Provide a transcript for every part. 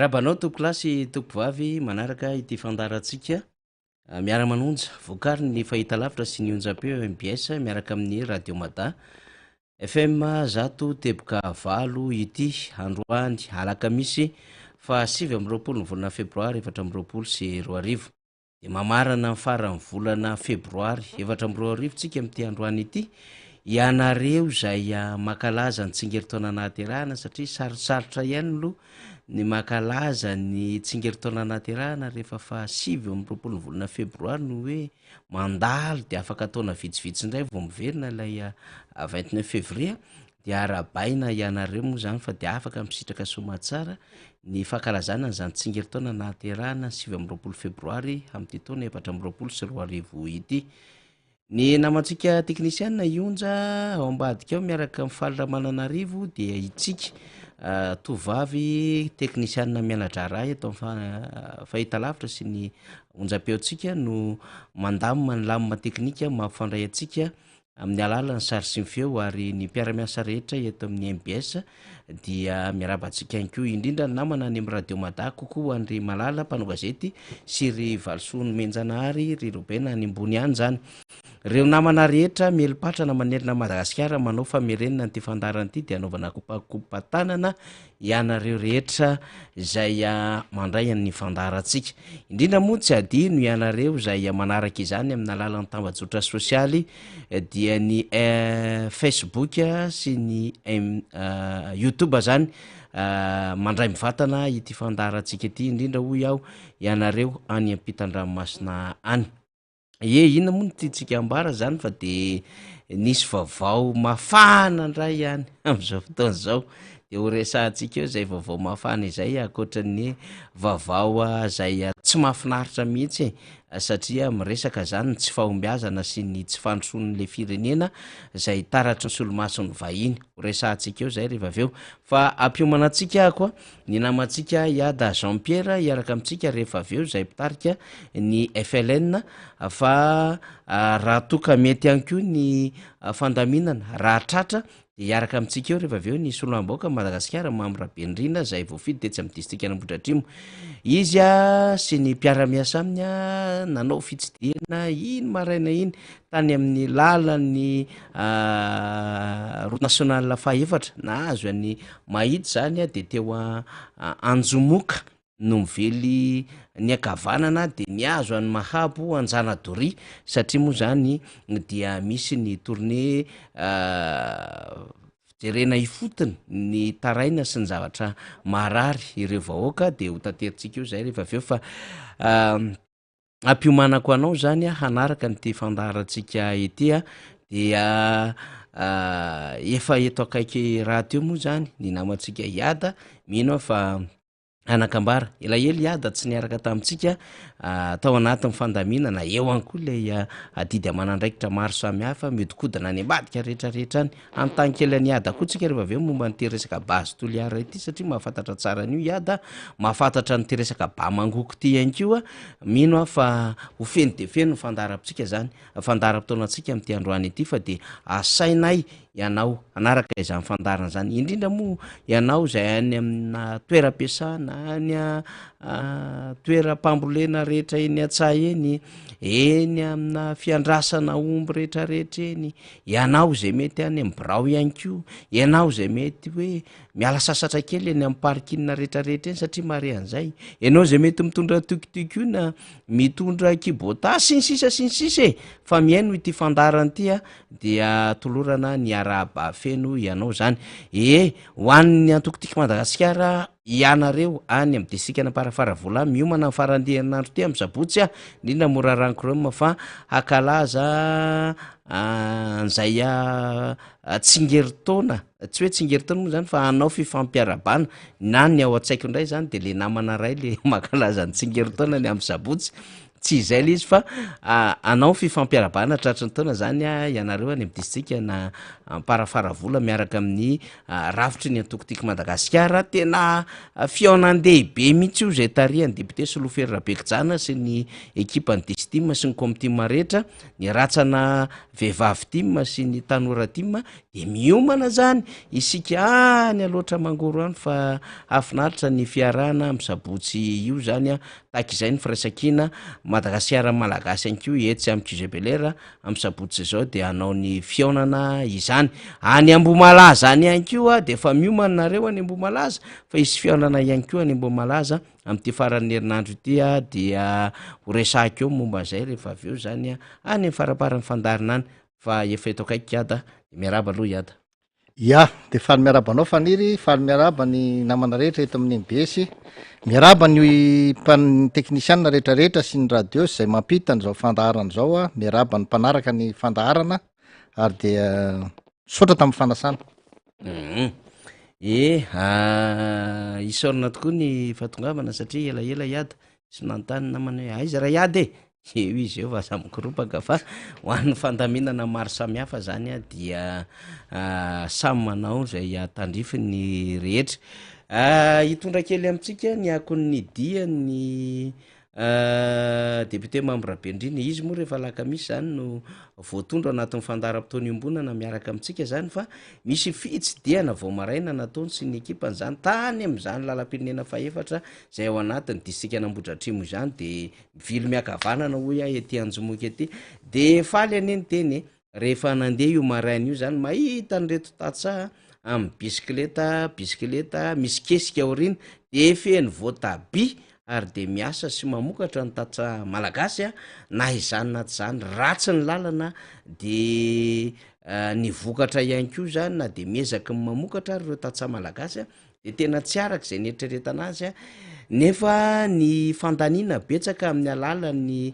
Miarabanao tompo lasy tompo vavy manaraka ity fandarantsika miara-manonja voakary ny fahita lavitra sy ny onjam-peo MBS miaraka amin'ny radio Mada FM zato teboka valo ity androany alakamisy fa 7 ny volana febroary 2020 sy 2020 de mamarana ny farany volana febroary 2020 tsika amin'ity androany ity ianareo zay makalaza ny tsingeritaona nahaterahana satria sarosarotra ihany lo ny makalaza ny tsingeritaona nahaterahana rehefa fa 7 ny volana febroary no hoe mandalo de afaka ataona vitsivitsy indray vao miverina ilay 29 février de arabaina ianareo moa zany fa de afaka misitraka somatsara ny fahakalazana zany tsingeritaona nahaterahana 7 febroary amin'ity taona 2020 sy 2020 ity. Ny namantsika teknisianina ionja ao ambadika ao miaraka mifalira Mananarivo dia itsika tovavy teknisianina mianadraray atao fahita lavitra sy ny onjam-peotsika no mandamina ny lamina teknika mampifandray atsika amin'ny alalan'ny sary sy ny feo ary ny mpiaramiasa rehetra eto amin'ny MBS dia miarabantsika anko indrindra ny namana any amin'ny radio Mada kokoa andry Malala mpanao gazety sy ry Valsoa Menjanahary ry Robena any ambony any zany. Reo namana rehetra melipatrana manerina Madagasikara manao famerenana ny fandarana ity dia anaovana kopakopatanana ianareo rehetra zay mandray amin'ny fandarantsika. Indrindra moa tsy adino ianareo zay manaraka izany amin'ny alalan'ny tambazotra sosialy dia ny Facebook sy ny YouTube zany mandray mivatana ity fandarantsika ity indrindra hoy aho ianareo any ampitan-dranomasina any. Inona moa notitsika ambara zany fa de nisy vaovao mafana ndray ihany amin'izao fotoana zao de ho resahantsika eo zay vaovao mafana izay akoatran'ny vaovao zay tsy mahafinaritra mihitsy satria miresaka zany tsy fahombiazana sy ny tsy fandrosoan'le firenena zay taratry ny solomasony vahiny ho resahantsika eo zay rehefa aveo fa ampiomana antsika koa ny namantsika Iada Jean Pierre iaraka amintsika rehefa aveo zay pitarika ny FLN fa raha toka mety ihany koa ny fandaminana raha tratra de iaraka amintsika eo rehefa aveo ny soloamboaka Madagasikara Mamrabenrina zay voafidy tetsy amin'ny distrika Ambohidratrimo izy sy ny mpiaramiasa aminy nanao fitsidihana iny maraina iny tany amin'ny lalan'ny route nationale fahaefatra nahazo any mahitsy zany de teo Anjomoka no mively ny akavanana de niazo any Mahabo Anjanadoria satria moa zany dia misy ny tournée fijerena ifotony ny taraina sy ny zavatra marary ireo vahoaka de ho tanteritsika io zay rehefa aveo fa ampiomanako anao zany hanaraka nyty fandarantsika ity dia efa eto akaiky raha teo moa zany ny namantsika Iada mino fa anakambara elaely Iada tsy niaraka tamintsika tao anatin'ny fandaminana eo any koa lay adidy amanandraikitra maro samihafa miodikodina any ambadika rehetrarehetra any anontany kely any Iada koa tsika rehefa aveo momba nyty resaka base toliara ity satria mahafantatra tsara an'io Iada mahafantatra nyty resaka bamangoko ty ihany koa mino fa ho feno de feno fandaram-tsika zany fandaram-potoanantsika amin'ity androany ity fa de asainay ianao anaraka izany fandarana zany indrindra moa ianao zay any amina toeram-piasana any toeram-pambolena rehetra eny Atsay eny amina fiandrasana omby rehetrarehetra eny ianao zay mety any amin'ny birao ihany koa ianao zay mety hoe miala sasatra kely eny amin'ny parkina rehetrarehetra eny satria mare an'izay ianao zay mety mitondra tuktuk io na mitondra kibota sy ny sisa fa miaino ity fandarana ity dia tolorana ny arahaba feno ianao zany ho an'ny antokotiky Madagasikara ianareo any amin'ny distrika Anamparafaravola miomana amin'ny farandeherinandro ty amin'ny sabotsy indrindra mora rankoroma fa hakalaza an'izay tsingeritaona tsy hoe tsingeritaona moa zany fa anao fifampiarabana na ny ao an-tsaiko indray zany de le namana ray le makalaza ny tsingeritaona ny amin'ny sabotsy tsy izay le izy fa anao fifampiarabana tratry ny taona zany a ianareo any amin'ny distrika na parafaravola miaraka amin'ny rafitry ny antokotiky Madagasikara tena fiaonandehibe mihitsy io zay tarihan'ny député Solofera Rabekijana sy ny ekipa ny distim sy ny comtim rehetra ny ratsana vehivavy tim sy ny tanora tim de miomana zany isika any aloatra mangoro any fa afinaritra ny fiarahana misabotsy io zany a tahak'izay ny firaisankina Madagasikara malagasy anko etsy amin'ny Kizebelera amin'ny sabotsy zao de anao ny fiaonana izany any Ambomalaza any anko a de fa miomana nareo any Ambomalaza fa isy fiaonana ihany koa any Ambomalaza amin'ity faran'ny herinandro ity a dia horesahako eo momba zay rehefa avy eo zany a any faraparan'ny fandarina any fa efa eto akaiky iada miaraba aloha iada ya de faly miarabanao faniry faly miaraba ny namana rehetra eto amin'ny MBS miaraba ny technician rehetrarehetra sy ny radio zay mampita n'izao fandaharana zao a miaraba ny mpanaraka ny fandaharana ary de sotra tamin'ny fanasana isorina tokoa ny fatongavana satria elaela iada sy nantany namana hoe aiza raha iady eo izy eo vaza mikoropaka fa ho an'ny fandaminana maro samihafa zany a dia samy manao zay tandrify ny rehetra hitondra kely amintsika ny akon'ny dia ny député membre Bendrina izy moa rehefa lakamisy zany no voatondro anatin'ny fandaharam-potoana iombonana miaraka amintsika zany fa misy fitsidiana vao maraina nataony sy ny ekipany zany tany am'izany lalam-pirenena faefatra zay ao anatin'ny distrika Nambohidratrimo zany de vily miakavanana hoy a ety Anjomoka ety de faly aneny teny rehefa nandeha io maraina io zany mahita nyreto tatsa amin'ny bisikileta misy kesika aorina de feny voatabia ary de miasa sy mamokatra ny tatsa malagasy a na izany na tsy zany ratsy ny lalana de ny vokatra ihany koa zany na de miezaky ny mamokatra ary reo tatsa malagasy a de tena tsy araka zay nieritreretana azy a nefa ny fandaniana betsaka amin'ny alalan'ny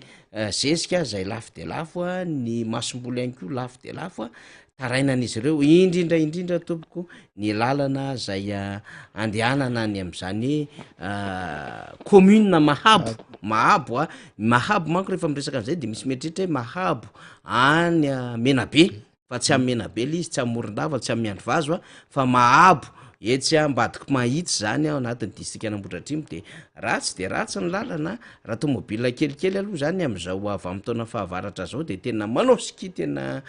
zezika zay lafo de lafo a ny masomboly ihany koa lafo de lafo a tarainan'izy ireo indrindra tompoko ny lalana zay andehanana any am'izany commune mahabo manko rehefa miresaka am'izay de misy meritreritra hoe mahabo any Menabe fa tsy amin'ny Menabe le izy tsy amin'ny Morondava tsy amin'ny Andrivazo fa mahabo etsy ambadiky mahitsy zany ao anatin'ny distrika Nambohidratrimo de ratsy ny lalana raha tomobile kelikely aloha zany am'izao avy amin'ny taona fahavaratra zao de tena manao ski tena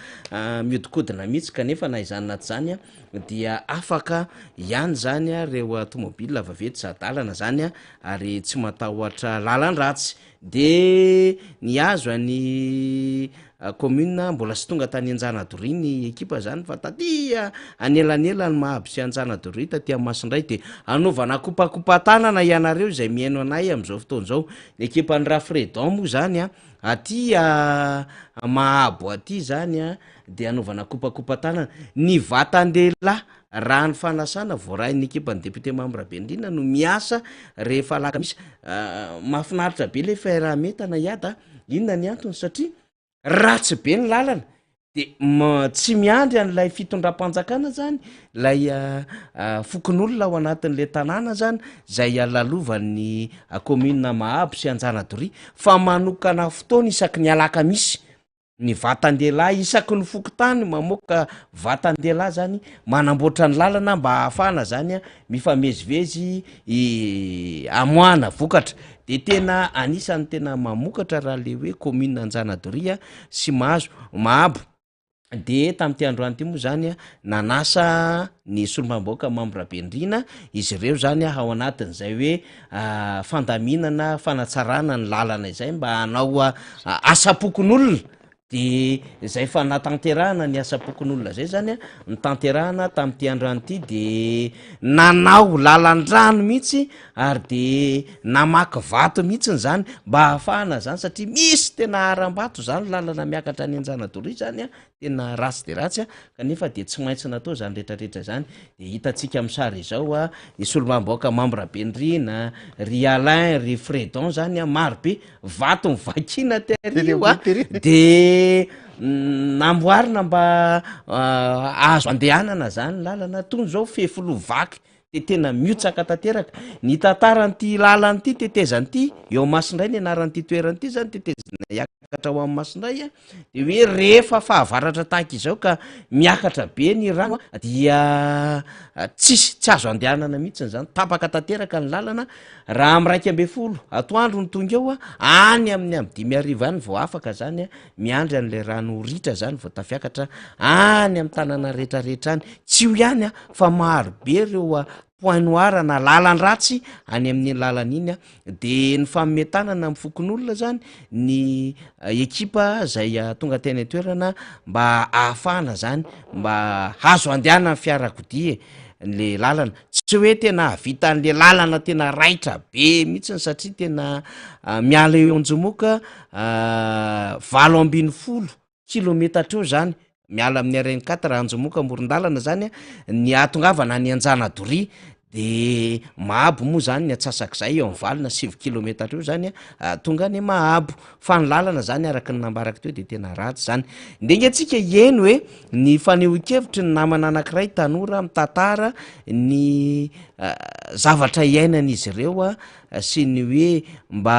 miodikodina mihitsy kanefa na izany na tsy zany a dia afaka ihany zany a reo tomobile vaventy sadalana zany a ary tsy matahoatra lalan-dratsy de ny azo any commune mbola sy tonga tany Anjanadoria ny ekipa zany fa tatia anelanela ny mahabo sy Anjanadoria taty Masindray de anaovana kopakopatanana ianareo zay miaino anay am'izao fotoana zao ny ekipan'ny Rafredon moa zany a aty mahabo aty zany a de anaovana kopakopatanana ny vatandela raha ny fanasana voarahin'ny ekipan'ny député membre Bendrina no miasa rehefa lakamisy mahafinaritra be le firahametana iada inona ny antony satria ratsy be ny lalana de tsy miandry an'lay fitondram-panjakana zany lay fokon'olona ao anatin'le tanàna zany zay alalovan'ny commune mahabo sy Anjanadoria fa manokana fotoana isaky ny alakamisy ny vatan-dehilahy isaky ny fokotany mamoaka vatan-dehilahy zany manamboatra ny lalana mba hahafana zany a mifamezivezy amoana vokatra de tena anisany tena mamokatra raha le hoe commune Anjanadoria sy mahabo de tamin'ity androany ty moa zany a nanasa ny solombaboaka membre Bendrina izy ireo zany ao anatin'izay hoe fandaminana fanatsarana ny lalana izay mba hanao asapokon'olona de zay fa natanterahana ny asapokon'olona zay zany a nitanterahana tamin'ity androany ity de nanao lalan-drano mihitsy ary de namaky vato mihitsy zany mba hahafahana zany satria misy tena aram-bato zany lalana miakatra any Anjanadoria zany a tena ratsy de ratsy a kanefa de tsy maintsy natao zany rehetrarehetra zany de hitatsika amin'ny sary izao a ny solombaboaka membre Bendrina ry Alain ry Fredon zany a marobe vato mivakina terio a de namboarina mba azo andehanana zany lalana tony zao fefilo vaky de tena miotsaka tanteraka ny tantaran'ity lalanyity tetezanyity eo Masindray ny anaran'ity toeran'ity zany tetezana iakatra ho amin'ny Masindray de hoe rehefa fahavaratra tahaka izao ka miakatra be ny rano dia tsy azo andehanana mihitsy zany tapaka tanteraka ny lalana raha am 120 atoandro ny tonga eo any amin'ny am 5:00 any vao afaka zany miandry an'le rano ritra zany vao tafiakatra any amin'ny tanàna rehetrarehetra any tsy ho ihany fa maro be reo point noir na lalan-dratsy any amin'ny lalana iny de ny fametanana amin'ny fokon'olona zany ny ekipa zay tonga teny toerana mba ahafahana zany mba hazo andehanana fiarakodia le lalana tsy hoe tena vita an'le lalana tena raitra be mihitsy satria tena miala eo anjomoka 710 kilometatra eo zany miala amin'ny RN4 anjomoka moron-dalana zany ny atongavana ny Anjanadoria de Mahabo moa zany ny atsasak'izay eo amin'ny 7 kilometatra eo zany tonga ny Mahabo fa ny lalana zany araka ny nambaraka teo de tena ratsy zany ndenge atsika eny hoe ny fanehoan-kevitry ny namana anankiray tanora mitantara ny zavatra iainan'izy ireo sy ny hoe mba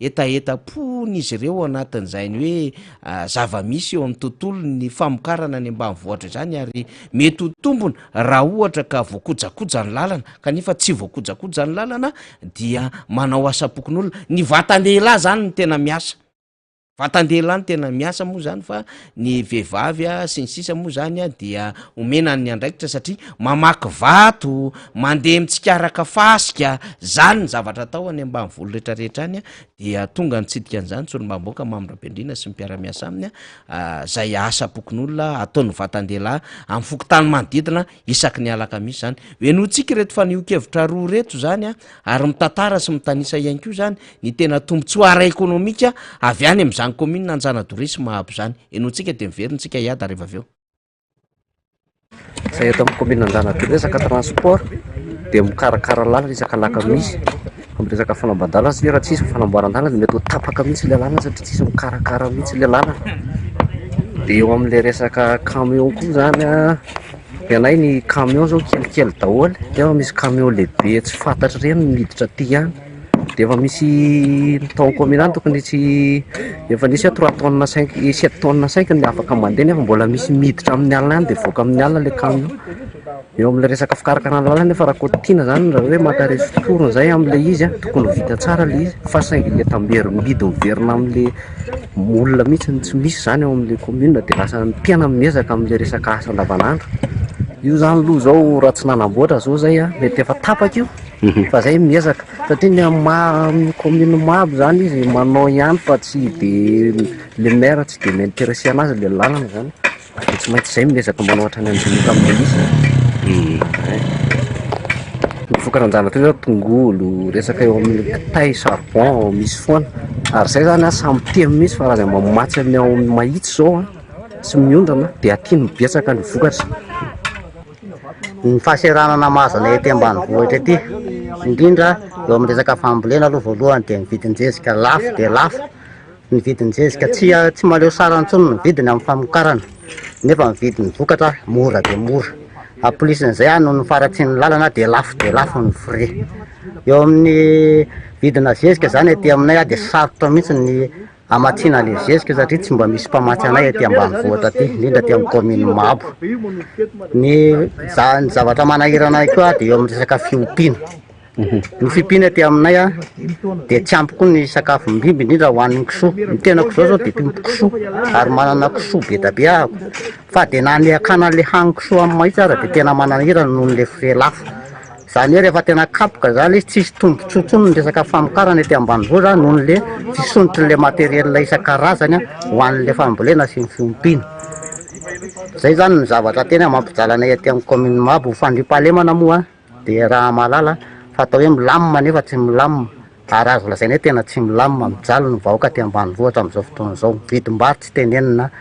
etaeta-pon'izy ireo anatin'izay ny hoe zava-misy eo amin'ny tontolo ny famokarana ny ambanivohitra zany ary mety ho tombony raha ohatra ka voakojakoja ny lalana kanefa tsy voakojakoja ny lalana dia manao asa-pokon'olona ny vatan-dehilahy zany ny tena miasa vatan-dehilahy ny tena miasa moa zany fa ny vehivavy sy ny sisa moa zany dia omena ny andraikitra satria mamaky vato mandeha mitsikaraka fasika zany ny zavatra atao any ambanivoly rehetrarehetra any dia tonga nitsidika an'izany tsolo-mbaboaka mamindra-piandrina sy mipiara-miasa aminy zay asa-pokon'olona ataon'ny vatan-dehilahy amin'ny fokotany manodidina isaky ny alakamisy zany hoenotsika reto fanehoan-kevitra roa reto zany ary mitantara sy mitanisa ihany koa zany ny tena tombotsoa ara-ekônomika avy any amin'izany commune Anjanadoria sy Mahabo zany enotsika de miverintsika iada rehefa aveo zay eto amin'ny commune Anjanadoria resaka transport de mikarakara lalana resaka alakamisy amin'ny resaka fanambadalana sy raha tsisy fanamboaran-dalana de mety ho tapaka mihitsy le lalana satria tsisy mikarakara mihitsy le lalana de eo amin'le resaka camion koa zany anay ny camion zao kelikely daholo de efa misy camion lehibe tsy fantatry reny miditra aty ihany de efa misy tao communal tokony tsy efa nisy 3 tonnes 5 7 tonnes 5 ny afaka mandeha nefa mbola misy miditra amin'ny alina any de voaka amin'ny alina le camion eo amin'le resaka fikarakarana lalana nefa raha kotiana zany raha hoe makaresy totorony zay amin'le izy tokony vita tsara le izy fa saingy le tambery midy miverina amin'le olona mihitsy tsy misy zany eo amin'le commune de lasa tena miezaka amin'le resaka asa andavanandro io zany loha zao raha tsy nanamboatra zao zay mety efa tapaka io fa zay miezaka satria ny commune Mahabo zany izy manao ihany fa tsy de le maire tsy de m'intéressé anazy le lalana zany de tsy maintsy zay miezaka manoatra ny anjomoka amin'ny izy ny fokaranjana toy zao tongolo resaka eo amin'ny kitay charbon misy foana ary zay zany samy temy misy fa raha zay mamatsy amin'ny ao amin'ny mahitsy zao sy miondrana de aty ny betsaka ny vokatra ny fahaseranana mahazana ety ambanivohitra ety indrindra eo amin'ny resaka fambolena aloha voalohany de ny vidin-jezika lafo de lafo ny vidin-jezika tsy maleo sara ntsony ny vidiny amin'ny famokarana nefa ny vidin'ny vokatra mora de mora applisin'izay no ny faratsy ny lalana de lafo ny frais eo amin'ny vidina zezika zany ety aminay de sarotra mihitsy ny amatsiana le zezika satria tsy mba misy mpamatsy anay ety ambanivohitra aty indrindra ety amin'ny commune Mahabo ny zavatra manahirana koa de eo amin'ny resaka fiompiana ny fiompiana ety aminay de tsy ampy koa ny sakafo mbimby indrindra ho an'ny kisoa ny tena kisoa zao de mpimby kisoa ary manana kisoa be da be ahako fa de na ny akana le hany kisoa amin'ny mahitsy ara de tena manahirana noho le frais lafo zany hoe rehefa tena kapoka zany izy tsisy tombontsotsony ny resaka famokarana ety ambanivohitra noho le fisonitry le materiel isan-karazany ho an'le fambolena sy ny fiompiana zay zany ny zavatra tena mampijalana ety amin'ny commune Mahabo fandriampahalemana moa de raha malala fa atao hoe milamina nefa tsy milamina ary azo lazaina hoe tena tsy milamina mijaly ny vahoaka ty ambanivohitra amin'izao fotoana zao vidim-bary tsy tenenina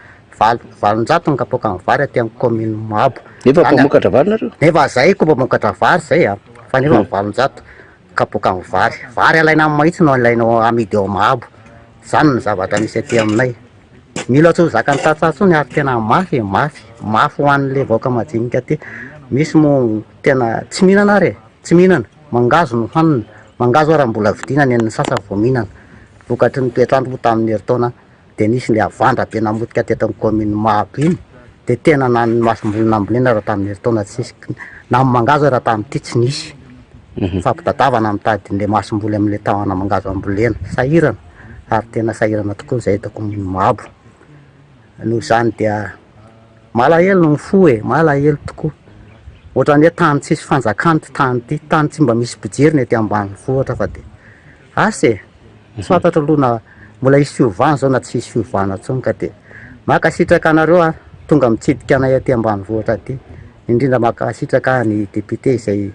valonjato ny kapoaka ny vary aty amin'ny commune Mahabo nefa mpamokatra vary nareo nefa zay koa mpamokatra vary zay fa nefa valonjato kapoaka ny vary alaina amin'ny mahitsy no alainao amidy ao Mahabo zany ny zavatra misy aty aminay mila tsy ho zakany tsatsatso ny ary tena mafy ho an'le vahoaka majinika aty misy moa tena tsy mihinana re, tsy mihinana, mangazo no hanina, mangazo raha mbola vidinany ny sasa vao mihinana. Vokatry ny toetrandro moa tamin'ny herintaona dia nisy le avandra be namotika teto amin'ny commune Mahabo iny, dia tena na ny masomboly nambolena raha tamin'ny herintaona tsisy, na amin'ny mangazo raha tamin'ity tsy nisy. Fampitadiavana mitady le masomboly amin'le tahona mangazo ambolena, sahirana, ary tena sahirana tokoa izay eto commune Mahabo. Noho izany dia malahelo no fo malahelo tokoa. Ohatrany hoe tany tsisy fanjakana ty tany ty, tany tsy mba misy mpijery ny aty ambanivohitra fa dia asa tsy fantatra aloha na mbola hisy fiovana zao na tsy hisy fiovana intsony ka dia makasitraka anareo tonga mitsidika anay aty ambanivohitra aty, indrindra makasitraka ny député izay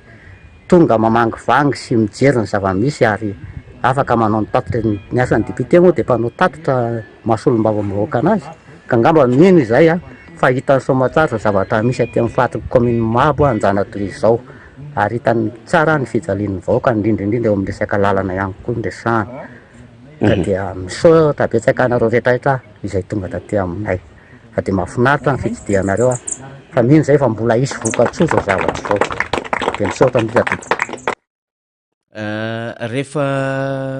tonga mamangivangy sy mijery ny zava-misy ary afaka manao ny tatitra ny asan'ny député moa dia mpanao tatitra mahasolombava mivoaka anazy, ka angamba mino izay fa hitany soamantsara zavatra misy aty amin'ny fatriko commune Mahabo Anjanatory izao, ary hitany tsara ny fijalian'ny vahoaka indrindra eo amin'ny resaka lalana ihany koa ny resahana. Ka dia misaotra betsaka anareo rehetrarehetra izay tonga taty aminay, fa dia mahafinaritra ny fitsidihanareo fa mino izay fa mbola hisy vokatsoa zao zavatra zao, dia misaotra indrindra. Rehefa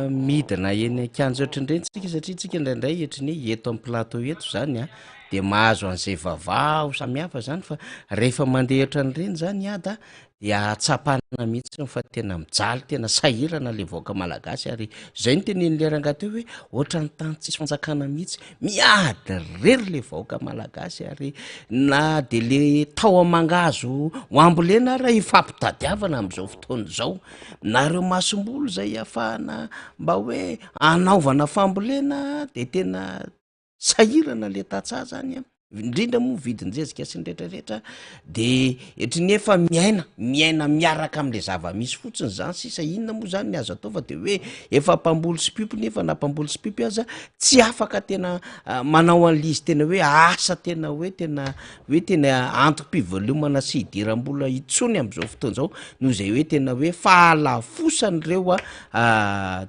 midina eny akanjo ohatran'irentsika satria tsika indraindray ohatran'ny eto amin'ny plateau eto zany dia mahazo an'izay vaovao samihafa zany, fa rehefa mandeha ohatran'ireny zany dia atsapana mihitsy fa tena mijaly, tena sahirana le vahoaka malagasy, ary zay ny tenen'le rangahy teo hoe ohatran'ny tany tsisy fanjakana mihitsy, miady rery le vahoaka malagasy, ary na de le tao mangazo ho ambolena raha ifampitadiavana amin'izao fotoana izao, nareo masombolo zay ahafahana mba hoe anaovana fambolena dia tena sahirana le tatsaha zany indrindra moa vidinjezika sy ny rehetrarehetra dia ohatran'ny efa miaina miaraka amin'le zava-misy fotsiny zany, sisa inona moa zany ny azo atao fa dia hoe efa mpamboly sy pipo, nefa na mpamboly sy pipo aza tsy afaka tena manao an'izy tena hoe asa tena hoe tena antom-pivelomana sy hidiram-bola itsony amin'izao fotoana izao, noho izay hoe tena hoe fahalafosan'ireo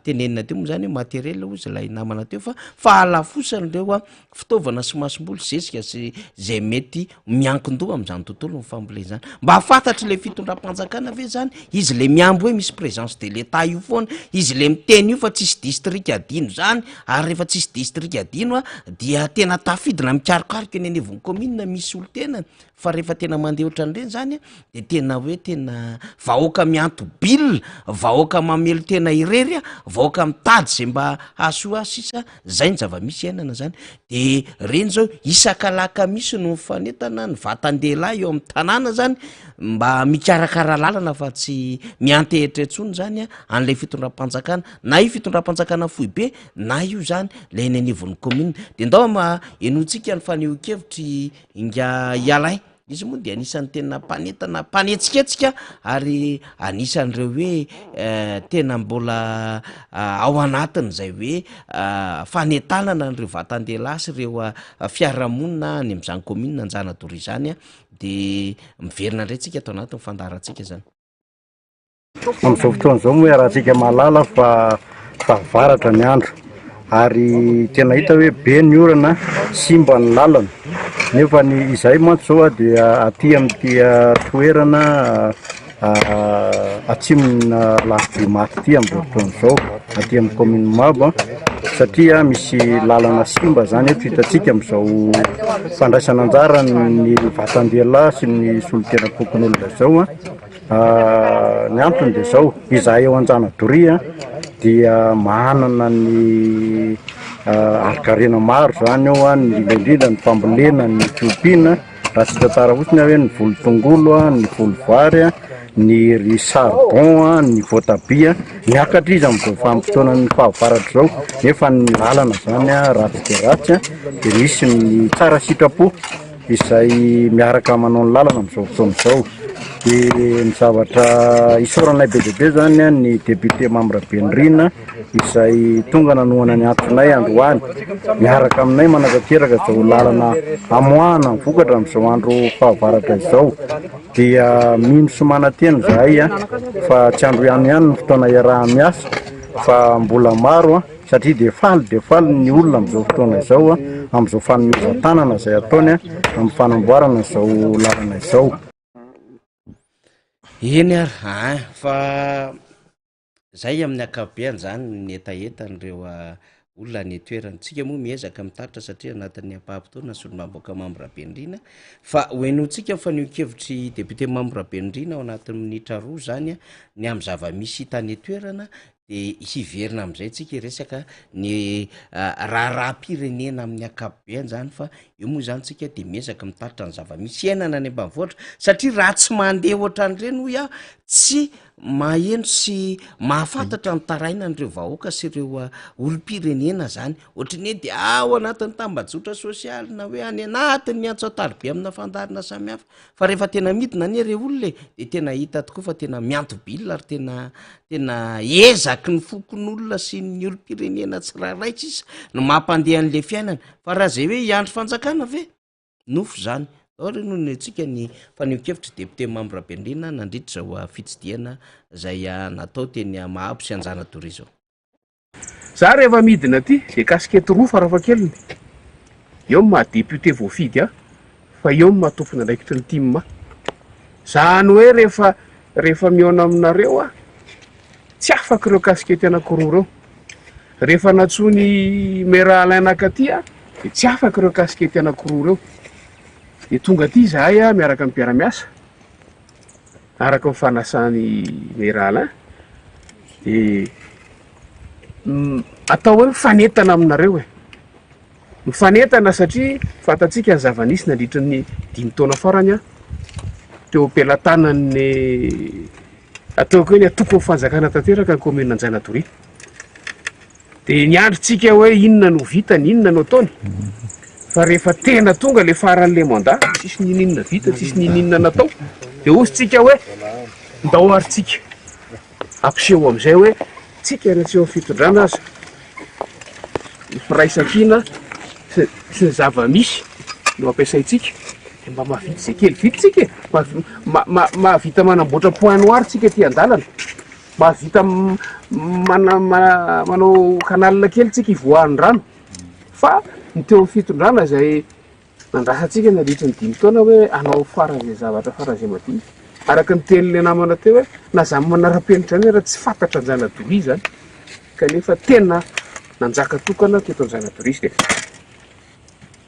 tenenina teo moa zany hoe materiel ozy ilay namana teo, fa fahalafosan'ireo fitaovana sy masomboly zezika zay mety miankin-doha amin'izany tontolo ny fambolena zany, mba fantatry le fitondram-panjakana ve zany izy le miambo hoe misy présence de l'État io foana, izy le miteny io fa tsisy district adino zany, ary rehefa tsisy district adino dia tena tafidina mikarokaroka eny anivon'ny commune misy olo tena, fa rehefa tena mandeha ohatran'ireny zany dia tena hoe tena vahoaka mianto-bilina, vahoaka mamelo tena irery, vahoaka mitady zay mba hahasoa sisa, zay ny zava-misy iainana zany. Dia reny zao isan-kalaka misy no fanentana ny vatan-dehilahy eo amin'ny tanàna zany mba mikarakara lalana fa tsy miantehitra intsony zany an'ilay fitondram-panjakana, na io fitondram-panjakana fohy be na io zany lay eny anivon'ny commune. Dia ndao enotsika ny faneho-kevitry inga ialay, izy moa dia anisan'ny tena mpanetsiketsika ary anisan'ireo hoe tena mbola ao anatiny izay hoe fanetanana n'ireo vatan-dehilahy sy ireo fiarahamonina any amin'izany commune Anjanatory izany dia miverina indray tsika atao anatin'ny fandaharantsika zany. Amin'izao fotoana izao moa rahantsika mahalala fa varatra ny andro, ary tena hita hoe be ny orana simba ny lalana, nefa ny izay mantsy zao dia aty amin'ity toerana atsimona lafibe maty ity amin'izao fotoana izao aty amin'ny commune Mahabo, satria misy lalana simba zany eto hitantsika amin'izao fandraisana anjara ny vatan-dehilahy sy ny solon-tena tokon'olona izao. Ny antony dia zao, izahay eo Anjanatory dia manana ny arikarena maro zany eo ny indrindra ny fambolena, ny fiompiana, raha tsika tsara fotsiny hoe ny volon-tongolo, ny volovary, ny ry charbon, ny voatabia, miakatra izy amin'izao fampitoanan'ny fahavaratra zao, nefa ny lalana zany ratsy dia ratsy dia misy ny tsara sitrapo izay miaraka manao ny lalana amin'izao fotoana izao. Dia ny zavatra isaoranay be dia be zany ny député Mamra Benirina izay tonga nanohana ny antonay androany, miaraka aminay manatanteraka izao lalana amoahana vokatra amin'izao andro fahavaratra izao. Dia mino sy manantena zahay fa tsy andro ihany ny fotoana iaraha miasa fa mbola maro satria dia faly ny olona amin'izao fotoana izao amin'izao fanomezan-tanana izay ataony amin'ny fanamboarana izao lalana izao. eny ary fa zay amin'ny akabeany zany ny etaetan'ireo olona ny toerany tsika moa miezaka mitaritra satria anatin'ny ampaha-potoana solo-maboaka mamborabenydrina fa hoenotsika fanio-kevitry depute mamborabenydrina ao anatin'ny minitra roa zany ny amy zava-misy hitany toerana de hiverina am'izay tsika resaka ny raharaha-pirenena amin'ny akapobeany zany fa io moa zany tsika de miezaka mitaritra ny zava-misy iainana any ambanivohatra satria raha tsy mandeha ohatran'ireny hoy aho tsy maheno sy mahafantatra ny taraina n'ireo vahoaka sy ireo olom-pirenena zany ohatrany hoe de ao anatin'ny tambajotra sosialy na hoe any anatiny miantso atarobe amina fandarina samihafa fa rehefa tena midina anie re olona de tena hita tokoa fa tena miantobilina ary tena ezaky ny fokon'olona sy ny olom-pirenena tsy raharaitsy izy no mampandeha an'le fiainana fa raha zay hoe hiandro fanjakana ve nofo zany ore noho ny atsika ny fanio-kevitry depute mamborabenydrina nandritra zao fitsidiana zay natao teny mahabo sy anjana tory zao za rehefa midina aty de kasikety roa farafakeliny eo mahadeputé voafidy fa eo mahatompony andraikitry ny timma zany hoe rehefa miona aminareo tsy afaka ireo kasikety anakoroa reo rehefa natsony mera alainakaty de tsy afaka ireo kasikety anakoroa reo de tonga aty zahay miaraka amin'ny mpiara-miasa araka ny fanasany merala de atao hoe mifanetana aminareo mifanetana satria fantatsika ny zava-nisy nandritra ny 5 taona farany teo ampelantanany ataoko hoe ny atoko ny fanjakana tanteraka ny commune Anjanatory de niandrotsika hoe inona no vitany inona no ataony fa rehefa tena tonga le faran'le mandat tsisy ninina vita tsisy ninina natao de osytsika hoe ndao arytsika ampiseho am'izay hoe tsika anatseo amin'ny fitondrana azy firaisakina sy ny zava-misy no ampiasaitsika de mba mahavita zay kely vitsika mahavita manamboatra poinoir tsika ty andalana mahavita manao kanalina kely tsika ivoahan'ny rano fa ny teo amin'ny fitondrana zay nandrasatsika nandritra ny 5 taona hoe anao farazay zavatra farazay maty araka ny tenyle namana teo hoe na zany manara-penitra any raha tsy fantatra Anjanatory zany kanefa tena nanjaka tokana teto Anjanatory izy de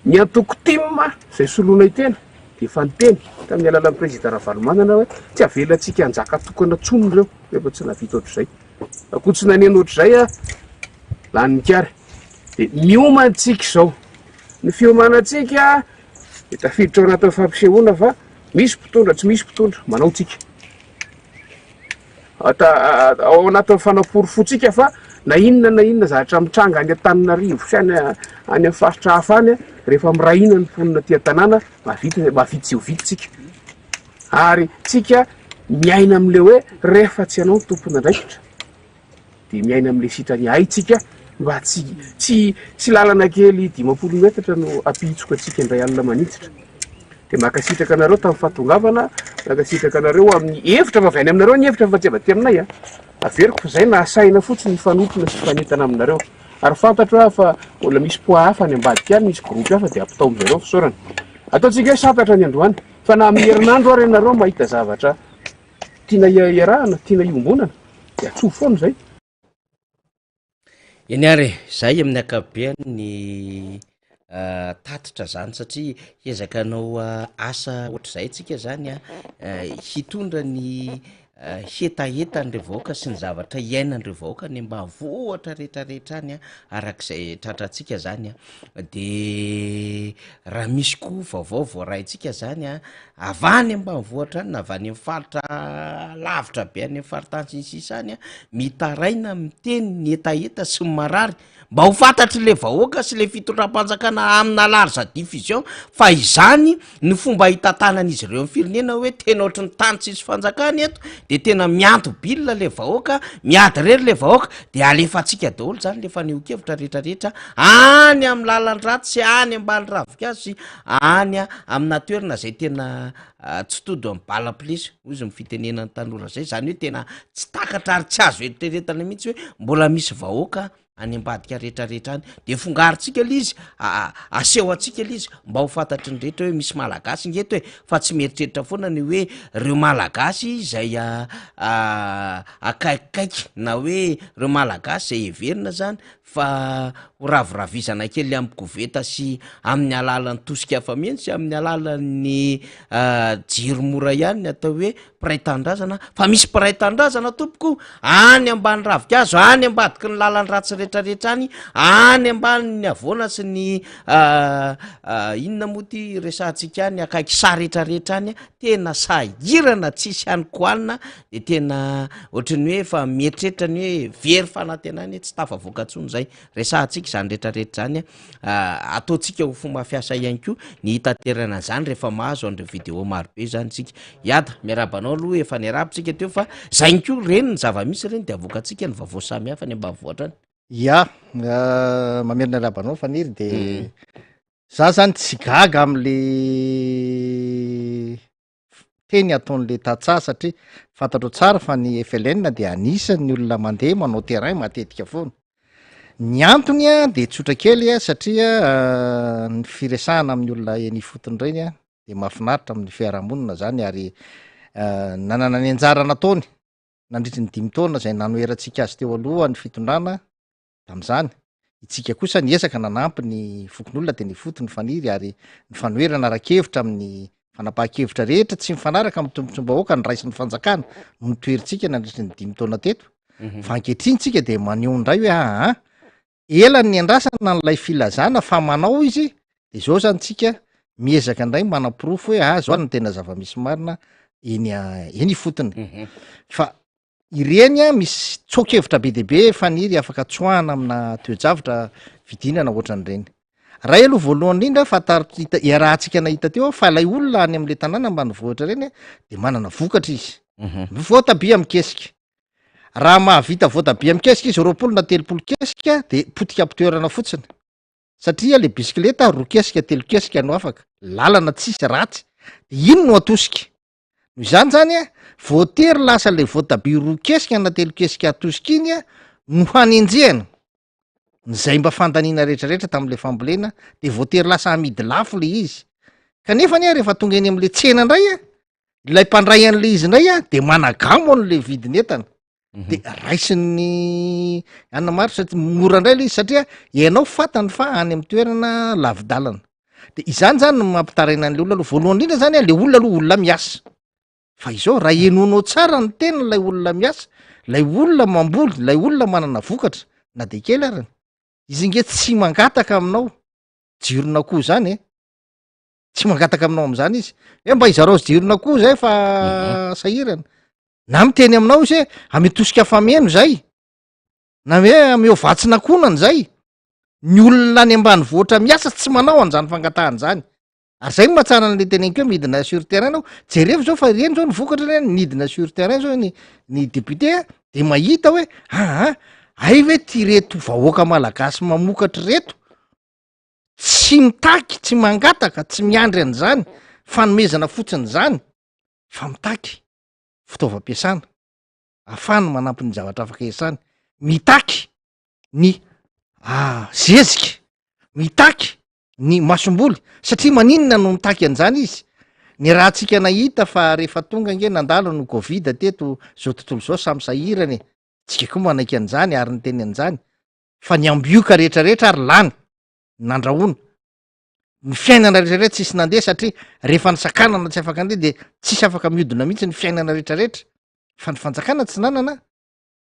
ny antoko timma zay soloina tena de fa niteny tamin'ny alalan'ny président Ravalomanana hoe tsy avelatsika anjaka tokana tsony reo rehefa tsy navita ohatr'izay akotsy naneno ohatr'izay lany nikary de miomantsika zao ny fiomanantsika de tafiditra ao anatin'ny fampisehoana fa misy mpitondra tsy misy mpitondra manao tsika ao anatin'ny fanamporofotsika fa na inona zavatra mitranga any Antananarivo sy any amin'ny faritra hafa any rehefa mirahina ny mponina ty an-tanàna mahavita zay ho vitatsika ary tsika miaina am'le hoe rehefa tsy anao ny tompony andraikitra de miaina am'le sitrany aitsika mba tsy lalana kely 10 metatra no apitsoka atsika indray alina manitsitra de makasitraka anareo tamin'ny fahatongavana makasitraka anareo amin'ny hevitra fa vainy aminareo ny hevitra fa tsy avaty aminay averiko fa zay nasaina fotsiny ny fanopona sy fanetana aminareo ary fantatra fa mbola misy poids hafa ny ambadika any misy groupe hafa de ampitao amin'zareo fisaorana ataotsika hoe santatra ny androany fa na amin'ny herinandro ary ianareo mahita zavatra tiana iarahana tiana iombonana de atsoa foana zay eny ary zay amin'ny akabeany ny tatitra zany satria hiezaka anao asa ohatr'izay tsika zany hitondra ny hetahetan'ireo vahoaka sy ny zavatra iainan'ireo vahoaka ny mba vohatra rehetrarehetra any arak'izay tratratsika zany de raha misy koa vaovao voaraintsika zany avany ambanivohatra any na avany amin'ny faritra lavitra be any amin'ny faritany sinsisa any mitaraina miteny ny etaeta sy ny marary mba ho fantatry le vahoaka sy le fitondram-panjakana amina large diffusion fa izany ny fomba hitantanan'izy ireo amin'ny firenena hoe tena ohatry ny tany tsisy fanjakana eto de tena miantobilina le vahoaka miady rery le vahoaka de alefatsika daholo zany le fanio-kevitra rehetrarehetra any amin'ny lalan-draty sy any ambany ravikazy sy any amina toerana zay tena tsy todo amin'ny balapolisy ozy ny fitenenany tanora zay zany hoe tena tsy takatra ary tsy azo eritreretana mihitsy hoe mbola misy vahoaka any ambadika rehetrarehetrany de fongaritsika l izy aseho atsika l izy mba ho fantatry ny rehetra hoe misy malagasy ngeto hoe fa tsy mieritreritra foana ny hoe reo malagasy zay akaikikaiky na hoe reo malagasy zay everina zany fa horaviravizana kely ampikoveta sy amin'ny alalan'ny tosika hafa mihitsy amin'ny alalan'ny jiro mora ihany ny atao hoe praitandrazana fa misy praitandrazana tompoko any ambany ravikazo any ambadiky ny lalany ratsy rehetrarehetra any any ambany ny avoana sy ny inona moty resantsika any akaiky sa rehetrarehetra any tena sahirana tsisy any koanina de tena ohatrany hoe fa mieritreritra ny hoe very fanantenany tsy tafavoakatsony zay resantsika zany rehetrarehetra zany ataotsika ho fomba fiasa ihany ko ny hitaterana zany rehefa mahazo an'ireo video marobe zany tsika iada miarabanao aloha efa niarapitsika teo fa zay ko reny ny zava-misy reny de avoakatsika ny vavao samy hafa ny ambavoatra any ya mamerina rabanao faniry de za zany tsy gaga am'le teny ataon'le tatsaha satria fantatro tsara fa ny FLN de anisan'ny olona mandeha manao terrain matetika foana ny antony a de tsotra kely a satria ny firesahana amin'ny olona eny fotony reny a de mahafinaritra amin'ny fiarahamonina zany ary nanana ny anjara nataony nandritry ny 5 taona zay nanoerantsika azy teo aloha ny fitondrana tam'zany itsika kosa niesaka nanampy ny fokon'olona de ny fotony faniry ary ny fanoerana arakevitra amin'ny fanapaha-kevitra rehetra tsy mifanaraka amin'ny tombontsom-bahoaka ny raisy ny fanjakana no nitoerintsika nandritry ny 5 taona teto fa ankehitrinytsika de maneho ndray hoe elany ny andrasana n'lay filazana fa manao izy de zao zany tsika miezaka indray manam-pirofo hoe zao ny tena zava-misy marina eny fotony fa ireny misy tsokevitra be deabe faniry afaka tsoahana amina toejavitra vidinana ohatran'ireny raha aloha voalohany indrindra fantaritra iarahantsika nahita teo fa lay olona any am'le tanàna ambany vohatra reny de manana vokatra izy voatabia mikesika raha mahavita voatabia mikesika izy 20 na 30 kesika de potika ampitoerana fotsiny satria le bisikleta 2 kesika 3 kesika no afaka lalana tsisy ratsy de ino no atosika no izany zany voatery lasa le voatabia 2 kesika na 3 kesika atosika iny no hanenjehana zay mba fandanina rehetrarehetra tam'le fambolena de voatery lasa amidy lafo le izy kanefa ny rehefa tonga eny am'le tsena ndray lay mpandray an'le izy ndray de managamo an'le vidiny entana de raisin'ny anna maro satria mora ndray le izy satria ianao fatany fa any am'y toerana lavidalana de izany zany mampitaraina an'le olona aloha voalohany indrindra zany le olona aloha olona miasa fa izao raha enonao tsara ny tena lay olona miasa lay olona mamboly lay olona manana vokatra na de kely arany izy nge tsy mangataka aminao jirona koa zany tsy mangataka aminao am'zany izy hoe mba izarao jirona koa zay fa sahirana na miteny aminao izy hoe ametosika fameno zay na hoe ameo vatsina konany zay ny olona any ambany voatra miasa tsy manao an'zany fangatahany zany ary zay mahatsara n'le teneniko hoe midina sur terrain nao jereo zao fa ireny zao ny vokatra reny midina sur terrain zao ny député de mahita hoe ay hoe ty reto vahoaka malagasy mamokatra reto tsy mitaky tsy mangataka tsy miandry an'zany fanomezana fotsiny zany fa mitaky fitaovam-piasana ahafany manampy ny zavatra afaka iasany mitaky ny zezika mitaky ny masomboly satria maninona no mitaky an'zany izy ny raha tsika nahita fa rehefa tonga nge nandalo no covid teto zao tontolo zao samy sahirany tsika koa manaiky an'zany ary ny teny an'zany fa ny ambioka rehetrarehetra ary lany nandrahona ny fiainana rehetrarehetra tsisy nandeha satria rehefa ny sakanana tsy afaka andeha de tsisy afaka miodina mihitsy ny fiainana rehetrarehetra fa ny fanjakana tsy nanana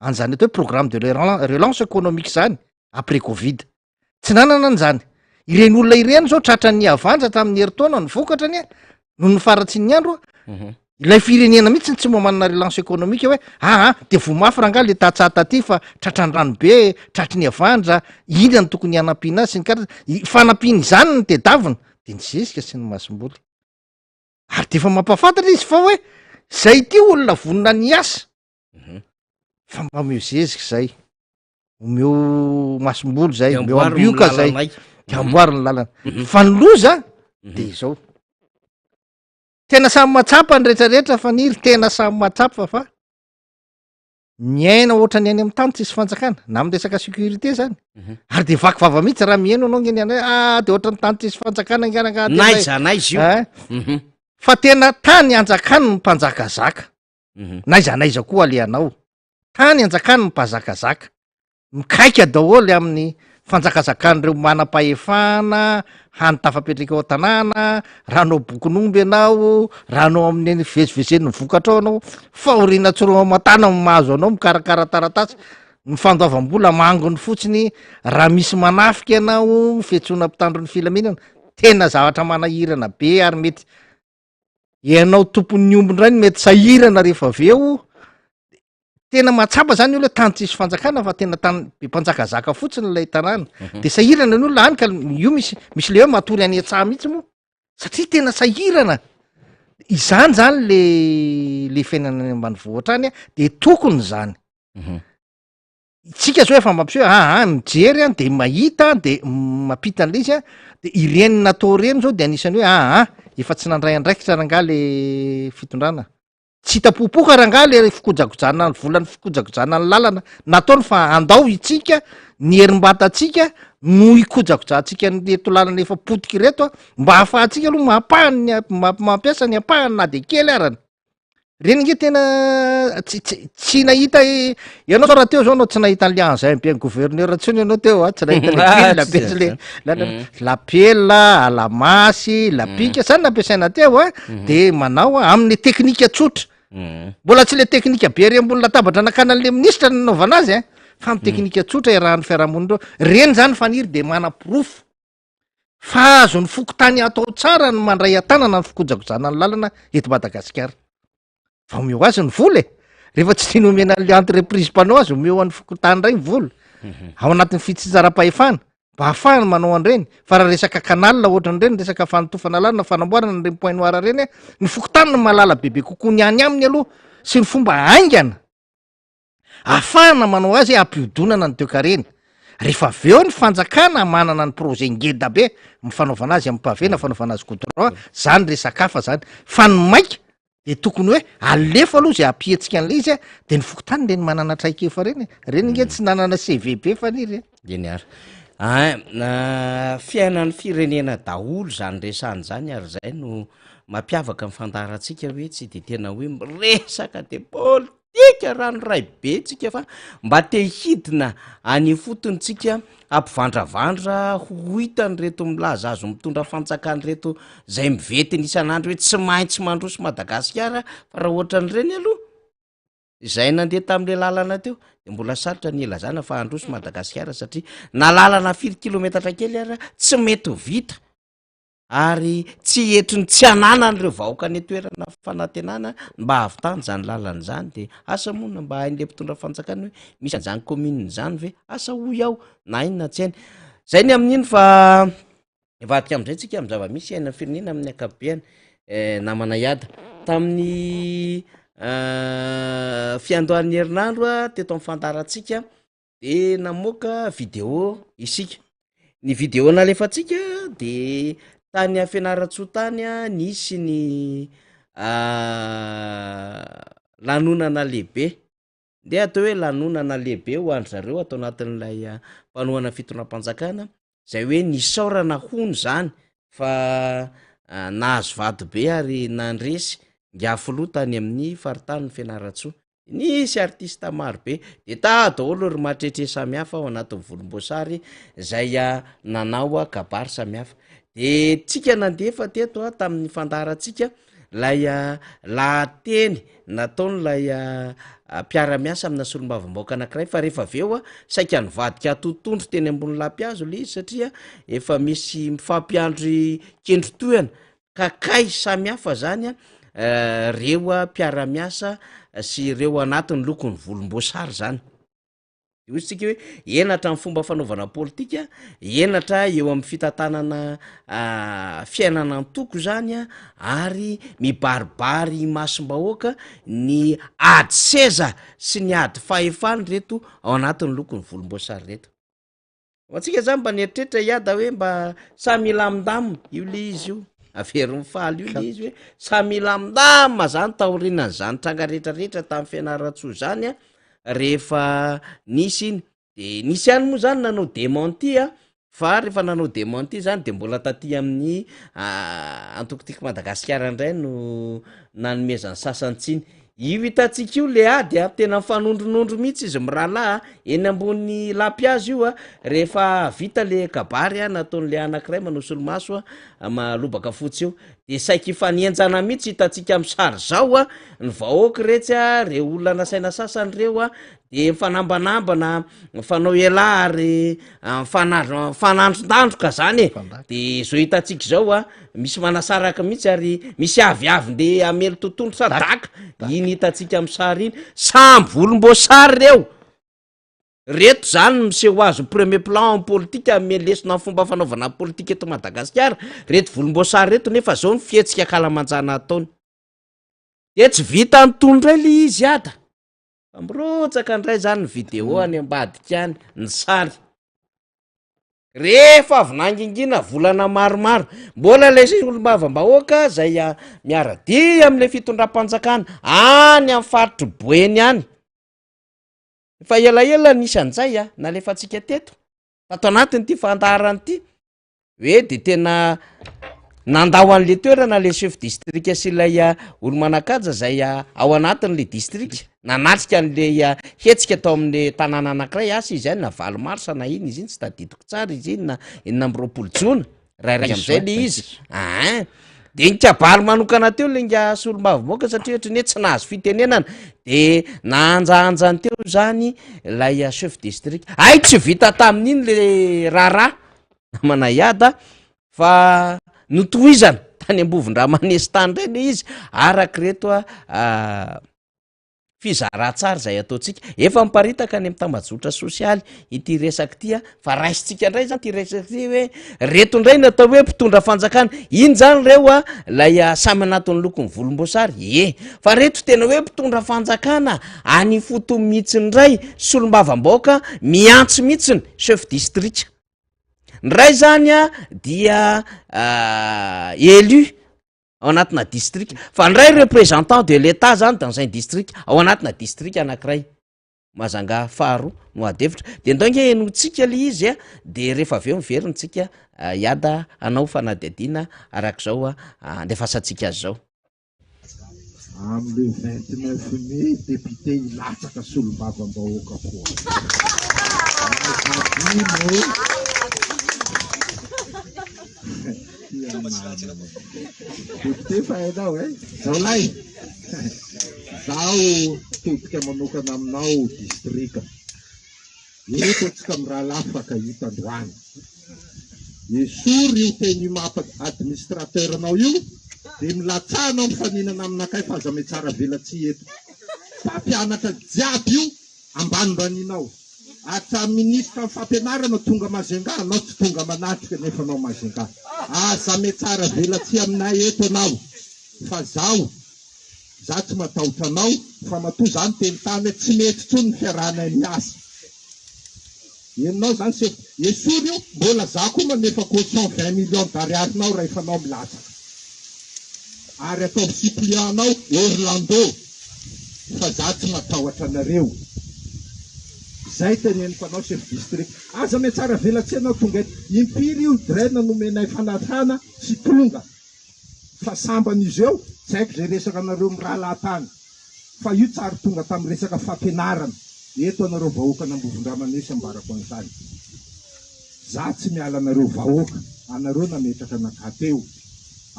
an'zany atao hoe programme de relance économique zany après covid tsy nanana an'zany ireny olona ireny zao tratra ny avanja tamin'ny heritaona ny vokatrany no ny faratsiny ny andro ilay firenena mihitsy tsy momanana relance économique hoe de vomafy ranga le tatsahataty fa tratrany ranobe tratry ny avandra inany tokony hanampiana azy sy ny kara fanampiany zany ny tedavina de ny zezika sy ny masomboly ary de efa mampafantatra izy fa hoe zay ty olona vonina ny asa fa mba meo zezika zay omeo masomboly zay omeo ambioka zay de amboary ny lalana fa ny loza de izao tena samy matsapa ny rehetrarehetra fa niry tena samy matsapa fa miaina ohatra ny any amin'ny tany tsisy fanjakana na amin'ny resaka sécurité zany ary de vaky vava mihitsy raha miaino anao ngeny de ohatra ny tany tsisy fanjakana naiza naizy io fa tena tany anjakany ny mpanjakazaka naiza koa aleanao tany anjakany ny mpanjakazaka mikaika daholy amin'ny fanjakazakanyireo manam-pahefana hany tafapetrika ao an-tanàna rahanao bokon'omby ianao rahanao amin'ny vezivezeny vokatra ao anao faoriana tsoro amatana mahazo anao mikarakara taratasy ny fandoavam-bola mangony fotsiny raha misy manafika ianao fiantsoana mpitandro ny filaminana tena zavatra manahirana be ary mety ianao tompon'ny ombony rany mety sahirana rehefa aveo tena mahatsapa zany olo tany tsisy fanjakana fa tena tany be mpanjakazaka fotsiny ilay tanàna de sahirana ny olona any ka io misy le hoe matory any an-tsaha mihitsy moa satria tena sahirana izany zany le fiainana any ambanivohitra any de tokony zany tsika zao efa mampiseho mijery de mahita de mampita an'le izy de ireny natao reny zao de anisany hoe efa tsy nandray andraikitra rangah le fitondrana tsy hitapopoka rangah le fikojakojana ny volany fikojakojana ny lalana nataony fa andao itsika ny herim-batatsika no ikojakojantsika nreto lalana efa potiky reto mba hahafahantsika aloha mampahany mampiasa ny ampahany na de kely arany reny nge tena tsy nahita ianao sao raha teo zao anao tsy nahita an'le an'zay bien gouverneur tsony ianao teo tsy nahita le lapela alamasy lapika zany nampiasaina teo de manao amin'ny teknika tsotra mbola tsy le teknika be re ambony latabatra nakana an'le ministra nanaovana azy fa amin'ny teknika tsotra irahan'ny fiarahamonina reny zany faniry de manam-pirofo fa azo ny fokotany atao tsara ny mandray an-tanana ny fikojakojana ny lalana eto Madagasikara fa omeo azy ny vola rehefa tsy tiany omena an'le entreprise mpanao azy omeo an'ny fokotany ray ny vola ao anatin'ny fitsizara-pahefana mba hahafahany manao an'ireny fa raha resaka kanalina ohatra n'ireny resaka fanotofana lalina fanamboarana n'ireny point noir reny ny fokotany ny malala bebe kokoa ny any aminy aloha sy ny fomba aingana ahafahana manao azy ampiodonana ny toekareny rehefa aveo ny fanjakana manana ny projet ngeda be mifanaovana azy amin'ny pavena fanaovana azy goudron zany resaka hafa zany fa ny maika de tokony hoe alefa aloha zay apietsika an'le izy de ny fokotany reny manana traikefa reny nge tsy nanana CVB fa niry geniara fiainan'ny firenena daholo zany resany zany ary zay no mampiavaka ny fandaratsika hoe tsy de tena hoe miresaka de politika rano ray be tsika fa mba te hidina any fotonysika ampivandravandra ho hitany reto milaza azo mitondra fanjakany reto zay mivety ny isan'andro hoe tsy maintsy mandroso Madagasikara fa raha ohatran'ireny aloha izay nandeha tam'le lalana teo de mbola sarotra ny ilazana fa androso Madagasikara satria na lalana 4 kilometatra kely ara tsy mety ho vita ary tsy etony tsy ananan'ireo vahoaka ny toerana fanantenana mba havitany zany lalana zany de asa monina mba hain'le mpitondra fanjakany hoe misy an'zany commune zany ve asa hoy aho na inona tsy hainy zay ny amin'iny fa vadika am'izay tsika amy zava-misy aina firenena amin'ny akabeany namana iada tamin'ny fiandohan'ny herinandro teto amin'ny fantaratsika de namoaka video isika ny video nalefatsika de tany afianaratsoa-tany nisy ny lanonana lehibe de atao hoe lanonana lehibe ho andry zareo atao anatin'ilay mpanohana fitondram-panjakana zay hoe nisaorana hony zany fa nahazo vady be ary nandresy ngiafoloha tany amin'ny faritany ny fianaratsoa nisy artista maro be de daholo ry matretre samihafa ao anatin'ny volomboasary zay nanao kabary samihafa de tsika nandefa teto tamin'ny fandaratsika lay lahateny nataony lay mpiara-miasa amina solom-bavambaoka anankiray fa rehefa aveo saika nivadika totondro teny ambony lampiazo le izy satria efa misy mifampiandry kendro-toana kakay samihafa zany reo mpiara-miasa sy ireo anatin'ny lokony volomboasary zany ozy tsika hoe enatra amin'ny fomba fanaovana politika enatra eo amin'ny fitantanana fiainana antoko zany ary mibaribary masom-bahoaka ny ady seza sy ny ady fahefany reto ao anatin'ny lokony volomboasary reto atsika zany mba nieritreritra iada hoe mba samilamindamina io le izy io averiny faly io le izy hoe samilamindama zany taorinany zany tranga rehetrarehetra tamin'ny fianaratsoa zany rehefa nisy iny de nisy any moa zany nanao démenti fa rehefa nanao démenti zany de mbola taty amin'ny antokotiky Madagasikara indray no nanomezany sasantsiny io hitantsika io le ady tena mifanondronondro mihitsy izy mirahalahy eny ambony lapiazy io rehefa vita le kabary nataon'le anankiray manao solomaso malobaka fotsy io de saiky ifanienjana mihitsy hitantsika amin'ny sary zao ny vahoaka retsy re olona nasaina sasany reo de mifanambanambana mifanao iala ary fanandrondandroka zany de zao hitantsika zao misy manasaraka mihitsy ary misy aviavinde amelo tontolo sadaka iny hitantsika amin'ny sary iny samby volomboasary reo reto zany miseho azo premier plan politika melesona fomba fanaovana politika eto Madagasikara reto volomboasary reto nefa zao ny fihetsika kalamanjana ataony de tsy vita nytondray le izy ada mirotsaka ndray zany ny video any ambadika any ny sary rehefa avy nangingina volana maromaro mbola le olombava-bahoaka zay miaradia am'le fitondram-panjakana any amin'ny faritry Boeny any fa elaela nisy an'izay nalefatsika teto fato anatiny ty fandarany ty hoe de tena nandao an'le toerana le chef district sy ilay olo-manakaja zay ao anatin'le district nanatrika an'le hetsika atao amin'le tanàna anankiray asa izy na 20 marsa na iny izy iny tsy tadidiko tsara izy iny na 20 jona raha am'izay le izy de nikabary manokana teo le nga solombava-moaka satria ohatry ny hoe tsy nahazo fitenenana de naanjaanjany teo zany lay chef district tsy vita tamin'iny le raharaha manayada fa notohizana tany ambovin-dramanesy tany reny izy araky reto fizaratsara zay ataotsika efa miparitaka any amin'ny tambazotra sosialy ity resaky ty fa raisitsika ndray zany ty resaky ty hoe reto ndray natao hoe mpitondra fanjakana iny zany reo lay samy anatin'ny lokony volomboasary fa reto tena hoe mpitondra fanjakana any foto mihitsiny ndray solombava-bahoaka miantso mihitsiny chef district ndray zany dia élu ao anatina district fa ndray représentant de l'état zany dans un district ao anatina district anankiray mazanga faharo no adevitra de ndonge enotsika le izy de rehefa aveo miveronytsika iada anao fanadihadiana arak'izao andefasantsika azy zao amle 29 mai député ilatsaka solombava-bahoaka koa député fa hainao zao lay zaho todika manokana aminao distrika eto tsika amin'ny raha lafaka hita androany esory io teny mapa administrateur anao io de milatsanao mifaninana aminakay fa aza me tsara velatsy eto fampianatra jiaby io ambanibaninao atra ministre fampianarana tonga Majunga anao tsy tonga manatrika nefa anao Majunga aza me tsara velatsy aminay eto anao fa zaho za tsy matahotra anao fa matoa zany teny tany hoe tsy mety tsony ny fiarahanay miasa enao zany se esory io mbola za koa manefa caution 20 millions d'ariarinao rehefa anao milatsaka ary atao supplianao Orlando fa za tsy matahotra anareo zay teneniko anao chef district aza me tsara velatsy anao tonga impiry io draina nomenay fanatana sy tonga fa samban'izy eo tsy haiko zay resaka anareo miraha lahatany fa io tsara tonga tamin'ny resaka fampianarana eto anareo vahoaka nambovin-dramanesy ambarako an'izany za tsy miala anareo vahoaka anareo nametraka anakateo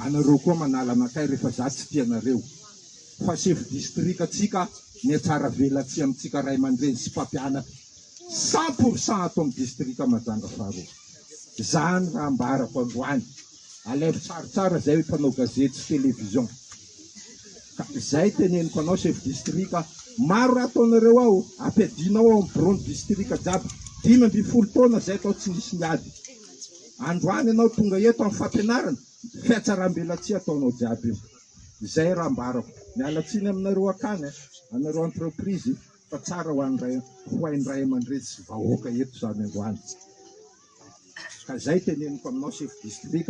anareo koa manala anakay rehefa za tsy tianareo fa chef district atsika ny tsara velatsy amintsika ray aman-dreny sy mpampianatra 100% ato amin'ny district Majanga faharoa zany raha ambarako androany alevy tsaratsara zay hoe mpanao gazety sy télévision ka zay teneniko anao chef district maro raha ataonareo ao ampiadinao ao amin'ny bureau district jiaby 10 taona zay atao tsy nisy niady androany anao tonga eto amin'ny fampianarana fiatsaram-belatsy ataonao jiaby io zay raha ambarako mialatsiny aminareo akany anareo entreprise fa tsara ho hain'ny ray aman-dreny sy vahoaka eto zany androany ka zay teneniko aminao chef district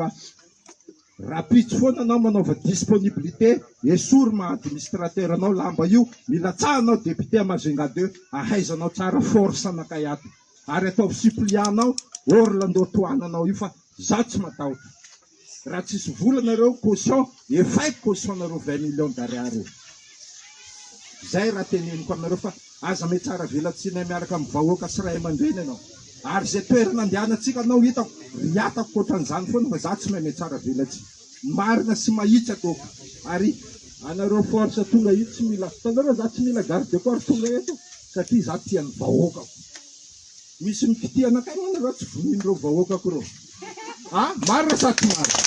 rapitso foana anao manaova disponibilité esorma administrateur anao lamba io milatsahanao député Majunga 2 ahaizanao tsara force anakay ato ary ataovy supplianao Orlando toananao io fa za tsy matahotra raha tsisy volanareo caution efaiko caution-nareo 20 millions d'ariary zay raha teneniko aminareo fa aza me tsara velatsinay miaraka amin'ny vahoaka sy ray aman-dreny anao ary zay toerana andehanantsika anao hitako riatako koatran'izany foana fa za tsy mahay me tsara velatsy marina sy mahitsy atoko ary anareo force tonga io tsy mila tanareo za tsy mila garde de corps tonga eto satria za tian'ny vahoakako misy mikity anakay anareo tsy vonin'ireo vahoakako reo marina sa tsy marina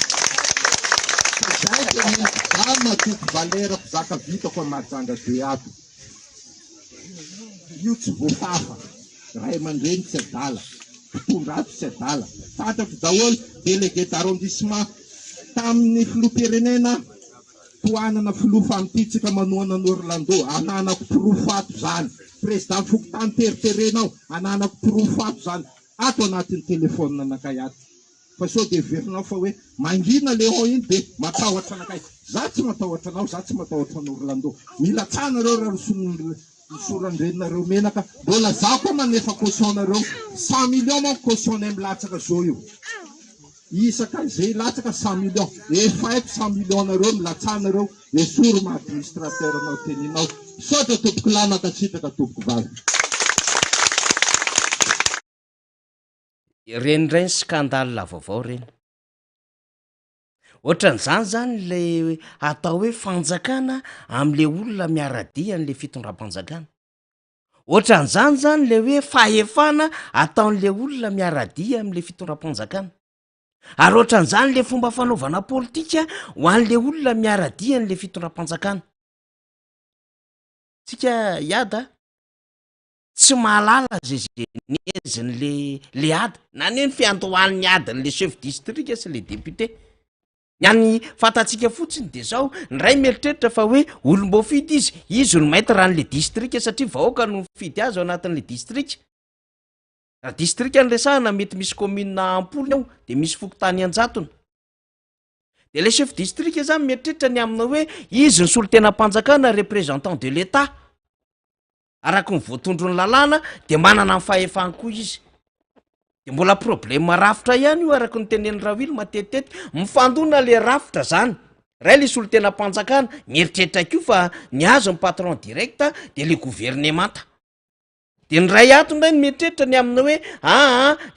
za matoko valerako zaka vitako Majanga 2 ato io tsy voafafa ray aman-dreny tsy adala mpitondrato tsy adala fantako daholo délégué d'arrondissement tamin'ny filoham-pirenena toanana filoha fanititsika manoana ny Orlando ananako pirofato zany président fokotany teriterenao ananako pirofato zany ato anatin'ny telefônina anakay ato fa so de verinao fa hoe mangina Léon iny de matahotra anakay za tsy matahotra anao za tsy matahotra ny Orlando milatsahana reo raha misorandreninareo menaka mbola za koa manefa caution-nareo 100 millions manko caution-nay milatsaka zao io isaka zay latsaka 100 millions efaiko 100 millions nareo milatsanareo esoroma administrateur anao teninao sotra tompoko lanaka sitraka tompoko vavy reny reny skandale vaovao reny ohatran'izany zany le atao hoe fanjakana am'le olona miaradia n'le fitondram-panjakana ohatran'izany zany le hoe fahefana ataon'le olona miaradia am'le fitondram-panjakana ary ohatran'izany le fomba fanaovana politika ho an'le olona miaradia n'le fitondram-panjakana tsika iada tsy mahalala zezeneziny le ada na ne ny fiantohan'ny adan'le chef district sy le député nyany fantatsika fotsiny de zao ny ray mieritreritra fa hoe olom-boafidy izy no maity raha n'le district satria vahoaka no fidy azy ao anatin'le district raha district an'resahana mety misy commune ampolo ao de misy fokotany anjatony de le chef district zany mieritreritra ny amina hoe izy ny solo tena mpanjakana représentant de l'état araky ny voatondro ny lalàna de manana ny fahefany koa izy de mbola problème rafitra ihany io araky ny teneny rawily matetitety mifandona le rafitra zany ray le solo tena mpanjakana mieritreritra kio fa ny azo ny patron directa de le gouvernemanta de ny ray ato ndray ny mieritreritra ny amina hoe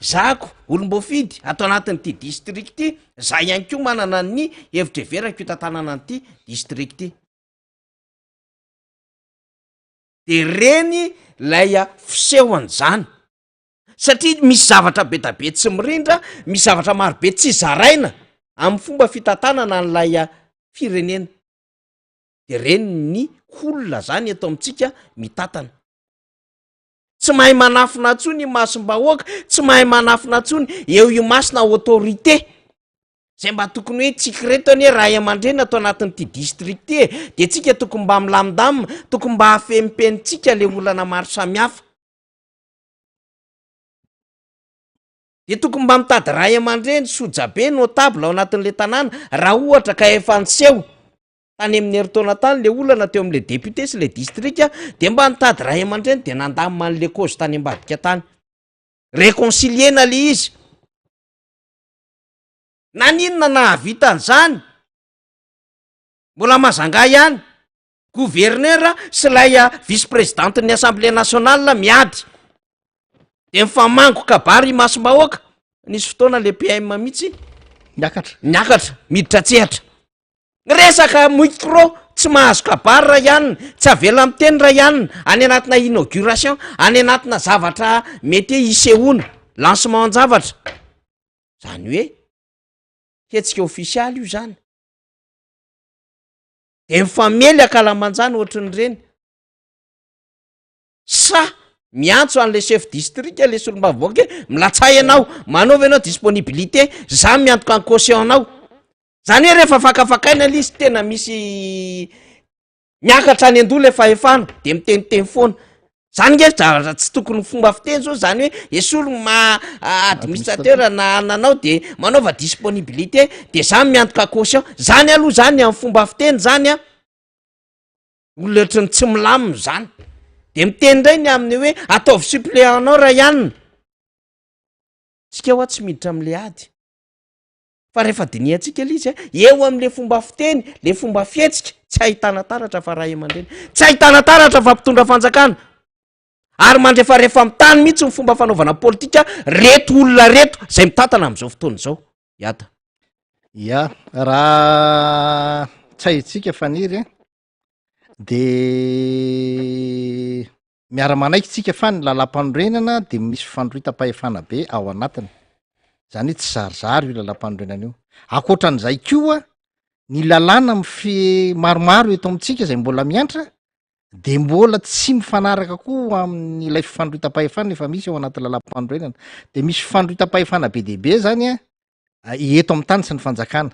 zako olom-boafidy atao anatin'ity district ty za ihany ko manana ny hevitra everako itantanana an'ity district ty de reny lay fisehoan'izany satria misy zavatra be da be tsy mirindra misy zavatra marobe tsy zaraina amin'ny fomba fitantanana n'lay firenena de reny ny olona zany eto amintsika mitantana tsy mahay manafina ntsony masom-bahoaka tsy mahay manafina ntsony eo io masina autorité zay mba tokony hoe tsikiretony hoe raha aman-dreny atao anatin'ity district ty de tsika tokony mba milamindamina tokony mba hafempenitsika le olana maro samihafa de tokony mba mitady ray aman-dreny sojabe notable ao anatin'le tanàna raha ohatra ka efa niseho tany amin'ny heritaona tany le olana teo am'le député sy le district de mba nitady ray aman-dreny de nandamina an'le cause tany ambadika tany réconciliena le izy naninona nahavitan'izany mbola mazanga ihany gouverneur sy lay vice présidente ny assemblée nationale miady de mifamango kabary masom-bahoaka nisy fotoana le PM mihitsy miakatra miditra tsehatra resaka micro tsy mahazo kabary raha ihany tsy avela miteny raha ihany any anatina inauguration any anatina zavatra mety isehoana lancement an-javatra zany hoe hetsika ofisialy io zany de mifamely akalamanjany ohatrany reny sa miantso an'le chef district le solom-bavoaka milatsay anao manaova ianao disponibilité za miantoka ny caution anao zany hoe rehefa fakafakaina le izy tena misy miakatra any an-doha le fahefana de miteniteny foana zany nge zavatra tsy tokony fomba fiteny zao zany hoe esolo ma administrateur na nanao de manaova disponibilité de zany miantoka caution zany aloha zany amin'ny fomba fiteny zany a olona ohatrany tsy milamina zany de miteny ndray ny amin'ny hoe ataovy suppléanao raha ihanina tsika hoa tsy miditra am'le ady fa rehefa diniantsika le izy eo am'le fomba fiteny le fomba fietsika tsy ahitana taratra fa raha aman-dreny tsy ahitana taratra fa mpitondra fanjakana ary mandrefa rehefa mitany mihitsy ny fomba fanaovana politika reto olona reto zay mitantana am'izao fotoana izao iata ya raha tsy haitsika faniry de miara-manaiky tsika fa ny lalam-panorenana de misy fandroita-pahefana be ao anatiny zany hoe tsy zarizary io lalam-panorenana io akoatran'izay koa ny lalàna maromaro eto amitsika zay mbola miantra de mbola tsy mifanaraka koa amin'ny ilay fifandroitam-pahefana efa misy ao anaty lalam-panorenana de misy fifandroitam-pahefana be dehibe zany a eto amin'ny tany sy ny fanjakana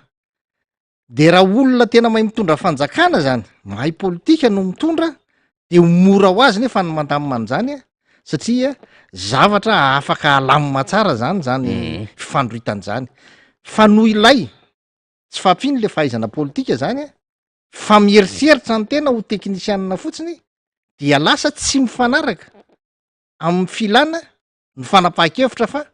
de raha olona tena mahay mitondra fanjakana zany mahay politika no mitondra de mora ho azy nefa ny mandamimany a satria zavatra afaka alamina tsara zany fifandroitan'zany fa noho ilay tsy fampiny le fahaizana politika zany a fa mieriseritra ny tena ho teknisianina fotsiny dia lasa tsy mifanaraka amin'ny filana ny fanapaha-kevitra fa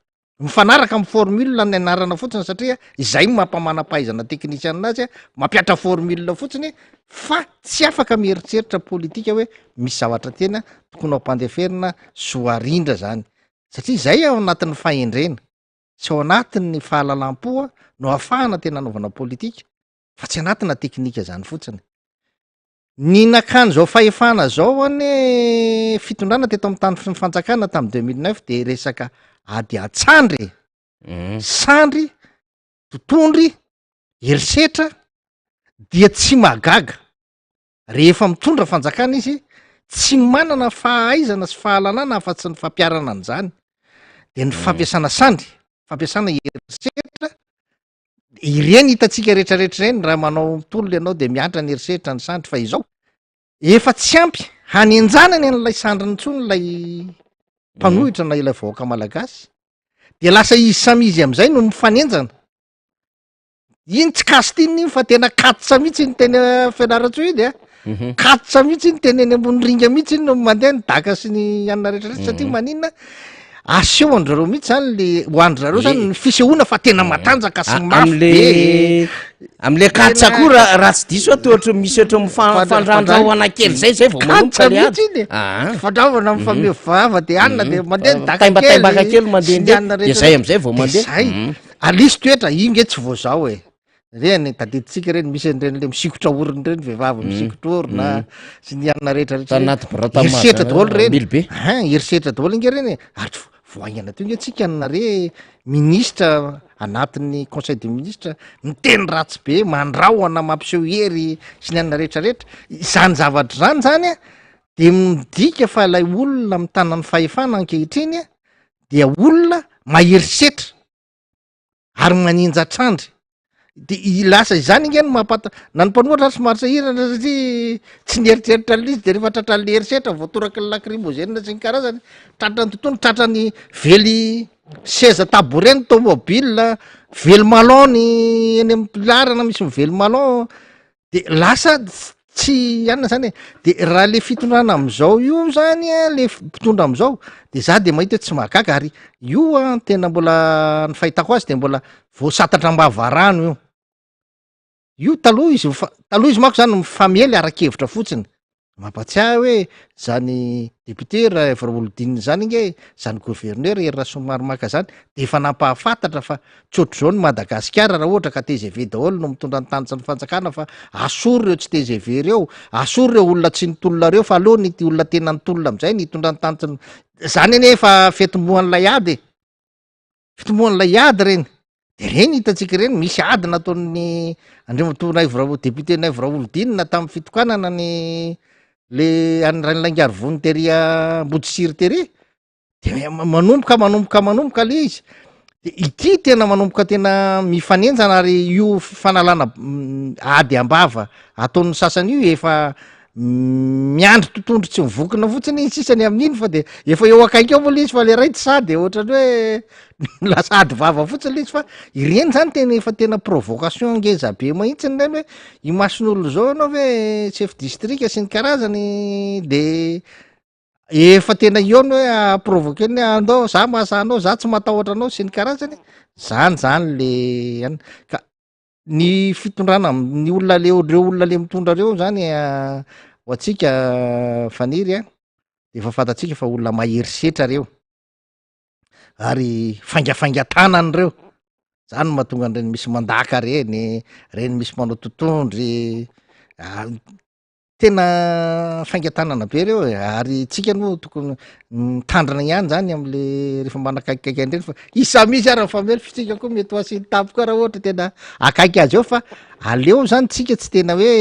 mifanaraka amin'ny formule ny anarana fotsiny satria izay mampamanam-pahaizana teknisianina azy a mampiatra formule fotsiny fa tsy afaka mieritreritra politika hoe misy zavatra tena tokony ao ampandeferina soarindra zany satria zay ao anatin'ny fahendrena tsy ao anatin'ny fahalalam-poa no ahafahana tena anaovana politika fa tsy anatina teknika zany fotsiny ny nakany zao fahefana zao ane fitondrana teto amin'ny tany ny fanjakana tamin'ny 2009 de resaka ady atsandry sandry totondry herisetra dia tsy magaga rehefa mitondra fanjakana izy tsy manana fahaizana sy fahalalana afa-tsy ny fampiarana an'izany de ny fampiasana sandry fampiasana herisetra ireny hitatsika rehetrarehetra ireny raha manao tolona ianao de miantra ny herisetra ny sandry fa izao efa tsy ampy hanenjanany an'ilay sandry ntsony lay mpanohitra na ilay vahoaka malagasy de lasa izy samizy am'izay no mifanenjana iny tsy kastininy iny fa tena katsa mihitsy ny teny fianaratso iny a katsa mihitsy ny teny eny ambony ringa mihitsy iny no mandeha ny daka sy ny anina rehetrarehetra satria maninona aseho andrareo mihitsy zany le hoandry zareo zany ny fisehoana fa tena matanjaka sy mafy be am'le katsa koa raha tsy diso ato ohatra misy ohatra mifandrandroana kely zay vao katsa mihitsy iny fandraovana mifamevava de anina de mandeha ny daka taimbataimbaka kely mandeha de zay am'izay vao mandeha zay alisy toetra inge tsy vao zao reny tadiditsika reny misy an'ireny le misikotra orony reny vehivavy misikotra orona sy ny anina rehetrarehetraerisetra daholo reny herisetra daholo inge reny ary voaingana teo inge tsika anare ministra anatin'ny conseil de ministre miteny ratsy be mandrahoana mampiseho hery sy ny anina rehetrarehetra izany zavatra zany zany a de midika fa ilay olona mitanany fahefana ankehitriny a dia olona maherisetra ary maninjatrandry de lasa izany inge no na ny mpanohatra sy marisa hirana satria tsy nieritreritra lizy de rehefa tratrany le herisetra voatoraky ny lacrimogène sy ny karazany tratrany tontolo tratrany vely seza taboreny tomobile vely malon ny eny amin'ny pilarana misy mively malon de lasa tsy anina zany de raha le fitondrana am'izao io zany a le mpitondra am'izao de za de mahita hoe tsy mahagaga ary io a tena mbola ny fahitako azy de mbola voasatatra mbavarano io taloha izy mako zany mifamely arakevitra fotsiny mampatsiahy hoe zany député Evraolodinina zany inge zany gouverneur era somary maka zany de efa nampahafantatra fa tsotro zao ny Madagasikara raha ohatra ka TGV daholo no mitondra ny tany sy ny fanjakana fa asory reo tsy TGV reo asory reo olona tsy nitolona reo fa aloha ny olona tena nitolona am'izay nitondra ny tany sy zany ene efa fetimoan'lay ady fetimoan'lay ady reny de reny hitatsika reny misy ady nataon'ny andriamatoa député Evraolodinina tamin'ny fitokanana ny le an'ranylangary voniteria Ambodisiry tery de manomboka le izy de ity tena manomboka tena mifanenjana ary io fanalana ady ambava ataon'ny sasany io efa miandro tontondro tsy mivokina fotsiny sisany amin'iny fa de efa eo akaiky eo moa le izy fa le ray tsy sady ohatrany hoe lasady vava fotsiny le izy fa ireny zany tena efa tena provocation ngeza be mahitsiny reny hoe imason'olo zao anao hoe chef district sy ny karazany de efa tena iona hoe aprovoqueny andao za mahasanao za tsy matahotra anao sy ny karazany zany le ka ny fitondrana ny olona le reo olona le mitondra reo zany ho atsika faniry de efa fantatsika fa olona maherisetra reo ary fangafangatanany reo zany mahatonga an'ireny misy mandaka reny misy manao totondry tena fangatanana be reo ary tsika no tokony mitandrana ihany zany am'le rehefa manakaikikaiky andreny fa isa misy ary famely fitsika koa mety ho asiny tampoka raha ohatra tena akaiky azy eo fa aleo zany tsika tsy tena hoe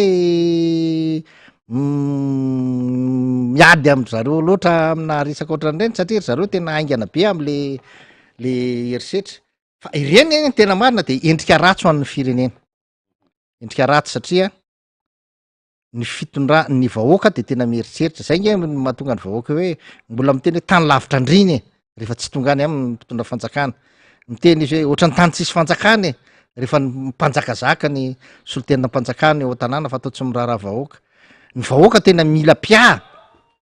miady am'zareo loatra amina resaka ohatran'ireny satria ry zareo tena aingana be am'le herisetra fa ireny tena marina de endrika ratsy ho an'ny firenena endrika ratsy satria ny ny vahoaka de tena mieritreritra zay nge mahatonga ny vahoaka hoe mbola miteny hoe tany lavitra andriny rehefa tsy tonga any aminy mpitondra fanjakana miteny izy hoe ohatrany tany tsisy fanjakany rehefa mpanjakazaka ny solotenina mpanjakana eo an-tanàna fa atao tsy miraharaha vahoaka ny vahoaka tena mila pia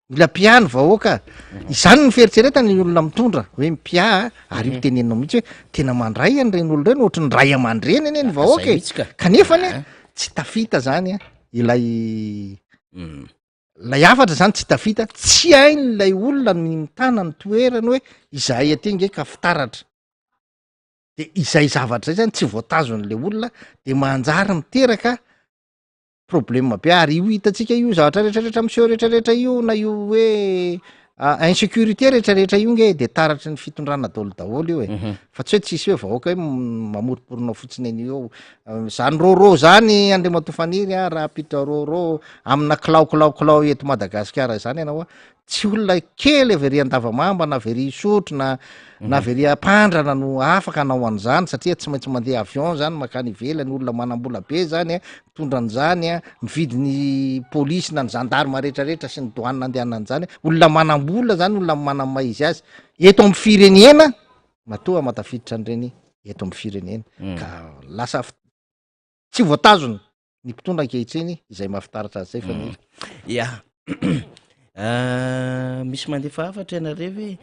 ny vahoaka izany ny fieritreretana ny olona mitondra hoe mipia ary io tenenina mihitsy hoe tena mandray an'ireny olo reny ohatry ny ray aman-dreny eny ny vahoaka kanefa ny tsy tafita zany ilay afatra zany tsy tafita tsy hainy lay olona ny mitana ny toerany hoe izahay aty nge ka fitaratra de izay zavatra zay zany tsy voatazon'le olona de manjary miteraka problema be ary io hitatsika io zavatra rehetrarehetra amseho rehetrarehetra io na io hoe insécurité rehetrarehetra io nge de taratry ny fitondrana daholo io fa tsy hoe tsisy hoe vahoaka hoe mamoriporona fotsiny eny eo zany roro zany andriamatofaniry raha apitra roro amina kilaokilao eto Madagasikara zany ianao tsy olona kely avery andavamamba na avery sotro na avery ampandrana no afaka anao an'izany satria tsy maintsy mandeha avion zany makany ivelany olona manam-bola be zany mitondra an'izany mividy ny polisy na ny gendarme rehetrarehetra sy ny douane andehanana an'izany olona manam-bola zany olona manama izy azy eto amin'ny firenena matoa matafiditra an'ireny eto amin'ny firenena ka lasa tsy voatazona ny mpitondra ankehitriny izay mahafitaratra azy zay fa misy mandefa afatra ianareo hoe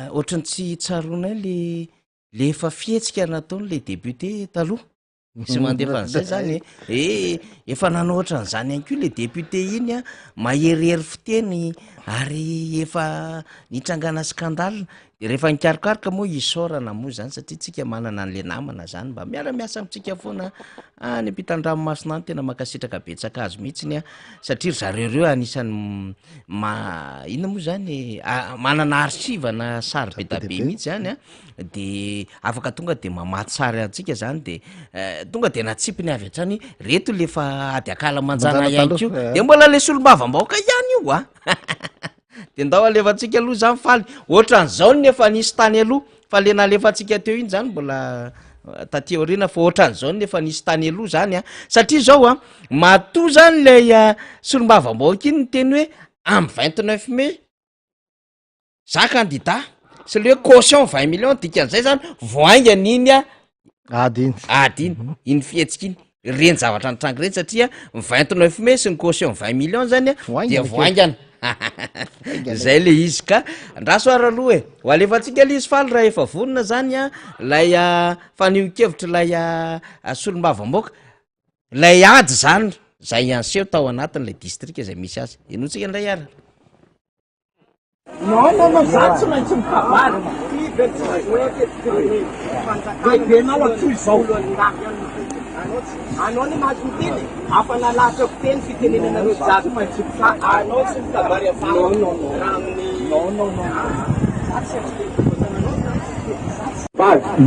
ohatrany tsy tsaroana le efa fihetsika nataony le député taloha misy mandefa an'izay zany efa nanao ohatran'izany ihany koa le député iny maherihery fiteny ary efa nitrangana skandale de rehefa nikarokaroka moa isorana moa zany satria tsika manana an'le namana zany mba miara-miasa amitsika foana any ampitan-dranomasina any tena makasitraka betsaka azy mihitsiny satria zareo reo anisany inona moa zany manana archive na sary be da be mihitsy zany de afaka tonga de mamatsary antsika zany de tonga de natsipiny avy hatrany reto lefa ady akala manjana ihany ko de mbola le solom-bavambaoka ihany io de ndao alefantsika aloha zany faly ohatran'izao nefa nisy tany aloha fa le nalefantsika teo iny zany mbola taty aoriana fa ohatran'izao nefa nisy tany aloha zany satria zao matoa zany lay solom-bavambaoka iny ny teny hoe am 29 mai za candidat sy le hoe caution 20 millions dikan'izay zany voaingany iny ady iny fihetsika iny reny zavatra nitrangy reny satria 29 mai sy ny caution 20 millions zany de voaingana zay le izy ka andrasoara aloha ho alefantsika le izy faly raha efa vonona zany lay fanio-kevitra lay solom-bavambaoka lay ady zany zay anseho tao anatin'lay district zay misy azy enotsika indray ara non za tsy maintsy mikabary benao atoy zao anao ny mahazo miteny afa nalatra fiteny fitenenanareo jiaby maintsy fa anao tsy mikabary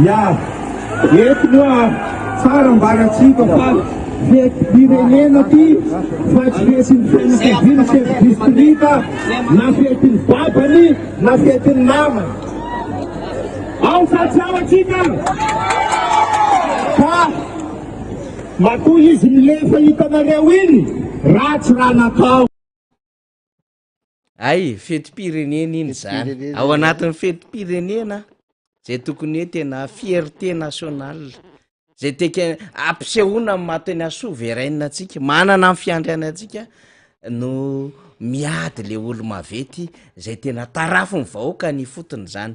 ya eto moa tsara mbaratsika fa fety-pirenena ty fa tsy fetiny fianakaviana chef district na fetiny babany na fetiny nama ao sa tsy ao atsika fa matoa izy milefa hitanareo iny ratsy raha natao. ay fetim-pirenena iny zany ao anatin'ny fetim-pirenena zay tokony hoe tena fierté nationale zay teka ampisehoana mateny a souveraine atsika manana amin'ny fiandrianatsika no miady le olo mavety zay tena tarafo ny vahoaka ny fotony zany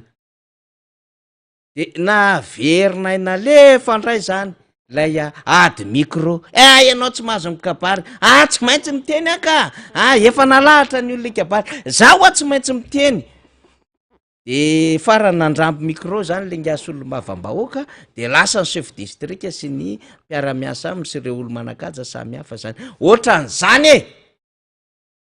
de na verina ina le fandray zany lay ady micro ianao tsy mahazo mikabary tsy maintsy miteny aka efa nalahatra ny olona ikabary zaho tsy maintsy miteny de farany nandramby micro zany le ngasy olo mavambahoaka de lasa ny chef district sy ny mpiara-miasa aminy sy reo olo manakaja samy hafa zany ohatran'zany e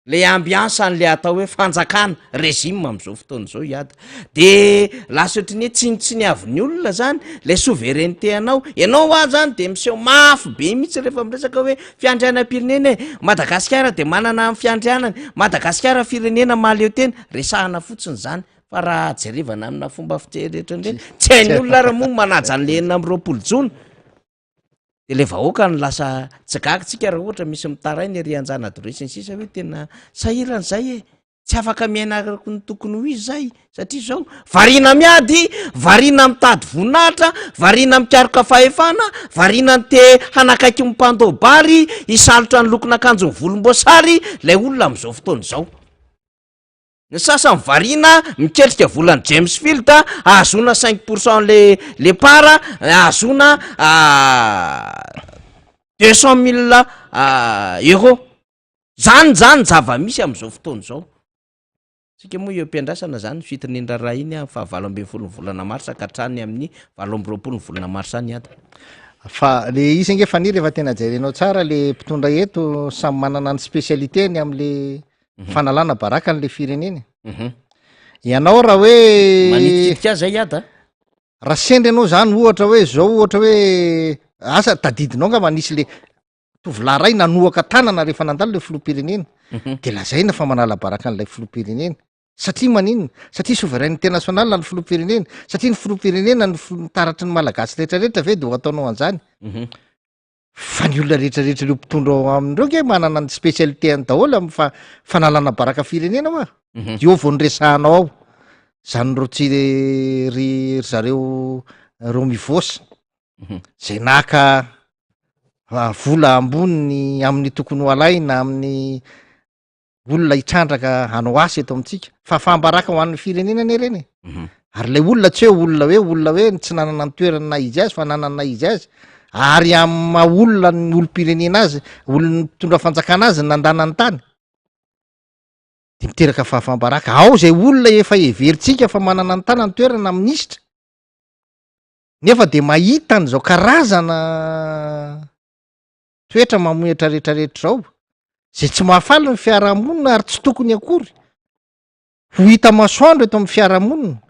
le ambiance an'le atao hoe fanjakana régime am'izao fotoana zao iady de lasa ohatrany hoe tsinitsy ny avy ny olona zany le souveraineté anao ianao zany de miseho mafy be mihitsy rehefa miresaka hoe fiandrianam-pirenena e Madagasikara de manana amin'ny fiandrianany Madagasikara firenena mahaleo tena resahana fotsiny zany fa raha jerevana amina fomba fitreretrandre tsy hainy olona raha moa manaja an'le enina amby roapolo jona de le vahoaka ny lasa tsigakitsika raha ohatra misy mitaray ny rianjana adresy ny sisa hoe tena sahirana zay e tsy afaka miainarako ny tokony ho izy zay satria zao varina miady varina mitady voninahitra varina mikaroka fahefana varina ny te hanakaiky mimpandobary isalotra ny lokon'akanjo ny volomboasary lay olona am'izao fotoana zao ny sasany varina miketrika volany James Field ahazona 5% le para ahazona 200 000 euro zany zava-misy am'izao fotoana zao sika moa eo am-piandrasana zany fitinendra raha iny fa 8 volana marsa ka hatrany amin'ny 20 volana marsa any ady fa le izy nge faniry efa tena jerenao tsara le mpitondra eto samy manana ny spécialitény am'le fanalana baraka an'le fireneny ianao raha hoe manitikitika zay iada raha sendry anao zany ohatra hoe zao ohatra hoe asa tadidinao nga manisy le tovolahy ray nanoaka tanana rehefa nandalo le filoham-pirenena de lazaina fa manala baraka an'lay filoham-pirenena satria maninona satria souveraineté nationale na ny filoham-pirenena satria ny filoham-pirenena ny taratry ny malagasy rehetrarehetra ve de ho ataonao an'zany fa ny olona rehetrarehetra reo mpitondra amindreo ke manana ny spécialité any daholo amy fanalana baraka firenena hoa eo vo nyresahanao ao zany ro tsy ry zareo reo mivosa zay naka vola amboniny amin'ny tokony ho alaina amin'ny olona hitrandraka hanao asy eto amitsika fa fambaraka ho an'ny firenena ny reny ary le olona tsy hoe olona hoe tsy nanana ny toerana na izy azy fa nanana izy azy ary ama olona ny olom-pirenena azy olony mpitondra fanjakana azy nandana ny tany de miteraka fahafambaraka ao zay olona efa everitsika fa manana ny tana ny toerana minisitra nefa de mahita an'izao karazana toetra mamoetra rehetrarehetra zao zay tsy mahafaly ny fiarahamonina ary tsy tokony akory ho hita masoandro eto amin'ny fiarahamonina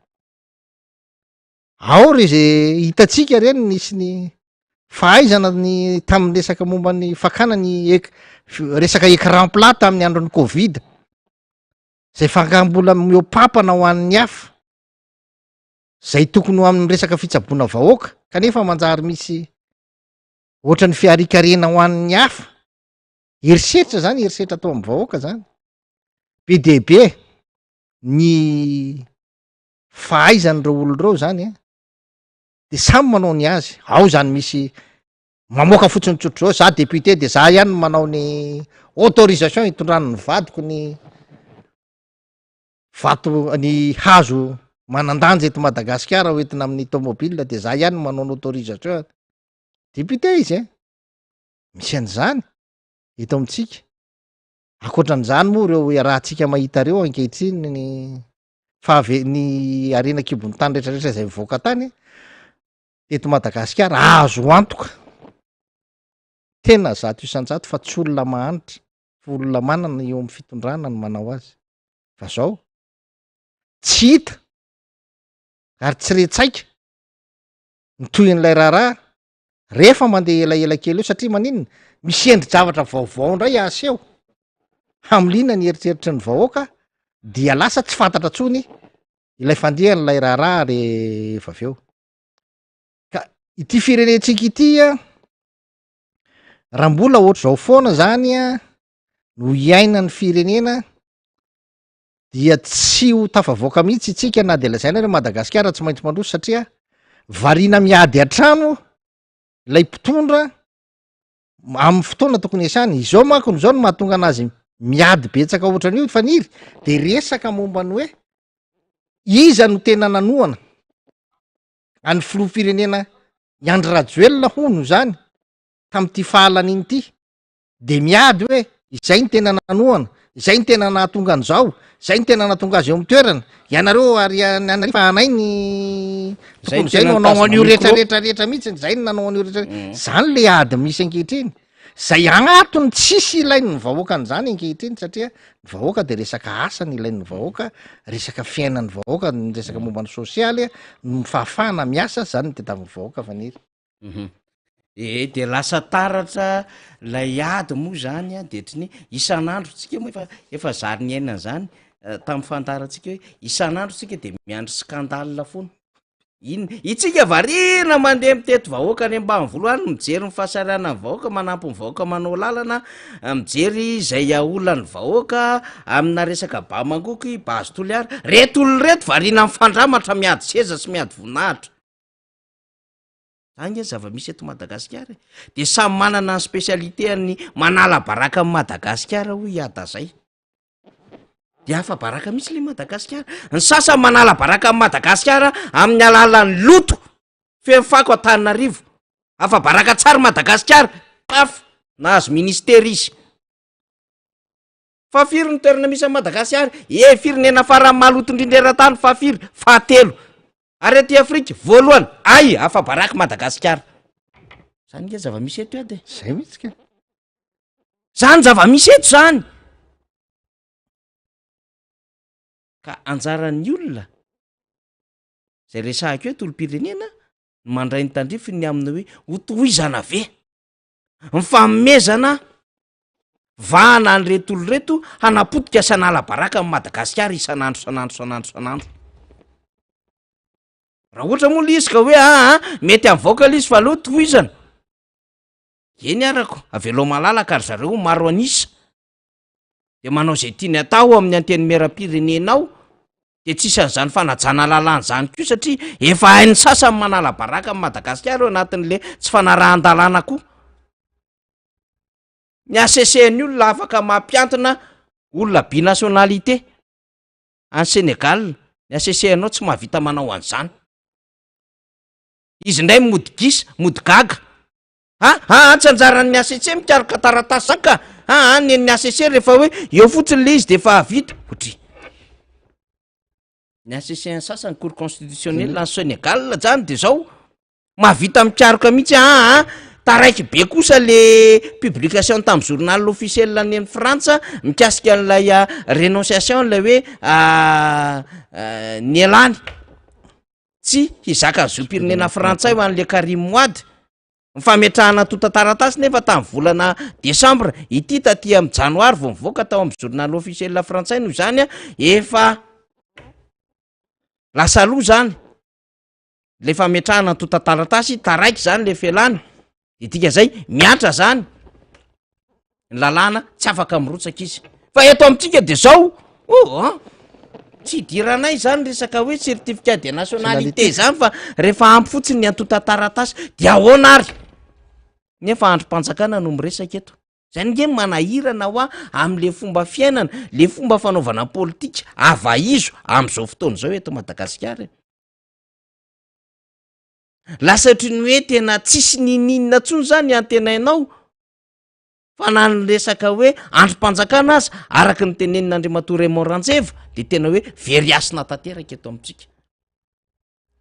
ao re zay hitatsika reny nisy ny fahaizana ny tamin'ny resaka momba ny fakana ny resaka écran plat tamin'ny andron'ny covid zay fangambola miopapana ho an'ny hafa zay tokony ho amin'ny resaka fitsaboana vahoaka kanefa manjary misy ohatra ny fiarikarena ho an'ny hafa herisetra zany herisetra atao amin'ny vahoaka zany be debe ny fahaizan'ireo oloreo zany de samy manao ny azy ao zany misy mamoaka fotsiny tsotro zao za député de za ihany manao ny autorisation hitondrano ny vadiko ny vato ny hazo manandanja eto Madagasikara hoentina amin'ny tomobile de za ihany manao ny autorisation député izy misy an'izany eto amitsika akoatran'izany moa reo rahantsika mahita reo ankehitriny ny ny arena kibony tany rehetrarehetra zay mivoaka tany eto Madagasikara azo antoka tena zato isan-jato fa tsy olona mahanitra fa olona manana eo amin'ny fitondrana ny manao azy fa zao tsy hita ary tsy retsaika nytoy n'lay raharaha rehefa mandeha elaela kely eo satria maninona misy endri-javatra vaovao ndray aseho amlina ny eritreritry ny vahoaka dia lasa tsy fantatra tsony ilay fandeha n'lay raharaha rehefa aveo ka ity firenentsika itya raha mbola ohatr' zao foana zany a no iaina ny firenena dia tsy ho tafavoaka mihitsy itsika na de lazaina re Madagasikara tsy maintsy mandroso satria variana miady an-trano lay mpitondra amin'ny fotoana tokony esany izao manko zao no mahatonga anazy miady betsaka ohatran'io faniry de resaka momba ny hoe iza no tena nanoana any filoham-pirenena Andry Rajoelina hono zany tam'ty fahalan'iny ity de miady hoe izay ny tena nanoana, izay ny tena nahatonga an'izao, izay ny tena nahatonga azy eo amin'ny toerana, ianareo ary fa anay ny tokony zay no nanao an'io rehetrarehetra mihitsy zay no nanao an'io rehetra zany le ady misy ankehitriny zay agnatony tsisy ilain'ny vahoaka an'izany ankehitriny satria ny vahoaka de resaka asany ilain'ny vahoaka, resaka fiainan'ny vahoaka, ny resaka momba ny sosialy ny fahafahana miasa zany ny tetavin'ny vahoaka faniry. De lasa taratra lay ady moa zany a de triny isan'andro tsika moa efa zary ny ainana zany tamin'ny fantaratsika hoe isan'andro tsika de miandry skandale foana. Itsika varina mandeha mitety vahoaka any ambanivolo any mijery ny fahasarana ny vahoaka, manampy ny vahoaka manao lalana, mijery zay olona ny vahoaka amina resaka bamangoky, bazy toliara, reto olona reto varina mifandramatra miady seza sy miady voninahitra. Zany zava-misy eto Madagasikara de samy manana ny spesialité ny manala baraka amin'ny Madagasikara hoy iada zay. De hafa baraka mihitsy le Madagasikara. Ny sasany manala baraka amin'ny Madagasikara amin'ny alalan'ny loto fefako Antananarivo. Hafa baraka tsara Madagasikara, paf, nahazo ministera izy. Fa firy ny toerana misy amin'ny Madagasikara? Firenena farany maloto indrindra eran-tany fa firy? Fahatelo. Arety Afrika voalohany, ay hafa baraka Madagasikara. Zany nge zava-misy eto ade. Zay mihitsy ka. Zany zava-misy eto zany. Ka anjaran'ny olona zay resahako eto olom-pirenena mandray ny tandrifiny amina hoe hotohizana ve, mifamezana vahana an'reto olo reto hanapotika sanala baraka amin'ny Madagasikara isan'andro. Raha ohatra moa le izy ka hoe mety amin'ny vahoaka le izy fa aloha tohizana, eny arako avelo malalaka ary zareo maro anisa de manao zay tiany atao amin'ny anteny meram-pirenenao de tsisy an'izany fanajana lalàna zany koa satria efa hain'ny sasany manala baraka amin'ny Madagasikara anatin'le tsy fanarahan-dalàna koa. Ny ACC-ny olona afaka mampiantona olona binationalité any Sénégal, ny ACC-nao tsy mahavita manao an'izany. Izy ndray mody gisa, mody gaga. Tsy anjaran'ny ACC mikaraka taratasy saka. Ny ACC rehefa hoe eo fotsiny le izy de efa vita. Otry. Ny ACC ny sasany cour constitutionnelle any Sénégal zany de zao mahavita mikaroka mihitsy taraiky be kosa le publication tamin'ny journal officiel any amin'ny Frantsa mikasika an'ilay renonciation lay hoe ny elany tsy hizaka zopirenena frantsay ho an'le Karim Wade. Mifametrahana tota-taratasy nefa tamin'ny volana Desambra ity taty amin'ny Janoary vao mivoaka tao amin'ny journal officiel frantsay noho zany efa lasa aloha zany le fametrahana tota-taratasy taraiky zany le felany. Itika zay miatra zany ny lalàna tsy afaka mirotsaka izy. Fa eto amintsika de zao tsy idiranay zany resaka hoe certificat de nationalité zany fa rehefa ampy fotsiny ny antota-taratasy de ahoana ary. Nefa androm-panjakana no miresaka eto. Zany nge manahirana hoa am'le fomba fiainana, le fomba fanaovana politika avaizo am'izao fotoana zao eto Madagasikara. Lasa ohatriny hoe tena tsisy nininina tsony zany antenainao fa na ny resaka hoe androm-panjakana aza araka ny tenenin'Andriamatoa Raymond Ranjeva de tena hoe very asina tanteraka eto amintsika.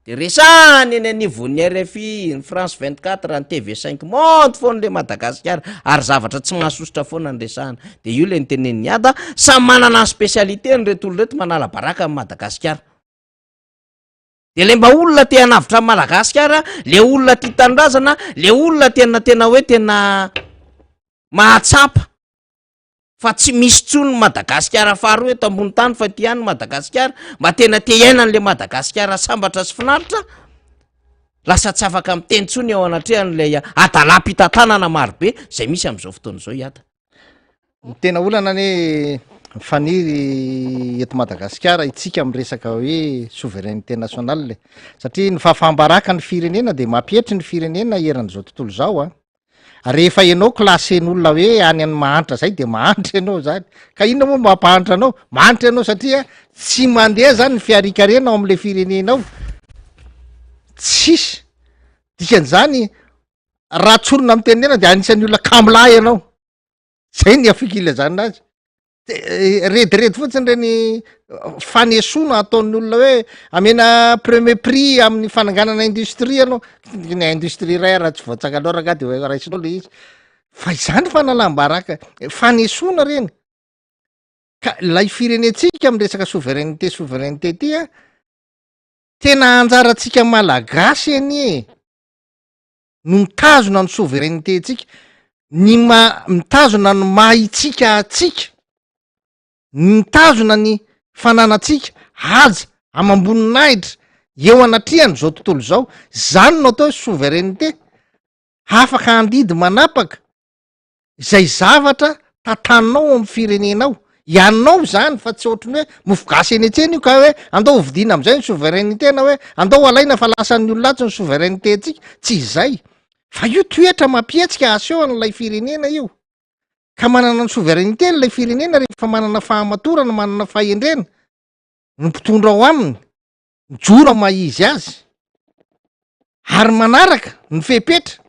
De resany eny anivon'ny RFI, ny France 24, ny TV5 monty foana le Madagasikara ary zavatra tsy mahasosotra foana ny resahana. De io le nitenen'ny ada samy manana ny spesialité ny reto olo reto manala baraka amin'ny Madagasikara. De le mba olona te hanavitra amin'ny Madagasikara, le olona tia tanindrazana, le olona tena hoe tena mahatsapa fa tsy misy tsony Madagasikara faharoa eto ambony tany fa ty ihany Madagasikara, mba tena te iainan'le Madagasikara sambatra sy finaritra lasa tsy afaka miteny tsony ao anatrehan'lay adala-pitantanana marobe zay misy am'izao fotoana zao iata. Ny tena olana ny faniry eto Madagasikara itsika am'resaka hoe souveraineté nationale satria ny fafambaraka ny firenena de mampietry ny firenena eran'izao tontolo zao rehefa ianao klasen'olona hoe any any mahantra zay de mahantra ianao zany ka inona moa mampahantra anao mahantra ianao satria tsy mandeha zany ny fiarikarena ao am'le firenenao tsisy dikan'zany raha tsorona amy tenenena de anisan'ny olona kamila ianao zay ny afikila zany nazy rediredy fotsiny reny fanesona ataon'ny olona hoe amena premier prix amin'ny fananganana industrie anao ny industrie ray raha tsy voatsakanao raha de raisinao le izy fa izany fanalambaraka fanesona reny ka lay firenetsika am resaka souveraineté tya tena anjaratsika malagasy anie no mitazona ny souveraineté tsika ny mitazona ny mahitsika atsika mitazona ny fananatsika aza amamboninahitra eo anatriany zao tontolo zao zany no atao souveraineté afaka andidy manapaka zay zavatra tatanao amy firenenao ianao zany fa tsy ohatrany hoe mofogasy eny etseny io ka hoe andao hovidina am'izay ny souveraineté na hoe andao alaina fa lasan'ny olonatsy ny souveraineté tsika tsy izay fa io toetra mampietsika aseho an'lay firenena io ka manana ny souveraineté n'lay firenena rehefa manana fahamatorana manana fahendrena ny mpitondra ao aminy mijoro maizy azy ary manaraka ny fepetra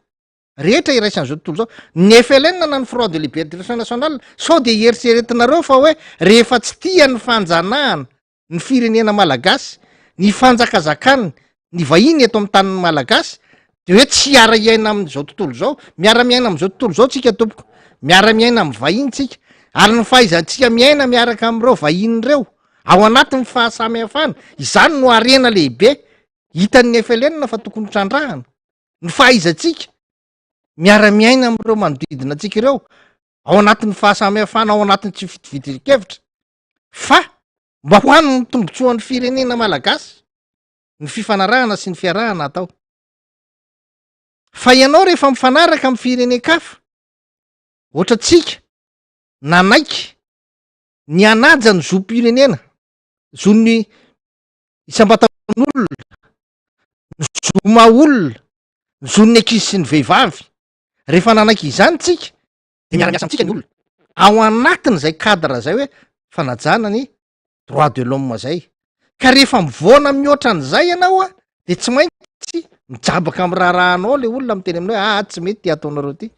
rehetra iraisan'izao tontolo zao ny FLN na ny front de liberté nationale sao de eritseretinareo fa hoe rehefa tsy tia ny fanjanahana ny firenena malagasy ny fanjakazakany ny vahiny eto amy tanin'ny malagasy de hoe tsy ara-iaina am'izao tontolo zao miara-miaina am'izao tontolo zao tsika tompoko miara-miaina amy vahiny tsika ary ny fahaizantsika miaina miaraka am'ireo vahiny reo ao anatin'ny fahasamihafana izany no arena lehibe hitan'ny FLN fa tokony trandrahana ny fahaizantsika miara-miaina am'ireo manodidina atsika ireo ao anatin'ny fahasamihafana ao anatin'ny tsy fitivitikevitra fa mba hoany ny tombotsoan'ny firenena malagasy ny fifanarahana sy ny fiarahana atao fa ianao rehefa mifanaraka amy firenen-kafa ohatra tsika nanaiky ny anaja ny zom-pirenena zon'ny isam-bataon'olona ny zoma olona ny zon'ny ankizy sy ny vehivavy rehefa nanaiky izany tsika de miara-miasa amitsika ny olona ao anatiny zay cadre zay hoe fanajana ny droit de l'homme zay ka rehefa mivoana mihoatra an'izay ianao de tsy maintsy mijabaka amy raharahanao le olona amy teny aminao hoe tsy mety ty ataonareo ty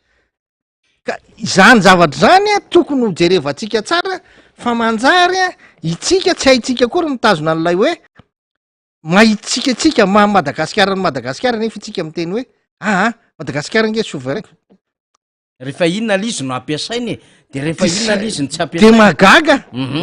ka izany zavatra zany tokony ho jerevantsika tsara fa manjary itsika tsy haitsika kory mitazona an'lay hoe mahitsikatsika Madagasikara ny Madagasikara nefa itsika amy teny hoe Madagasikara nge souverain rehefa inona lizy no ampiasainy de rehefa inona lizy ny tsy de ampiasainy magaga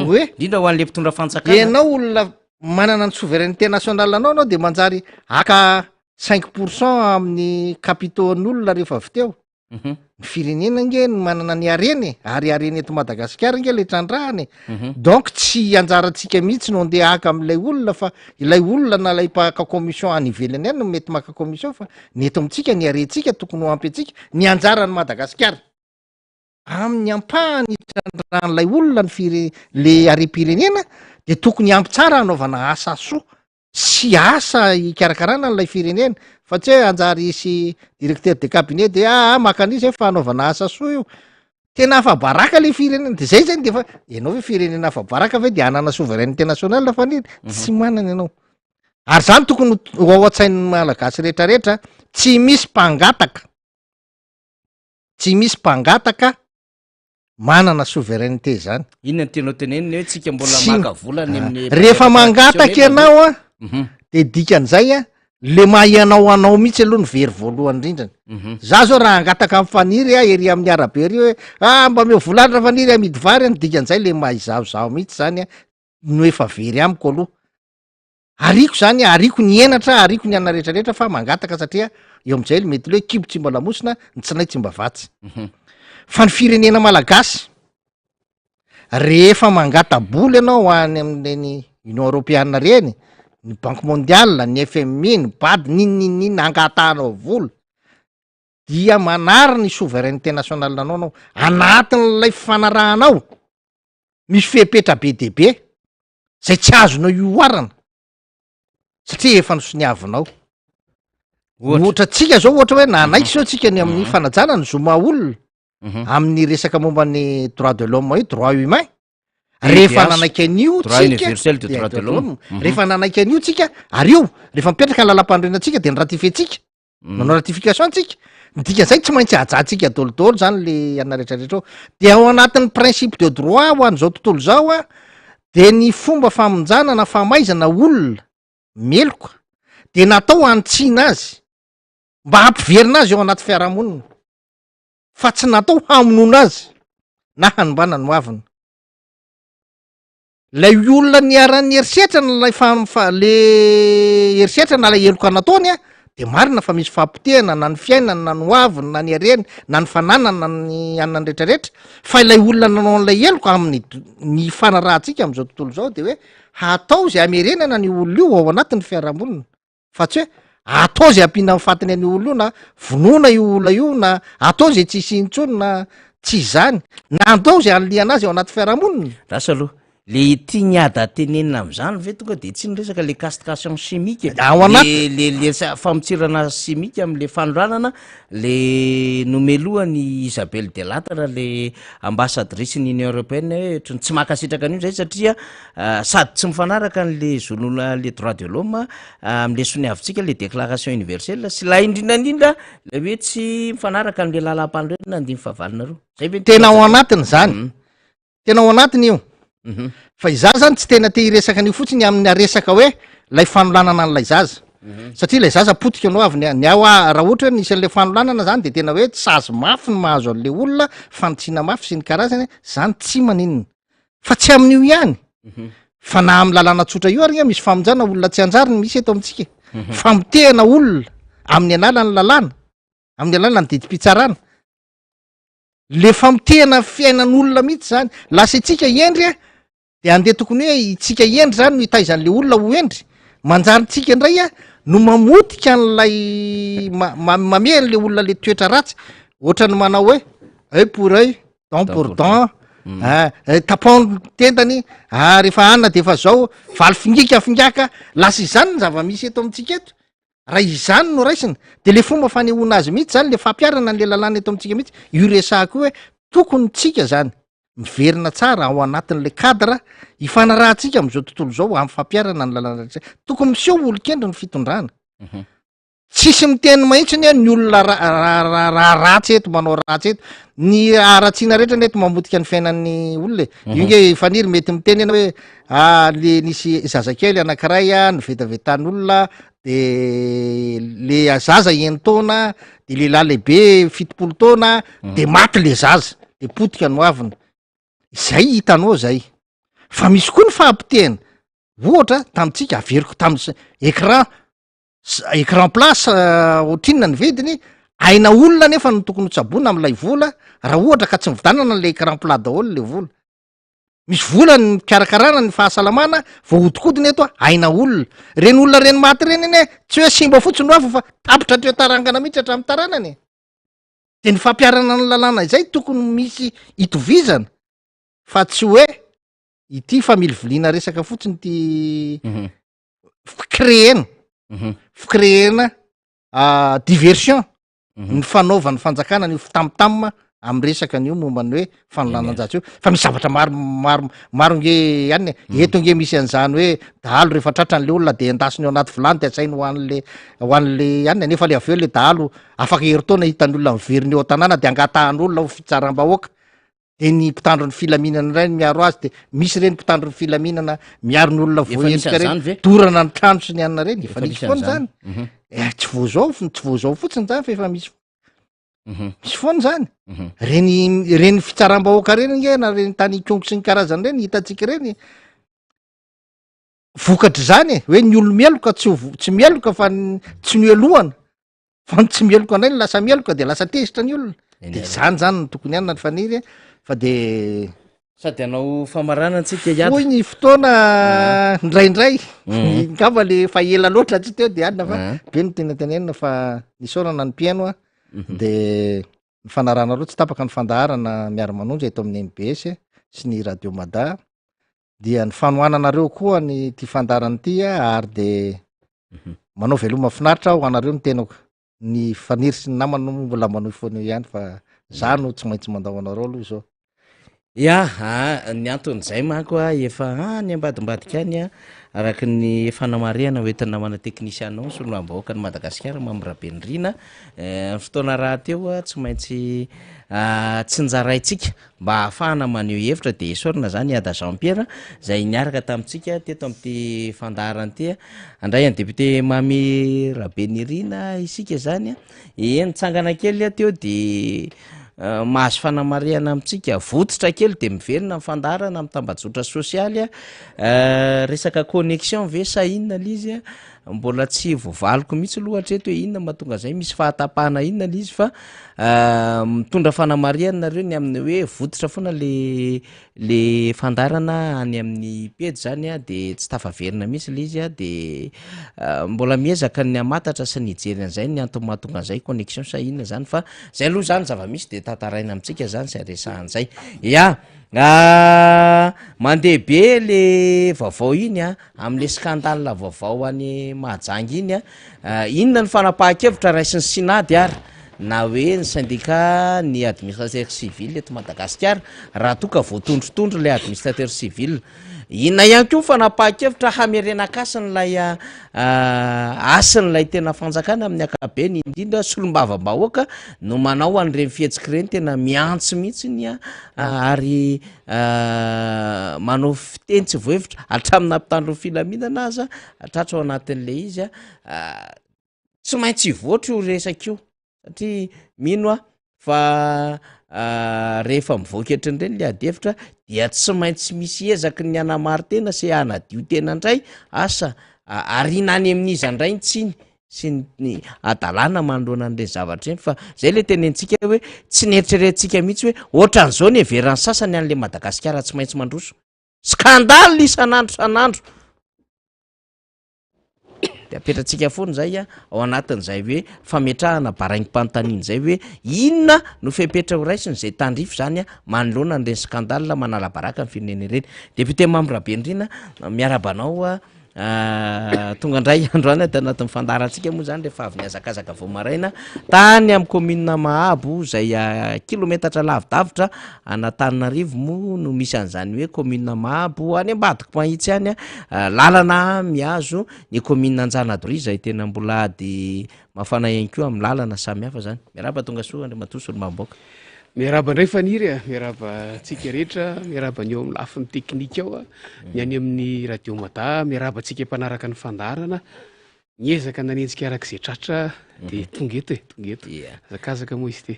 hoe indrindra ho an'le mpitondra fanjakana ianao olona manana ny souveraineté nationale anao de manjary aka 5% amin'ny capitaux-n'olona rehefa avy teo ny firenena nge ny manana ny areny ary areny eto Madagasikara nge le trandrahany donc tsy anjaratsika mihitsy no andeha aka am'ilay olona fa ilay olona na lay mpaka commission any ivelany any no mety maka commission fa ny eto amitsika ny arentsika tokony ho ampy atsika ny anjarany Madagasikara amin'ny ampahany trandrahan'lay olona ny le arem-pirenena de tokony ampy tsara anaovana asa soa sy asa ikarakarana n'lay firenena fa tsy hoe anjary isy directeur de cabinet de makan'izy hoe fa anaovana asa soa io tena afabaraka le firenena de zay zany de fa ianao hoe firenena afabaraka ve de anana souveraineté nationale fa niry tsy manana ianao ary zany tokony ho ao an-tsain'ny malagasy rehetrarehetra tsy misy mpangataka manana souveraineté zany inona ny tenao teneniny hoe tsika mbola maka volany amin'ny rehefa mangataka ianao de dikan'izay le mahianao anao mihitsy aloha ny very voalohany indrindrany za zao raha angataka amy faniry ery amin'ny arabe ry hoe mba meo volanitra faniry amidy vary any dikan'izay le mahizavozavo mihitsy zany no efa very amiko aloha ariko zany ariko ny enatra ariko ny ana rehetrarehetra fa mangataka satria eo am'izay le mety le hoe kibo tsy mba lamosina ny tsinay tsy mba vatsy fa ny firenena malagasy rehefa mangataboly ianao any amin'reny union européenne reny ny banque mondiale, ny FMI, ny BAD, ninninninna angatahanao vola dia manary ny souveraineté nationale anao anatin'lay fanarahanao misy fepetra be deabe zay tsy azonao ioarana satria efa nosoniavinao. Ohatra tsika zao ohatra hoe nanaiky zao tsika ny amin'ny fanajana ny zoma olona amin'ny resaka momba ny droit de l'homme hoe droit humain, rehefa nanaiky an'io rehefa nanaiky an'io tsika ary io rehefa mipetraka lalam-pandrenantsika de ny ratifetsika manao ratification tsika dikan'izay tsy maintsy ajantsika dolodolo zany le ana rehetrarehetra ao de ao anatin'ny principe de droit ho an'izao tontolo zao a de ny fomba famonjana na famaizana olona meloka de natao antsiana azy mba hampiverina azy ao anaty fiarahamonina fa tsy natao hamonoana azy na hanombana no avina. Lay olona niaran'ny erisetra na le erisetra na lay eloka nataony a de marina fa misy fampitehana na ny fiainana na ny hoaviny na ny areny na ny fananana ny anany rehetrarehetra fa ilay olona nanao an'lay eloka amin'ny ny fanarahantsika am'izao tontolo zao de hoe atao zay amerenana ny olona io ao anatin'ny fiarahamonina fa tsy hoe atao zay ampiana fatiny any olona io na vonoina io olona io na atao zay tsisy intsony na tsy zany na atao zay anliana azy ao anaty fiarahamonina. Rasa aloha le tia niada tenenina am'izany ve tonga de tsy nyresaka le castration chimique le famotsirana chimique am'le fanoranana le nomelohany Isabelle Delattre le ambassadrice ny Union européenne hoe tsy makasitraka an'io zay satria sady tsy mifanaraka n'le zonona le droit de l'homme am'le soniavitsika le déclaration universelle sy la indrindrandrindra le hoe tsy mifanaraka am'le lalam-pandrenana andimy fahavalina roa zay ve tena ao anatiny zany tena ao anatiny io. Fa izaza zany tsy tena te hiresaka an'io fotsiny amin'ny resaka hoe lay fanolanana an'lay zaza satria lay zaza potika anao avy ny ao raha ohatra hoe nisy an'le fanolanana zany de tena hoe sazy mafy ny mahazo an'le olona fanotsiana mafy sy ny karazany zany tsy maninona fa tsy amin'io ihany fa na amin'ny lalàna tsotra io ary misy famonjana olona tsy anjariny misy eto amintsika famotehana olona amin'ny analany lalàna amin'ny alalany didi-pitsarana le famotehana fiainan'olona mihitsy zany lasa itsika endry a de andeha tokony hoe itsika endry zany no hitaizan'le olona ho endry manjaritsika indray a no mamotika an'lay mame an'le olona le toetra ratsy ohatra ny manao hoe œil pour œil dent pour dent tapon tentany rehefa anna de efa zao valy fingika lasa izany ny zava-misy eto amintsika eto raha izany no raisina de le fomba fanehoana azy mihitsy zany le fampiarana an'le lalàna eto amintsika mihitsy io resako hoe tokony tsika zany miverina tsara ao anatin'le cadre ifanarahantsika am'izao tontolo zao amin'ny fampiarana ny lalàna rehetra tokony miseho olon-kendro ny fitondrana tsisy miteny mahitsiny ny olona raha ratsy eto manao ratsy eto ny aratsiana rehetra neto mamotika ny fiainan'ny olona io nge faniry mety miteny ena hoe le nisy zazakely anankiray a ny vetavetan'olona de le zaza enitaona de lehilahy lehibe fitopolo taona de maty le zaza de potika no avina zay hitanao zay fa misy koa ny fahampitehana ohatra tamitsika averiko tamy écran place ohatrinona ny vidiny aina olona nefa no tokony hotsaboana am'lay vola raha ohatra ka tsy mividanana le écran plat daholo le vola misy vola ny pikarakarana ny fahasalamana voahodikodiny eto aina olona reny olona reny maty reny eny tsy hoe simba fotsiny no afa fa tapitra treo tarangana mihitsy hatramin'ny taranany de ny fampiarana ny lalàna izay tokony misy itovizana fa tsy hoe ity family viliana resaka fotsiny ty fikréena diversion ny fanaovany fanjakana ny fitamtam am'y resaka an'io mombany hoe fanolanan-jatsy io fa misy zavatra maro nge ihany eto nge misy an'izany hoe dahalo rehefa tratra an'le olona de endasiny ao anaty vilany de asainy hoan'le ihany nefa le aveo le dahalo afaka heritaona hitan'ny olona miveriny eo an-tanàna de angatahan'olona ho fitsaram-bahoaka de ny mpitandro ny filaminana ray miaro azy de misy reny mpitandro ny filaminana miaro ny olona voentsika reny dorana ny trano sy ny anina reny efa nisy foana zany tsy voazao fotsiny zany fa efa misy foana zany reny fitsaram-bahoaka reny nge na reny tany ikongo sy ny karazany reny hitatsika reny vokatry zany hoe ny olo mieloka tsy mieloka fa tsy noelohana fa tsy mieloka ndray ny lasa mieloka de lasa tezitra ny olona de zany no tokony ihany na ny faniry fa de sady anao famarana antsika iato hoy ny fotoana ndraindray ngamba le fa ela loatra tsy teo de adina fa be no tenatenenina fa nisaorana ny mpiaino a de ny fanarana aloha tsy tapaka ny fandaharana miara-manondra eto amin'ny MBS sy ny radio Mada dia ny fanohananareo koa ny ty fandarany ty ary de manao veloma finaritra ho anareo ny tenako ny faniry sy ny namana mbola manao foana ihany fa za no tsy maintsy mandao anareo aloha zao ya ny anton'izay manko a efa ny ambadimbadika any a araky ny fanamariana hoentina namana teknisianao solomam-bahoaka ny Madagasikara mamirabenirina fotoana raha teo a tsy maintsy tsy njaraitsika mba ahafahana maneho hevitra de esorina zany Ada Jean Pierre zay niaraka tamintsika teto am'ty fandaharany ty andray any député Mamy Rabenirina isika zany nitsangana kely teo de mahazo fanamariana amitsika vototra kely de miverina amin'ny fandarana amin'ny tambajotra sosialy resaka connexion ve sa inona lizy mbola tsy vovaliko mihitsy lohatra eto hoe inona mahatonga zay misy fahatapahana inona lizy fa mitondra fanamariana nareo ny amin'ny hoe vototra foana le fandarana any amin'ny pedy zany a de tsy tafaverina mihitsy le izy a de mbola miezaka ny amatatra sy nijery an'izay ny antony mahatonga an'izay connexion sa inona zany fa zay aloha zany zava-misy de tantaraina amitsika zany zay resahan'izay ya mandeha be le vaovao iny a am'le scandale vaovao any Mahajanga iny a inona ny fanapahan-kevitra raisin'ny sinady ary na hoe ny syndicat ny administrateur civil eto Madagasikara raha toka voatondrotondro le administrateur civil inona ihany koa fanapahan-kevitra hamerenakasiny lay asin'lay tena fanjakana amin'ny akabeny indrindra solombavam-bahoaka no manao an'ireny fihetsiky reny tena miantso mihitsiny ary manao fiteny tsy vohevitra hatramina mpitandro filaminana aza hatratra ao anatin'le izy tsy maintsy ivoatra io resaka io satria mino fa rehefa mivoaka hatrin'ireny le adevitra dia tsy maintsy misy ezaky ny anamary tena sy anadio tena indray asa arina any amin'izy andray ntsiny sy ny adalàna manoloana an'ireny zavatra eny fa zay le tenentsika hoe tsy nieritreretintsika mihitsy hoe ohatran'izao ny everan'ny sasany an'le Madagasikara tsy maintsy mandroso skandale isan'andro san'andro de apetratsika foana zay ao anatin'izay hoe fametrahana baraingim-panontaniana zay hoe inona no fepetra ho raisiny zay tandrifo zany manoloana n'ireny skandale manala baraka ny firenena ireny député Mamy Rabenirina miarabanao tonga indray andro any de anatin'ny fandarantsika moa zany rehefa avy niazakazaka vao maraina tany amin'ny commune Mahabo zay kilometatra lavidavitra Anatananarivo moa no misy an'izany hoe commune Mahabo any ambadika mahitsy any lalana miazo ny commune Anjanadoria zay tena mbola ady mafana ihany koa amin'ny lalana samy hafa zany miaraba tonga soa Andriamatoa Solomam-bahoaka miaraba indray faniry miaraba tsika rehetra miaraba ny eo amin'ny lafin'ny teknika ao ny any amin'ny radio Mada miaraba tsika mpanaraka ny fandarana niezaka nanenjika arak'izay tratra de tongeto zakazaka moa izy ty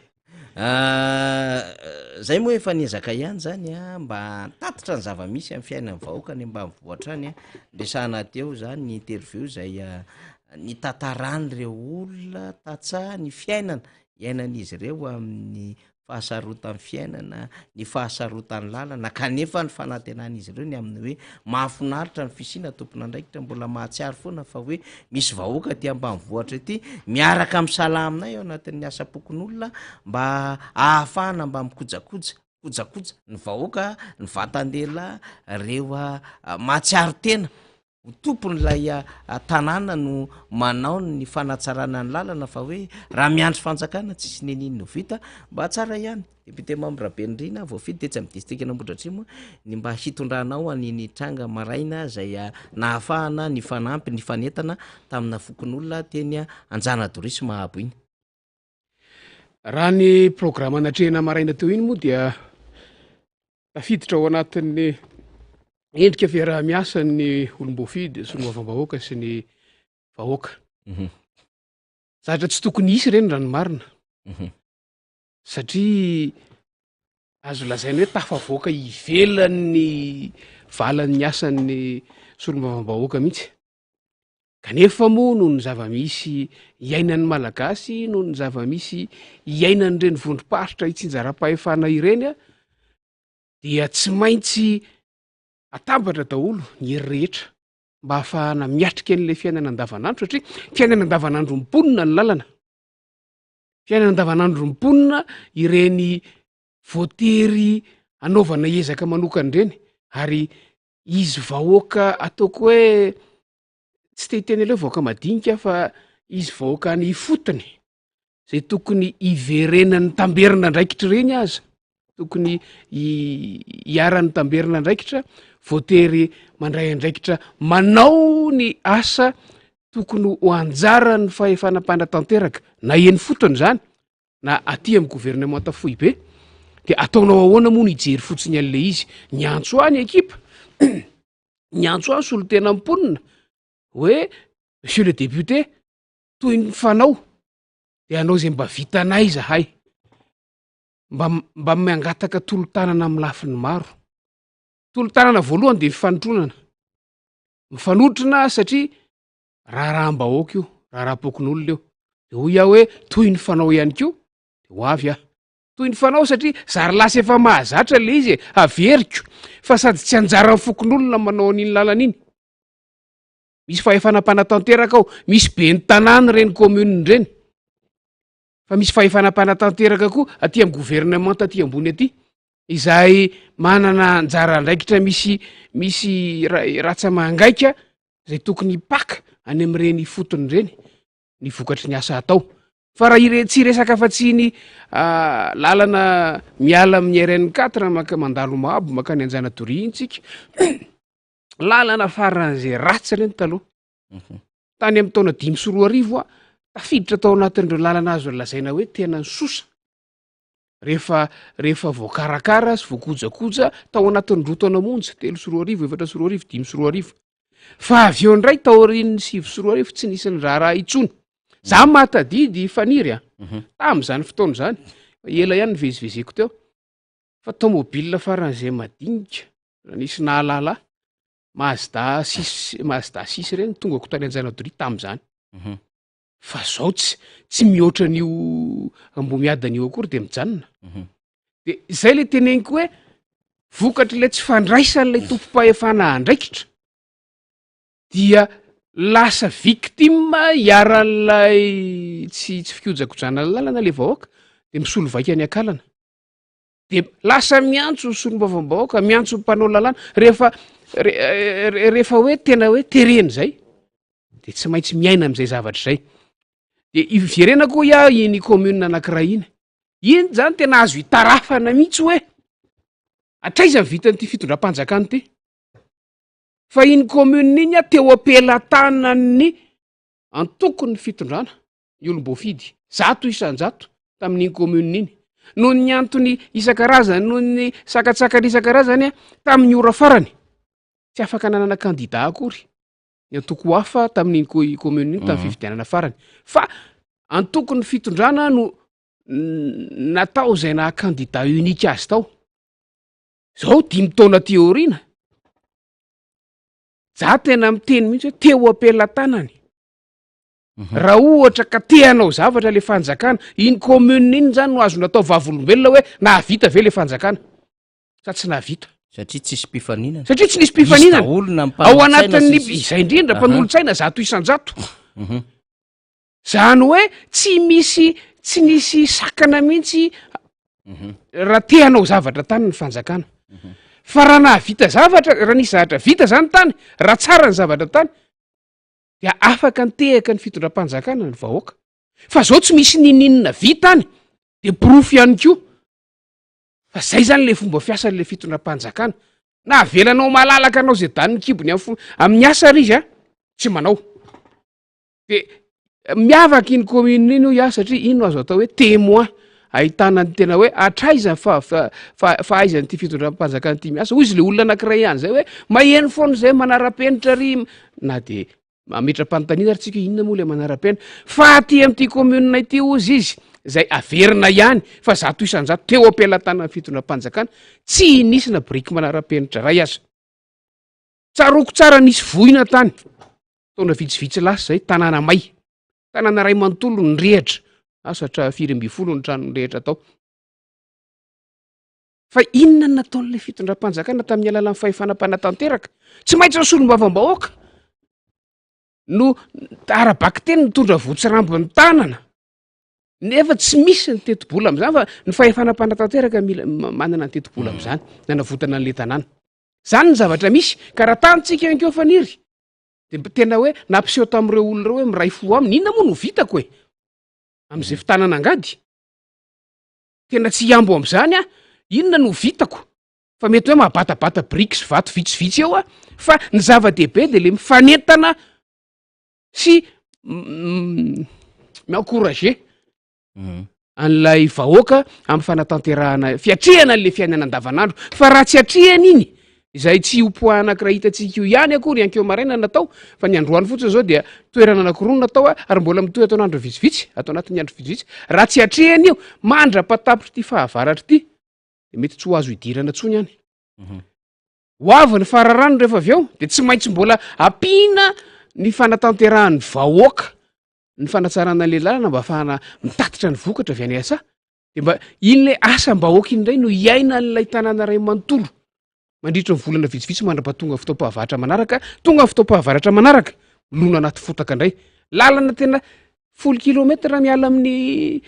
zay moa efa niezaka ihany zany mba tatitra ny zava-misy amin'ny fiainan'ny vahoaka ny mba mivoatra any resahana teo zany ny interview zay ny tantaran'ireo olona tatsa ny fiainana iainan'izy ireo amin'ny fahasarotan'ny fiainana ny fahasarotan'ny lalana kanefa ny fanantenan'izy ireo ny amin'ny hoe mahafinaritra ny fisina tompona andraikitra mbola mahatsiaro foana fa hoe misy vahoaka ty ambanivohatra ety miaraka amin'ny salaminay ao anatin'ny asa-pokon'olona mba ahafahana mba mikojakoja ny vahoaka ny vatandela reo mahatsiaro tena tompon'ilay tanàna no manao ny fanatsarana ny lalana fa hoe raha miandry fanjakana tsisy neniny no vita mba tsara ihany député Mamy Rabenirina voafidy tetsy amin'ny distrikta Ambohidratrimo ny mba hitondranao aniny tranga maraina zay nahafahana ny fanampy ny fanentana tamina fokon'olona teny Anjanadoria sy Mahabo iny raha ny programme anatrehana maraina teo iny moa dia tafiditra ao anatin'ny endrika fiarah-miasa ny olom-boafidy sy olom-bavam-bahoaka sy ny vahoaka zatra tsy tokony hisy ireny raha ny marina satria azo lazainy hoe tafavoaka ivelan'ny valan'ny asan'ny solom-bavam-bahoaka mihitsy kanefa moa noho ny zava-misy iainan'ny malagasy noho ny zava-misy iainan'ireny vondrom-paritra itsinjara-pahefana ireny dia tsy maintsy atambatra daholo ny hery rehetra mba hahafahana miatrika an'le fiainana andavanandro satria fiainana andavanandro mimponina ny lalana fiainana andavanandro mimponina ireny voatery anaovana ezaka manokana ireny ary izy vahoaka ataoko hoe tsy tehiteny aleo vahoaka madinika fa izy vahoaka ny fotony zay tokony iverenany tamberina ndraikitra reny aza tokony hiaran'ny tamberina ndraikitra voatery mandray andraikitra manao ny asa tokony ho anjara ny fahefanam-panatanteraka na eny fotony zany na aty amin'ny gouvernement fohy be de ataonao ahoana moa ny hijery fotsiny an'le izy nyantso any ekipa nyantso any solo tena mponina hoe monsieur le député toy ny fanao de anao zay mba vitanay zahay mba miangataka tolo-tanana amin'ny lafiny maro tolo-tanana voalohany de mifanotrona satria raharaham-bahoaka io raha-raha-pokon'olona io de hoy aho hoe toy ny fanao ihany ko de ho avy toy ny fanao satria zary lasa efa mahazatra le izy averiko fa sady tsy anjara fokon'olona manao an'iny lalana iny misy fahefanam-panatanteraka ao misy be ny tanàny reny commune reny fa misy fahefanam-panatanteraka koa aty amin'ny gouvernement aty ambony aty izay manana anjara ndraikitra misy ratsa mangaika zay tokony paka any amin'ireny fotony reny ny vokatry ny asa atao fa raha tsy resaka fa-tsy ny lalana miala amin'ny RN4 maka mandalo mabo maka ny anjana toria intsika lalana faran'izay ratsy reny taloha tany amin'ny taona 5 tafiditra tao anatin'ireo lalana azo lazaina hoe tena ny sosa rehefa voakarakara sy voakojakoja tao anatin'ny roa taona monja 3 4 5 fa avy eo ndray taoriny 7 tsy nisy ny raha itsony za matadidy faniry tam'izany fotoana zany ela ihany nivezivezeko teo fa tomobile faran'izay madinika raha nisy nahalala Mazda 6 reny tongako tany anjana toria tam'izany fa zao tsy mihoatra an'io ambomiadana io akory de mijanona de zay le teneniko hoe vokatry le tsy fandraisan'lay tompo-pahefana andraikitra dia lasa victime hiaran'lay tsy fikojakojana lalana le vahoaka de misolo vaika any akalana de lasa miantso solom-bavam-bahoaka miantso mpanao lalàna rehefa hoe tena hoe tereny zay de tsy maintsy miaina am'izay zavatra zay de iverenako iny commune anankiray iny zany tena azo hitarafana mihitsy hoe atraiza vitanyity fitondram-panjakany ty fa iny commune iny teo ampelantanany antokony fitondrana ny olom-boafidy 100 tamin'iny commune iny noho ny antony isan-karazany noho ny sakatsakany isan-karazany tamin'ny ora farany tsy afaka nanana kandida akory ny antoko hafa tamin'iny commune iny tamin'ny fifidianana farany fa antokony fitondrana no natao zay na kandida unika azy tao zao 5 taona teorina za tena miteny mihitsy hoe teo ampelantanany raha ohatra ka tehanao zavatra le fanjakana iny commune iny zany no azo natao vavolombelona hoe nahavita ve le fanjakana sa tsy nahavita satria tsisy mpifaninana tsy nisy mpifaninana ao anatin'ny izay indrindra mpanolontsaina 100 zany hoe tsy nisy sakana mihitsy raha tehanao zavatra tany ny fanjakana fa raha nahavita zavatra raha nisy zavatra vita zany tany raha tsara ny zavatra tany dia afaka nitehaka ny fitondram-panjakana ny vahoaka fa zao tsy misy nininina vita any de proof ihany ko fa zay zany le fomba fiasan'le fitondram-panjakana na avelanao malalaka anao zay dany kibony amin'ny asa ry izy tsy manao de miavaka iny commune iny io satria iny no azo atao hoe témoin ahitana ny tena hoe atraizany fahaizany ty fitondram-panjakana ty miasa hoy izy le olona anankiray ihany zay hoe maheno foana zay manara-penitra ry na de ametra-panontaniana ary tsika inona moa le manara-pena fa aty am'ty commune ity ozy izy zay averina ihany fa 100 teo ampelantanany fitondram-panjakana tsy nisy na briky manara-penitra ray aza tsaroko tsara nisy vohina tany taona vitsivitsy lasa zay tanàna may tanàna ray manontolo ny rehatra asatra 4 ambin'ny 10 ny trano nyrehatra tao fa inona nataon'ilay fitondram-panjakana tamin'ny alalan'ny fahefanam-panatanteraka tsy maintsy ny solombavam-bahoaka no arabaky teny nitondra votsirambo ny tanana nefa tsy misy ny teti-bola am'izany fa ny fahefanam-panatanteraka mila manana ny teti-bola am'izany nanavotana an'le tanàna zany ny zavatra misy ka raha tanyntsika inkeo faniry de tena hoe nampiseho tamin'ireo olona reo hoe miray fo aminy inona moa no vitako e am'izay fitanana angady tena tsy iambo am'izany a inona no vitako fa mety hoe mahabatabata briks vato vitsivitsy eo a fa ny zava-dehibe de le mifanentana sy mi-encourager an'lay vahoaka amin'ny fanatanterahana fiatrehana an'le fiainana andavanandro fa raha tsy atrehana iny izay tsy ompoa anankiray hitantsika io ihany akory ankeo maraina natao fa ny androany fotsiny zao dia toerana anankiroa natao ary mbola mitohy atao n'andro vitsivitsy atao anatin'ny andro vitsivitsy raha tsy atrehana io mandra-patapitra ty fahavaratra ty de mety tsy ho azo idirana tsony any ho avy ny fararano rehefa avy eo de tsy maintsy mbola ampina ny fanatanterahany vahoaka ny fanatsarana le lalana mba ahafahana mitatitra ny vokatra avy any asa de mba in'le asam-bahoaka indray no iaina n'ilay tanàna ray manontolo mandritra ny volana vitsivitsy mandra-pahatonga fotoam-pahavaratra manaraka tonga fotoam-pahavaratra manaraka lona anaty fotaka indray lalana tena 10 kilometra miala amin'ny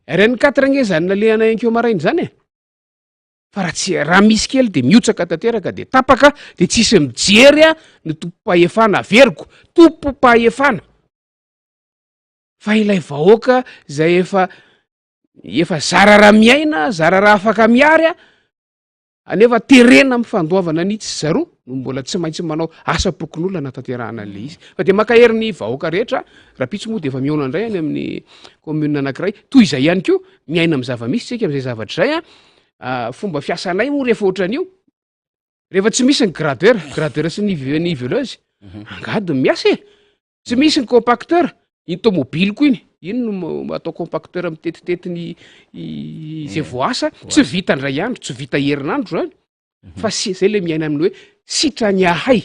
RN4 angezany nalehana ankeo marainy zany e fa raha misy kely de miotsaka tanteraka de tapaka de tsisy mijery a ny tompo-pahefana averiko tompo-pahefana fa ilay vahoaka zay efa zara raha miaina zara raha afaka miary a anefa terena amin'ny fandoavana nitsy zaroa no mbola tsy maintsy manao asa pokon'olona natanterahana an'le izy fa de makahery ny vahoaka rehetra raha pitsy moa de efa miona indray any amin'ny commune anankiray toy izay ihany koa miaina amin'ny zava-misy tsika am'izay zavatra zay a fomba fiasanay moa rehefa ohatran'io rehefa tsy misy ny gradeur sy niveleuse angady ny miasa e tsy misy ny compacteur iny tomobiliko iny no atao compacteur mitetetety zay voasa tsy vita ndray andro tsy vita herinandro zany fa zay le miaina amin'ny hoe sitrany ahay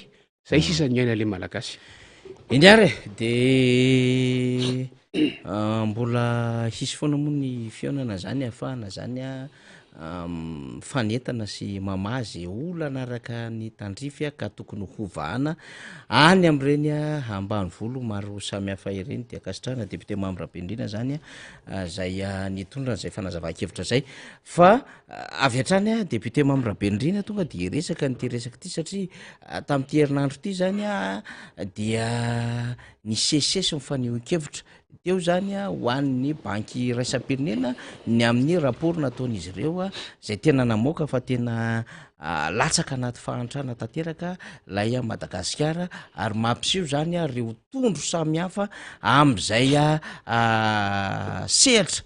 zay sisany miaina le malagasy indriary de mbola hisy foana moa ny fionana zany ahafahana zany a fanentana sy mamazy olana araka ny tandrify ka tokony hovahana any am'ireny ambany volo maro samy hafa ireny dia kasitrana député membre Bendrina zany zay nitondra zay fanazava-kevitra zay fa avy hatrany député membre Bendrina tonga de resaka nyty resaka ty satria tamin'ity herinandro ty zany dia ny sesesy mifaneho-kevitra teo zany ho an'ny banky raisam-pirenena ny amin'ny rapport nataon'izy ireo zay tena namoaka fa tena latsaka anaty fahantrana tanteraka lay Madagasikara ary mampiseho zany reo tondro samihafa am'izay sehatra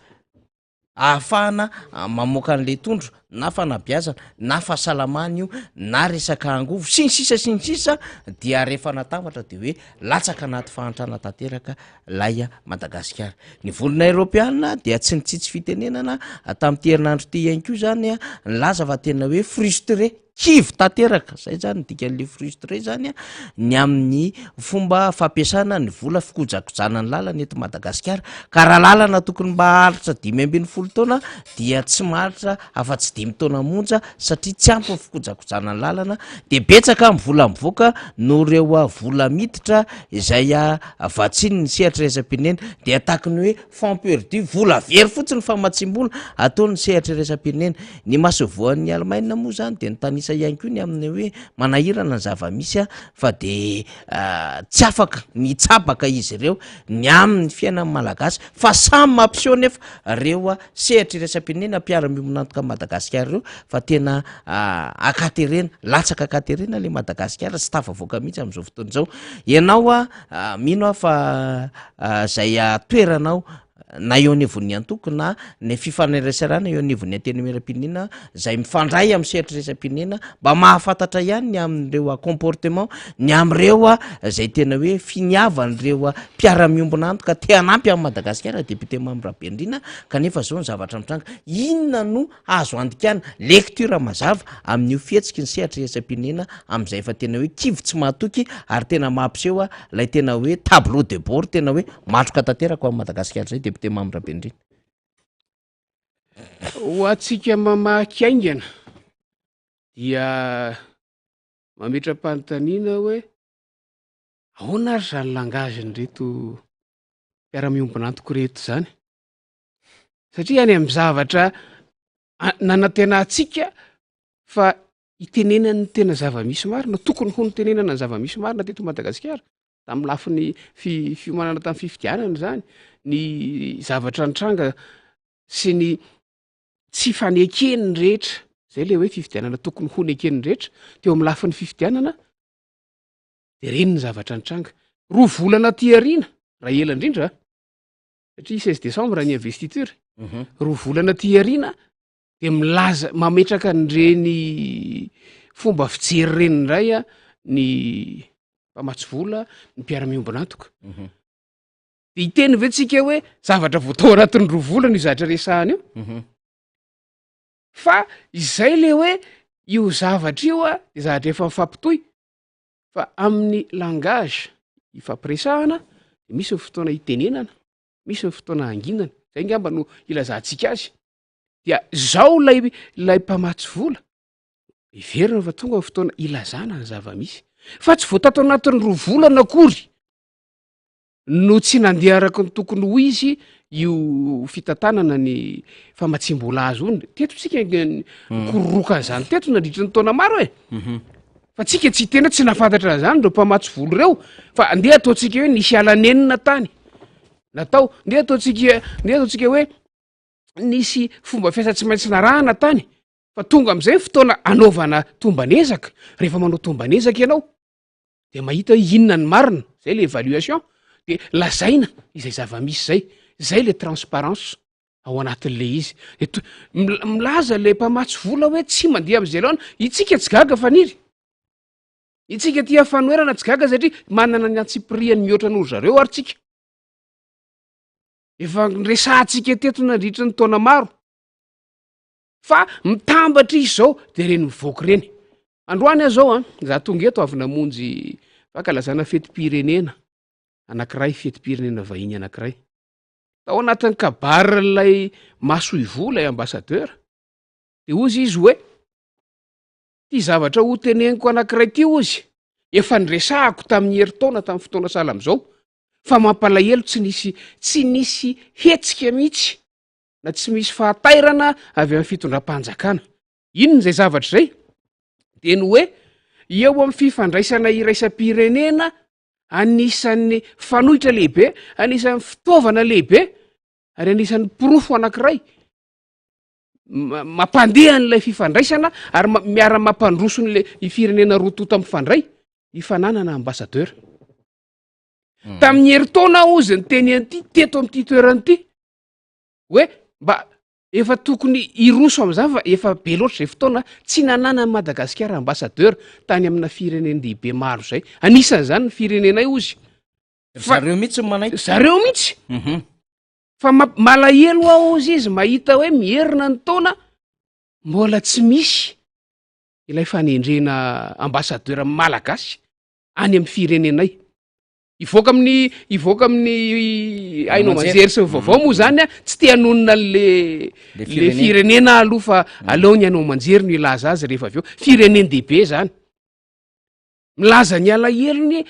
ahafahana mamoaka an'le tondro na fanabeazana na fahasalamana io na resaka angovo sy ny sisa dia rehefa natambatra de hoe latsaka anaty fahantrana tanteraka lay Madagasikara ny volana Europeana dia tsy nitsitsy fitenenana tamin'ity herinandro ty ihany koa zany nilaza fa tena hoe frustré kivy tanteraka zay zany dikan'le frustré zany ny amin'ny fomba fampiasana ny vola fikojakojana ny lalana eto Madagasikara ka raha lalana tokony mba haharitra 5 taona dia tsy maharitra afa-tsy 5 taona monja satria tsy ampy ny fikojakojana ny lalana de betsaka amin'ny vola mivoaka no reo vola miditra izay vatsiny ny sehatra raisam-pirenena de ataka ny hoe fond perdu vola very fotsiny famatsim-bola ataony sehatra raisam-pirenena ny masovoan'ny Allemagne moa zany de ntanisa ihany koa ny amin'ny hoe manahirana ny zava-misy fa de tsy afaka mitsabaka izy ireo ny amin'ny fiainan'ny malagasy fa samy mampiseho nefa reo sehatra raisam-pirenena mpiara-miomonantoka Madagasikara reo fa tena akaterena latsaka akaterena le Madagasikara sy tafavoaka mihitsy am'izao fotoana izao ianao mino fa zay toeranao na eo anivon'ny antoko na ny fifaneraisarana eo anivon'ny antenimieram-pirenena zay mifandray amin'ny sehatra raisam-pirenena mba mahafantatra ihany ny amin'ireo comportement ny am'ireo zay tena hoe finiavan'ireo mpiara-miombona antoka te hanampy amin'ny Madagasikara député membre Bendrina kanefa zao ny zavatra mitranga inona no azo andikana lecture mazava amin'io fihetsiky ny sehatra raisam-pirenena am'izay fa tena hoe kivy tsy mahatoky ary tena mampiseho lay tena hoe tableau de bord tena hoe matroka tanteraka amin'ny Madagasikara zay député membre Bendrina ho atsika mamaky aingana dia mametra-panontaniana hoe ahoana ary zany langaziny reto mpiara-miombina antoko reto zany satria any amin'ny zavatra nanantena atsika fa itenenany tena zava-misy marina tokony ho nitenenana ny zava-misy marina teto Madagasikara tamin'ny lafiny fiomanana tamin'ny fifidianana zany ny zavatra nitranga sy ny tsy fanekeny rehetra zay le hoe fifidianana tokony ho nekeny rehetra teo amin'ny lafiny fifidianana de reny ny zavatra nitranga 2 volana tiarina raha ela indrindra satria 16 décembre ny investiture 2 volana tiarina de milaza mametraka nyreny fomba fijery reny indray ny mpamatsy vola ny mpiara-miombina antoka de iteny vetsika hoe zavatra voatao anatin'ny 2 volana io zavatra resahana io fa izay le hoe io zavatra io de zavatra efa mifampitohy fa amin'ny langage ifampiresahana de misy ny fotoana itenenana misy ny fotoana anginana zay ngamba no ilazantsika azy dia zao lay mpamatsy vola iverina fa tonga ny fotoana ilazana ny zava-misy fa tsy voatato anatin'ny 2 volana akory no tsy nandeha araka ny tokony ho izy io fitantanana ny famatsim-bola azy ony teto tsika kororoka zany teto nandritra ny taona maro fa tsika tsy tena tsy nafantatra zany reo mpamatsy volo reo fa andeha ataontsika hoe nisy alanenina tany natao ndeha ataontsika hoe nisy fomba fiasa tsy maintsy narahana tany fa tonga am'izay fotoana anaovana tombanezaka rehefa manao tombanezaka ianao de mahita inona ny marina zay le évaluation de lazaina izay zava-misy zay le transparence ao anatin'le izy de milaza le mpamatsy vola hoe tsy mandeha am'izay laona itsika tsy gaga faniry itsika tia fanoerana tsy gaga satria manana ny antsipriany mihoatra n'olo zareo ary tsika efa resahantsika teto nandritra ny taona maro fa mitambatra izy zao de reny mivoaka reny androany aho zao za tonga eto avy namonjy fankalazana fetim-pirenena anankiray fetim-pirenena vahiny anankiray tao anatin'ny kabarin'lay masohy vola ambassadeur de ozy izy hoe ty zavatra ho teneniko anankiray ty ozy efa niresahako tamin'ny herintaona tamin'ny fotoana sala am'izao fa mampalahelo tsy nisy hetsika mihitsy na tsy misy fahatairana avy amin'ny fitondram-panjakana inony zay zavatra zay de ny hoe eo amin'ny fifandraisana iraisam-pirenena anisan'ny fanohitra lehibe anisan'ny fitaovana lehibe ary anisan'ny pirofo anankiray mampandeha n'lay fifandraisana ary miara mampandroso n'le firenena rototo am'fandray ifananana ambassadeur tamin'ny herintaona ozy ny teny an'ity teto am'ty toeranyity hoe mba efa tokony iroso am'zany fa efa be loatra zay fotoana tsy nanana ny Madagasikara ambassadeur tany amina firenena lehibe maro zay anisan'zany ny firenenay ozy zareo mihitsy manaiky zareo mihitsy fa malahelo ao ozy izy mahita hoe mierina ny taona mbola tsy misy ilay fanendrena ambassadeur malagasy any amin'ny firenenay ivoaka amin'ny ainao manjery sy vaovao moa zany tsy te hanonona le firenena aloha fa aleony anao manjery no ilaza azy rehefa avy eo fireneny dehibe zany milaza ny alahelony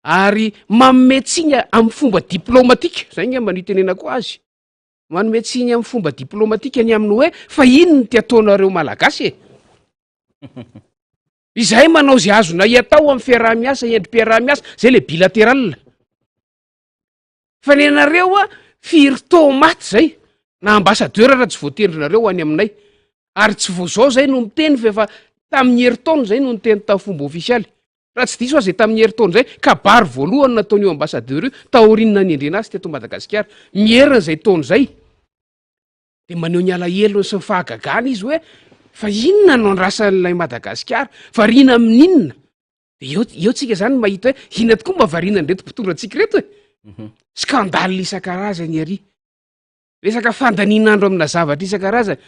ary manometsiny amin'ny fomba diplomatika zay ngamba ny itenenako azy manometsiny amin'ny fomba diplomatika ny amin'ny hoe fa ino ny ty ataonareo malagasy izay manao zay azona iatao amin'ny fiaraha-miasa endrim-piaraha-miasa zay le bilateral fa nenareo firito maty zay na ambassadeur raha tsy voatendrinareo any aminay ary tsy voazao zay no miteny fa tamin'ny herintaona zay no niteny tamin'ny fomba ofisialy raha tsy diso azy tamin'ny herintaona zay kabary voalohany nataon'io ambassadeur io taorinina ny endrena azy teto Madagasikara mierina zay taona zay de maneho ny alahelo sy ny fahagagana izy hoe fa inona no andrasan'lay Madagasikara variana amin'inona de eo tsika zany mahita hoe ina tokoa mba variana nreto mpitondra atsika reto skandale isan-karazany ary resaka fandanian'andro amina zavatra isan-karazany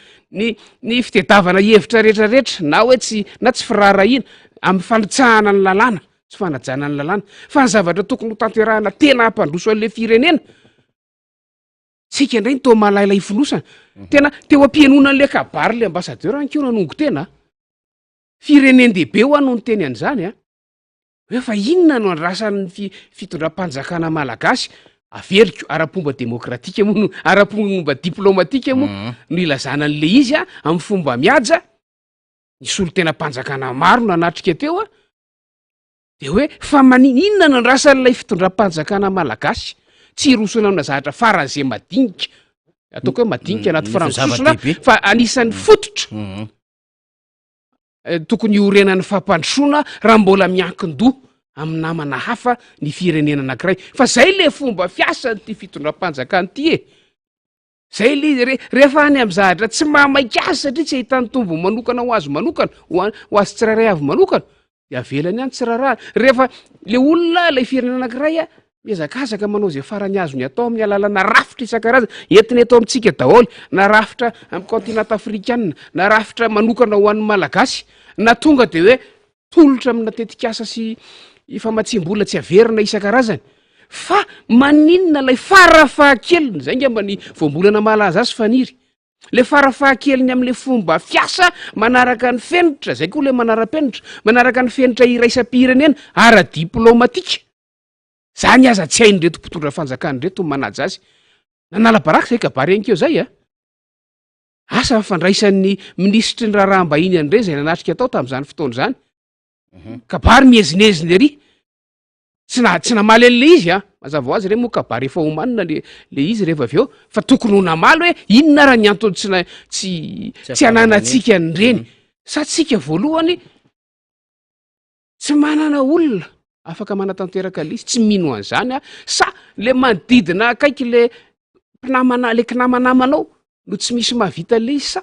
ny fitediavana hevitra rehetrarehetra na hoe tsy firarahina amin'ny fanitsahana ny lalàna tsy fanajana ny lalàna fa ny zavatra tokony ho tanterahana tena hampandroso an'le firenena tsika indray ny to malailay finosana tena teo am-pianonan'le kabary le ambassadeur ankeo nanongo tena firenendehibe ho ano ny teny an'izany a hoe fa inona no andrasan'ny fitondram-panjakana malagasy averiko ara-pomba demokratika moa no ara-pomba diplomatika moa no ilazana an'le izy a amin'ny fomba miaja nisy olo tena mpanjakana maro nanatrika teo a de hoe fa inona no andrasan'ilay fitondram-panjakana malagasy tsy irosona amina zahatra faran'izay madinika ataoko hoe madinika anaty faranysosona fa anisan'ny fototra tokony orenan'ny fampandrosoana raha mbola miankin-doha amin'ny namana hafa ny firenena anankiray fa zay le fomba fiasany ty fitondram-panjakany ty e zay le izy rehefa any amin'ny zahatra tsy mahamaika azy satria tsy ahitany tombo manokana ho azo manokana ho azy tsirairay avy manokana de avelany any tsirarahany rehefa le olona lay firenena anankiray a miazakazaka manao zay farany azony atao amin'ny alalana rafitra isan-karazany entiny atao amintsika daholy na rafitra amin'ny continent afrikanina na rafitra manokana ho an'ny malagasy na tonga de hoe tolotra amina tetikasa sy ifamatsim-bola tsy averina isan-karazany fa maninona lay farafahakeliny zay ngamba ny voambolana malaza azy faniry le farafahakeliny amin'le fomba fiasa manaraka ny fenitra zay koa le manara-penitra manaraka ny fenitra iraisam-pirenena ara-diplomatika zany aza tsy hainy reto mpitondra fanjakany reto manaja azy nanala-baraka zay kabary ankeo zay a asa fandraisan'ny ministry ny raharaham-bahiny andre zay nanatrika atao tam'izany fotoana zany kabary miezineziny ery tsy namaly an'le izy a mazava ho azy re moa kabary efa homanina le izy rehefa avy eo fa tokony ho namaly hoe inona raha ny antony tsy ananatsika nyreny sa tsika voalohany tsy manana olona afaka manatanteraka le izy tsy mino an'izany a sa le manodidina akaiky le mpinamanamanao no tsy misy mahavita le izy sa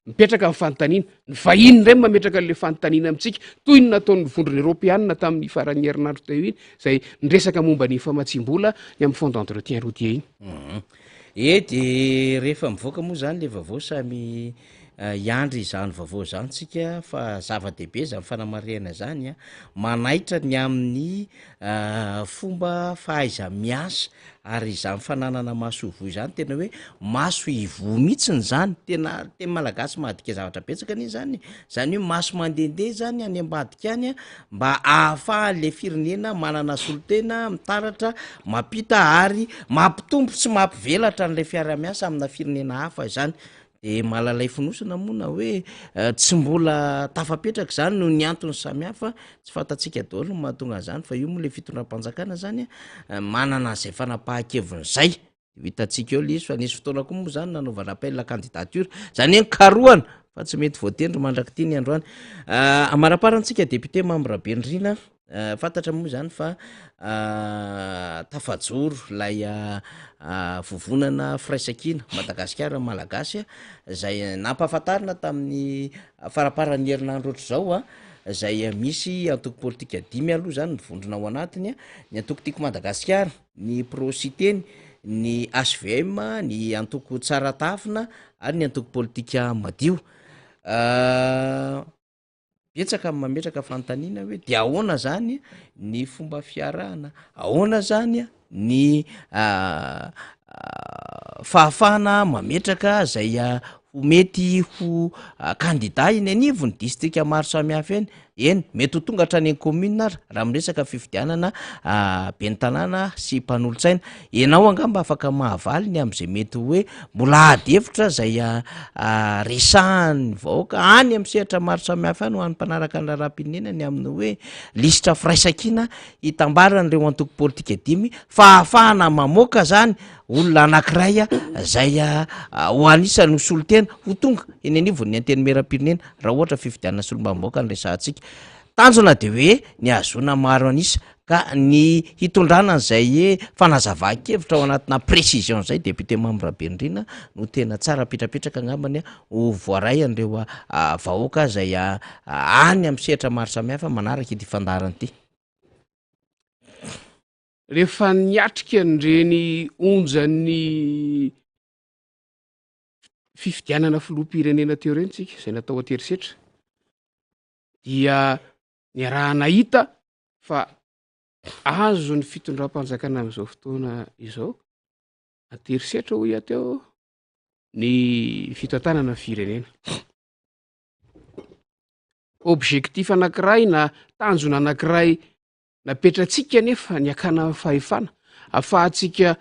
mipetraka amin'ny fanontaniana ny vahiny ray mametraka an'le fanontaniana amintsika toy ny nataon'ny vondrony eropeanina tamin'ny faran'ny herinandro teo iny zay niresaka momba ny famatsim-bola ny amin'ny fond d'entretien routier iny de rehefa mivoaka moa zany le vaovao samy iandry izany vaovao zany tsika fa zava-dehibe zany fanamariana zany a manaitra ny amin'ny fomba fahaiza miasa ary izany fananana maso ivoy zany tena hoe maso ivo mihitsiny zany tena malagasy mahadika zavatra betsaka ny zany hoe maso mandehandeha zany any ambadika any a mba ahafahan'le firenena manana solotena mitaratra mampita ary mampitombo sy mampivelatra n'le fiara-miasa amina firenena hafa zany de malalay finosana moana hoe tsy mbola tafapetraka zany no ny antony samihafa tsy fantatsika daholo no mahatonga zany fa io moa le fitondram-panjakana zany manana zay fanapahan-keviny zay hitantsika eo le izy fa nisy fotoana koa moa zany nanaovana appel candidature zany hoe karohana fa tsy mety voatendry mandraky ny androany amaraparantsika député membre Bendrina fantatra moa zany fa tafajoro lay vovonana firaisakina Madagasikara malagasy zay nampahafantarina tamin'ny faraparan'ny herinandro ohatr' zao zay misy antoko politika 5 aloha zany nivondrona ao anatiny ny antoko tiako Madagasikara ny pro-citeny ny HVM ny antoko tsara tafina ary ny antoko politika madio betsaka mametraka fanontaniana hoe de ahoana zany ny fomba fiarahana ahoana zany ny fahafahana mametraka zay ho mety ho candidat iny anivo ny distrika maro samihafa eny mety ho tonga hatrany any commune ary raha miresaka fifidianana ben'ny tanàna sy mpanolotsaina ianao angamba afaka mahavaly ny am'izay mety hoe mbola ady hevitra zay resahan'ny vahoaka any amin'ny sehatra maro samihafa any ho an'ny mpanaraka ny raharaham-pirenena ny amin'ny hoe lisitra firaisakina hitambaran'ireo antoko politika 5 fa ahafahana mamoaka zany olona anankiray zay ho anisany hosolotena ho tonga eny anivony ny anteny meram-pirenena raha ohatra fifidianana solombamoaka ny resahantsika tanjona de hoe ny azona maro anisa ka ny hitondrana zay hoe fanazava-kevitra ao anatina précision zay député membre Bendrina no tena tsara pitrapetraka angambany ho voaray an'ireo vahoaka zay any amin'ny sehatra maro samihafa manaraka ity fandarany ity rehefa niatrika nireny onjan'ny fifidianana filoham-pirenena teo reny tsika zay natao aterisetra dia ny raha nahita fa azo ny fitondram-panjakana amin'izao fotoana izao aterisetra ho iateo ny fitantanana firenena objectif anankiray na tanjona anankiray napetratsika nefa ny akana fahefana ahafahantsika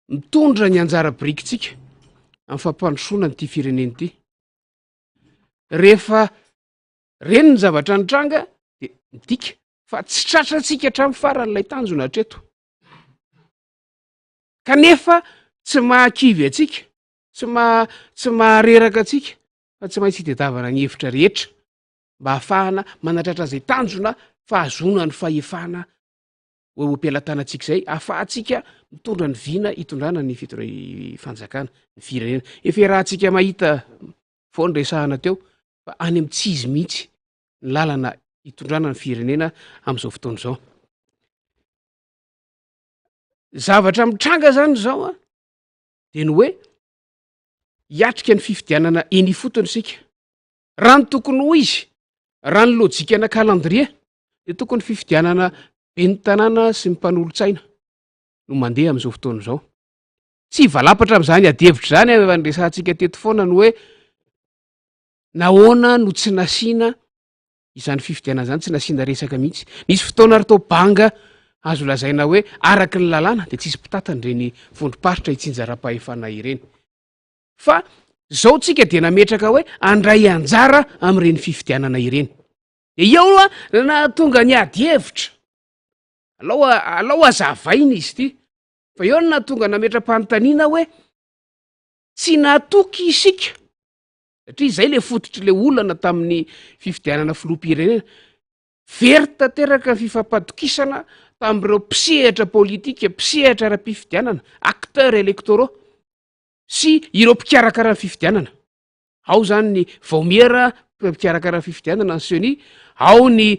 mitondra ny anjara birikitsika amin'ny fampandrosoana nyity fireneny ity. Rehefa reny ny zavatra nitranga de midika fa tsy tratratsika hatramin'ny faran'ilay tanjona hatreto, kanefa tsy mahakivy atsika, tsy mahareraka atsika, fa tsy maintsy hitadiavana ny hevitra rehetra mba ahafahana manatratra zay tanjona fahazona ny fahefana hoe hompialatanantsika zay, ahafahantsika mitondra ny vina hitondrana ny fanjakana ny firenena. Efa rahantsika mahita foany resahana teo fa any amin'ny tsy izy mihitsy ny lalana hitondrana ny firenena amin'izao fotoana izao. Zavatra mitranga zany zao de ny hoe hiatrika ny fifidianana eny ifotony sika. Raha ny tokony ho izy, raha ny lôjikana calendrier de tokony fifidianana ben'ny tanàna sy ny mpanolontsaina no mandeha amin'izao fotoana izao. Tsy valapatra amin'izany adihevitra zany efa nyresantsika teto foana ny hoe nahoana no tsy nasiana izany fifidianana zany, tsy nasiana resaka mihitsy. Nisy fotoana ry tao banga azo lazaina hoe araky ny lalàna de tsisy mpitatany reny fondrom-paritra hitsinjara-pahefana ireny. Fa zao tsika de nametraka hoe andray anjara amin'ireny fifidianana ireny. De eo na tonga ny adihevitra alao azavaina izy ity, fa eo na tonga nametra-panontaniana hoe tsy nahatoky isika, satria zay le fototry le olana tamin'ny fifidianana filoham-pirenena, very tanteraka ny fifampadokisana tamin'ireo mpisehatra politika, mpisehatra ara-pifidianana, acteurs électoraux sy ireo mpikarakara ny fifidianana. Ao zany ny Vaumiera mpikarakara ny fifidianana, ny Seny, ao ny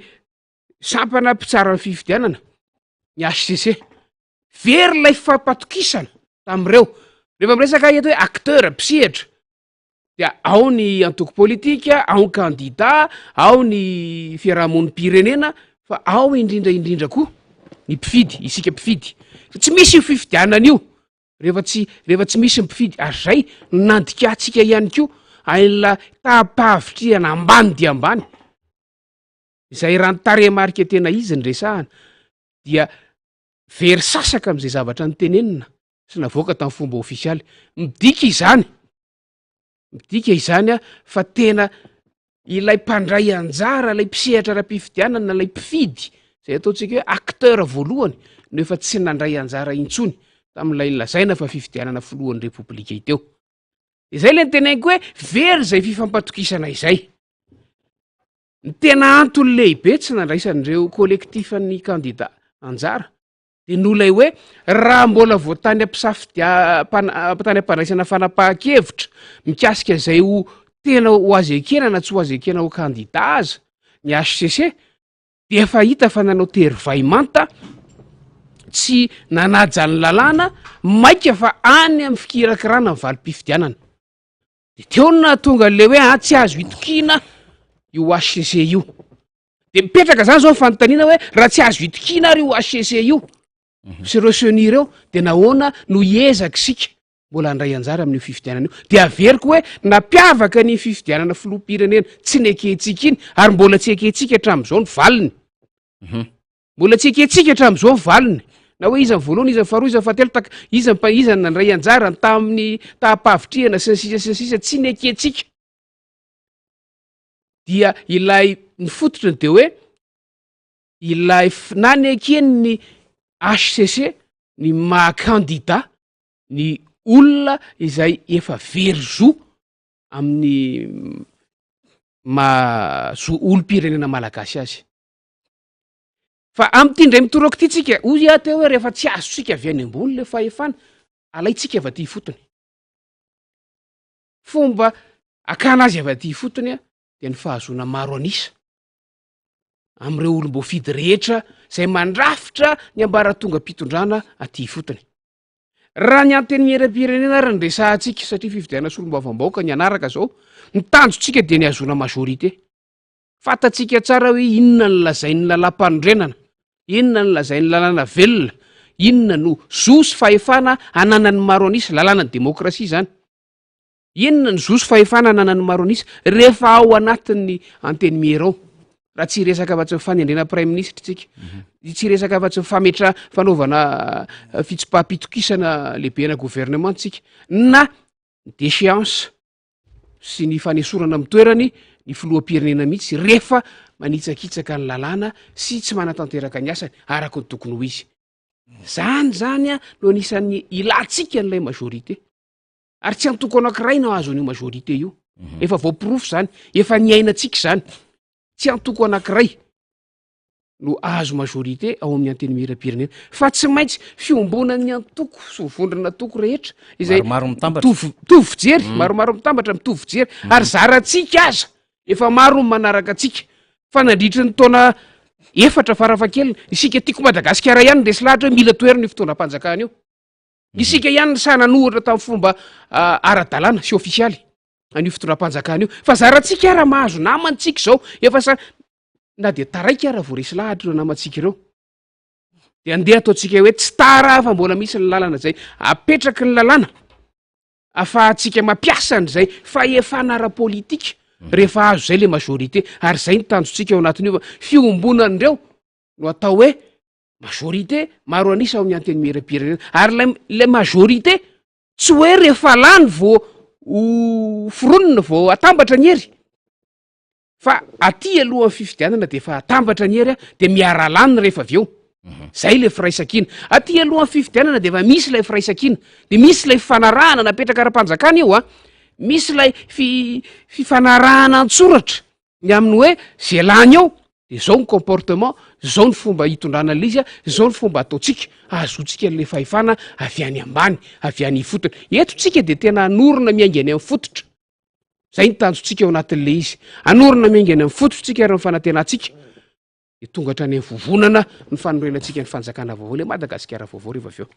sampana mpitsara ny fifidianana, ny HCC. Very lay fifampatokisana tamin'ireo. Rehefa miresaka eto hoe acteur, mpisehatra, dia ao ny antoko politika, ao ny candidat, ao ny fiarahamonim-pirenena, fa ao indrindra koa ny mpifidy, isika mpifidy. Tsy misy io fifidianana io rehefa tsy misy mpifidy. Ary zay nandikatsika ihany koa ain'la tapavitriana ambany dia ambany. Izay raha ny tarehimarika tena izy ny resahana dia very sasaka amin'izay zavatra nytenenina sy navoaka tamin'ny fomba ofisialy. Midika izany fa tena ilay mpandray anjara, ilay mpisehatra ara-pifidianana, ilay mpifidy, zay ataontsika hoe acteur voalohany no efa tsy nandray anjara intsony tamin'ilay lazaina fa fifidianana filohan'ny repoblika iteo. Izay le nytenaiko hoe very zay fifampatokisana izay. Ny tena antony lehibe tsy nandraisan'ireo kolektifan'ny kandida anjara de nolay hoe raha mbola voatany tany ampandraisana fanapahan-kevitra mikasika zay ho tena ho azy ekena na tsy ho azy ekena ho kandida aza ny HCC, de efa hita fa nanao terivay manta, tsy nanaja ny lalàna, maika fa any amin'ny fikirakirana ny valim-pifidianana. De teo na tonga le hoe tsy azo itokina io HCC io. De mipetraka zany zao ny fanontaniana hoe raha tsy azo itokina ary io HCC io sy ireo Seny ireo de nahoana no hiezaka sika mbola handray anjara amin'io fifidianana io. De averiko hoe napiavaka ny fifidianana filoham-pirenena tsy neketsika iny ary mbola tsy eketsika hatramin'izao ny valiny. Mbola tsy eketsika hatramin'izao ny valiny. Na hoe iza ny voalohany, iza ny faharoa, iza ny fahatelo, iza nandray anjara tamin'ny tapavitriana sy ny sisa tsy neketsika. Dia ilay ny fototrany de hoe ilay nanekeny ny HCC ny maha-kandida ny olona izay efa very zo amin'ny zo olom-pirenena malagasy azy. Fa amin'ity ndray mitorako ity tsika, hoy teo hoe rehefa tsy azo tsika avy any ambony le fahefana, alaitsika avy aty fotony. Fomba akana azy avy aty fotony de ny fahazona maro anisa amin'ireo olom-boafidy rehetra zay mandrafitra ny ambaratonga mpitondrana aty fotony. Raha ny anteny miera-pirenena ary nyresahantsika, satria fifidianana sy olom-bavam-bahoaka ny anaraka zao, ny tanjotsika de ny hazona majorité. Fatatsika tsara hoe inona ny lazain'ny lalam-panondrenana, inona ny lazain'ny lalàna velona, inona no zo sy fahefana ananan'ny maro anisa, lalàna ny demokrasia zany. Inona ny zo sy fahefana ananan'ny maro anisa rehefa ao anatin'ny anteny miera ao. raha tsy resaka afa-tsy fanendrena prime ministre tsika tsy resaka afa-tsy fametra fanaovana fitsipaham-pitokisana lehibena gouvernement tsika na déchéance sy ny fanesorana amin'ny toerany ny filoham-pirenena mihitsy rehefa manitsakitsaka ny lalàna sy tsy manatanteraka ny asany araka ny tokony ho izy zany a no anisan'ny ilantsika n'ilay majorité ary tsy antoko anankiray na azon'io majorité io efa voapirofo zany efa niainantsika zany tsy antoko anankiray no azo majorité ao amin'ny anteny miram-pirenena fa tsy maintsy fiombonan'ny antoko sy vondrona toko rehetra izay mitovy jery maromaro mitambatra mitovy jery ary zarantsika aza efa maro ny manaraka atsika fa nandritry ny taona efatra farafakelina isika tiako Madagasikara ihany ndesy lahatra hoe mila toerana io fitondram-panjakana io isika ihany ny sananohatra tamin'ny fomba ara-dalàna sy ofisialy an'io fitondram-panjakana io fa zarantsika ara mahazo namantsika zao efa na de taraika ara vo resy lahatra ireo namantsika ireo de andeha ataontsika hoe tsy tara fa mbola misy ny lalana zay apetraky ny lalàna afahantsika mampiasa n'zay faefana ara-politika rehefa azo zay le majorité ary zay ny tanjontsika ao anatin'io fiombonan'ireo no atao hoe majorité maro anisa ao amin'ny anteny miram-pirenena ary le majorité tsy hoe rehefa lany vo fironina vo atambatra ny hery fa aty alohan'ny fifidianana de efa atambatra ny hery de miara-laniny rehefa avy eo zay le firaisankina aty alohan'ny fifidianana de efa misy lay firaisankina de misy lay fifanarahana napetraka ara-panjakana io misy lay fifanarahana an-tsoratra ny amin'ny hoe zay lany ao de zao ny comportement zao ny fomba hitondrana l'izy zao ny fomba ataotsika azotsika le fahefana avy any ambany avy any ifotona etotsika de tena anorona miaingany amin'ny fototra zay ny tanjontsika ao anatin'le izy anorona miaingany amin'ny fototsika ary nyfanatenantsika de tonga hatrany amin'ny vovonana ny fanorenantsika ny fanjakana vaovao le Madagasikara vaovao rehefa avy eo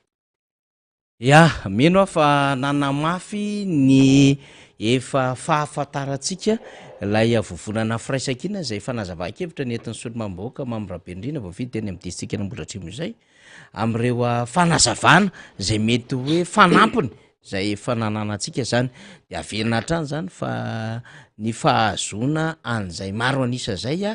ya mino fa nanamafy ny efa fahafantarantsika lay avovonana firaisankina zay fanazava-kevitra ny entin'ny solomamboaka mamyrabendrina voavidy teny amin'ny distrika Ambohidratrimo izay am'ireo fanazavana zay mety hoe fanampiny zay fanananantsika zany de averina hatrany zany fa ny fahazona an'izay maro anisa zay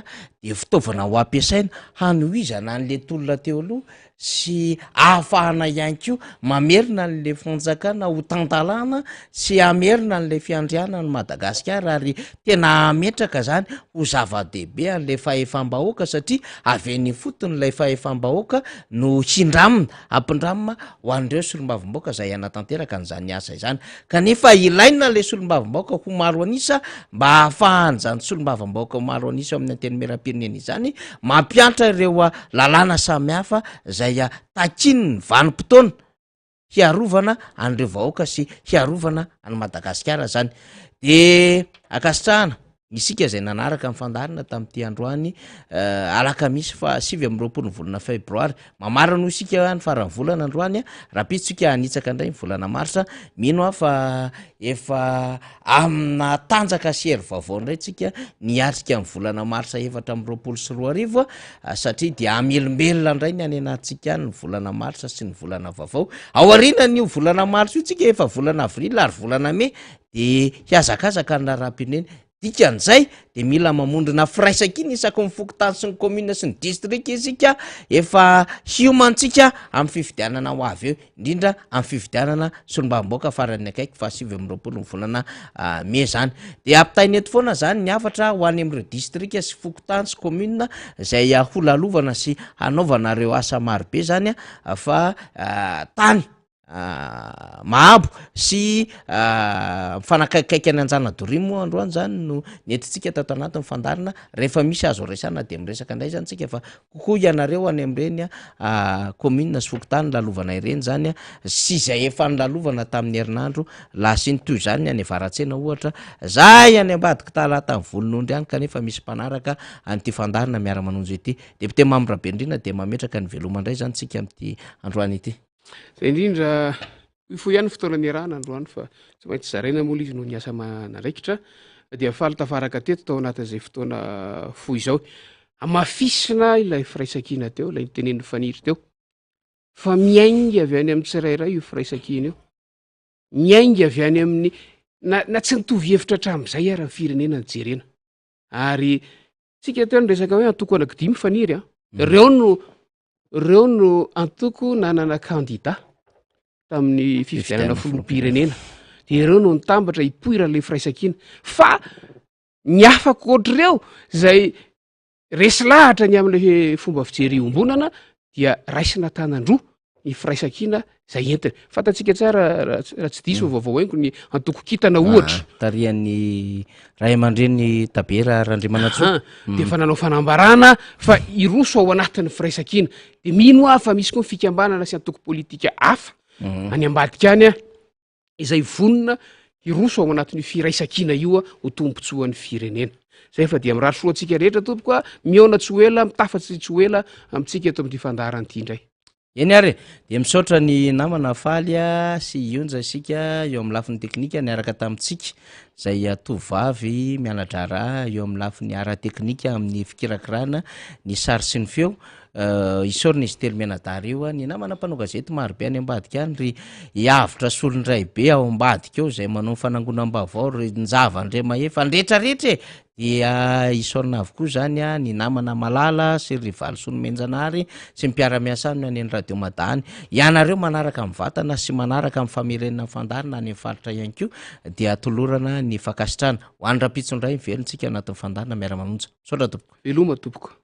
de fitaovana ho ampiasaina hanohizana an'le tolona teo aloha sy ahafahana ihany ko mamerina n'le fanjakana ho tantalana sy amerina n'le fiandriana ny Madagasikara ary tena ametraka zany ho zava-dehibe an'le fahefam-bahoaka satria aveny fotony lay fahefam-bahoaka no hindramina ampindramina ho an'ireo solombavim-bahoaka zay anatanteraka n'zany asa izany kanefa ilaina le solombavim-bahoaka ho maro anisa mba ahafahany zany solombavim-bahoaka maro anisa amin'ny anteny miram-pirenena izany mampiantra ireo lalàna samihafa zay takiny ny vanim-potoana hiarovana an'ireo vahoaka sy hiarovana any Madagasikara zany de akasitrahana isika zay nanaraka amin'ny fandarina tamin'ity androany alakamisy fa 7 volana febroary mamara no isika ny farany volana androany raha pitsika anitsaka indray ny volana marsa mino fa efa amina tanjaka sy hery vaovao indray tsika niatrika amin'ny volana marsa 7 satria de amelombelona indray ny anenatsika ny volana marsa sy ny volana vaovao ao arinan'io volana marsa io tsika efa volana avril ary volana mai de hiazakazaka ny raharaham-pirenena dikan'izay de mila mamondrona firaisankina isaky ny fokotany sy ny commune sy ny district isika efa hiomantsika amin'ny fifidianana ho avy eo indrindra amin'ny fifidianana solombavim-bahoaka farany akaiky fa 7 volana mai zany de ampitainy eto foana zany ny afatra ho any amin'ireo district sy fokotany sy commune zay holalovana sy hanaovana reo asa marobe zany fa tany mahabo sy fanakaikaiky any Anjanadorimo androany zany no nentintsika tato anatin'ny fandarina rehefa misy azo resana de miresaka indray zany tsika fa kokoa ianareo any amin'ireny commune sy fokotany lalovana ireny zany sy zay efa nilalovana tamin'ny herinandro lasy ny toy zany any avaratsena ohatra zay any ambadiky talata ny volon'ondry any kanefa misy mpanaraka an'ity fandarina miara-manonjo ity depute Mamyrabendrina de mametraka ny veloma indray zany tsika amin'ity androany ity zay indrindra fo ihany fotoana niarahana androany fa tsy maintsy zaraina mola izy no niasa manaraikitra de afaly tafaraka teto tao anatin'izay fotoana fo izao amafisina ilay firaisankina teo ilay nitenen'ny faniry teo fa miaingy avy any amin'ny tsirairay io firaisankina io miaingy avy any amin'ny na tsy nitovy hevitra hatramin'izay ary ny firenena ny jerena ary tsika teo nyresaka hoe antoko anakidimy faniry a reo no antoko nanana kandida tamin'ny fifidianana filoham-pirenena de ireo no nitambatra hipoira le firaisankina fa ny afaka ohatr'ireo zay resy lahatra ny amin'le fomba fijery ombonana dia raisina tanandroa ny firaisankina zay entiny fantatsika tsara raha tsy diso vaovao haingo ny antoko kitana ohatra tarian'ny ray aman-dreny tabera randrimanatsoa de fa nanao fanambarana fa iroso ao anatin'ny firaisankina de mino ah fa misy koa ny fikambanana sy antoko politika hafa any ambadika any a izay vonona iroso ao anatin'ny firaisankina io a ho tombontsoan'ny firenena zay fa dia mirary soa antsika rehetra tompoko a miona tsy ho ela mitafatsy tsy ho ela amintsika eto amin'ny fandaharany ity indray eny ary de misaotra ny namana faly a sy ionja isika eo amin'ny lafin'ny teknika niaraka tamintsika zay tovavy mianatra raha eo amin'ny lafin'ny ara teknika amin'ny fikirakirana ny sary sy ny feo isorina izy telo menadary io a ny namana mpanao gazety marobe any ambadika any ry iavitra solondray be ao ambadika eo zay manao fanangonam-bavao ry njavandre mahefa ndretraretra dia isorina avokoa zany a ny namana malala sy ry valo sonomenjanary sy mpiara-miasa any any radio madany ianareo manaraka amin'ny vatana sy manaraka amin'ny famerenana fandarina any faritra ihany ko dia atolorana ny fakasitrana ho andra-pitsondray mivelontsika anatin'ny fandarina miara-manonja sotra tompoko veloma tompoko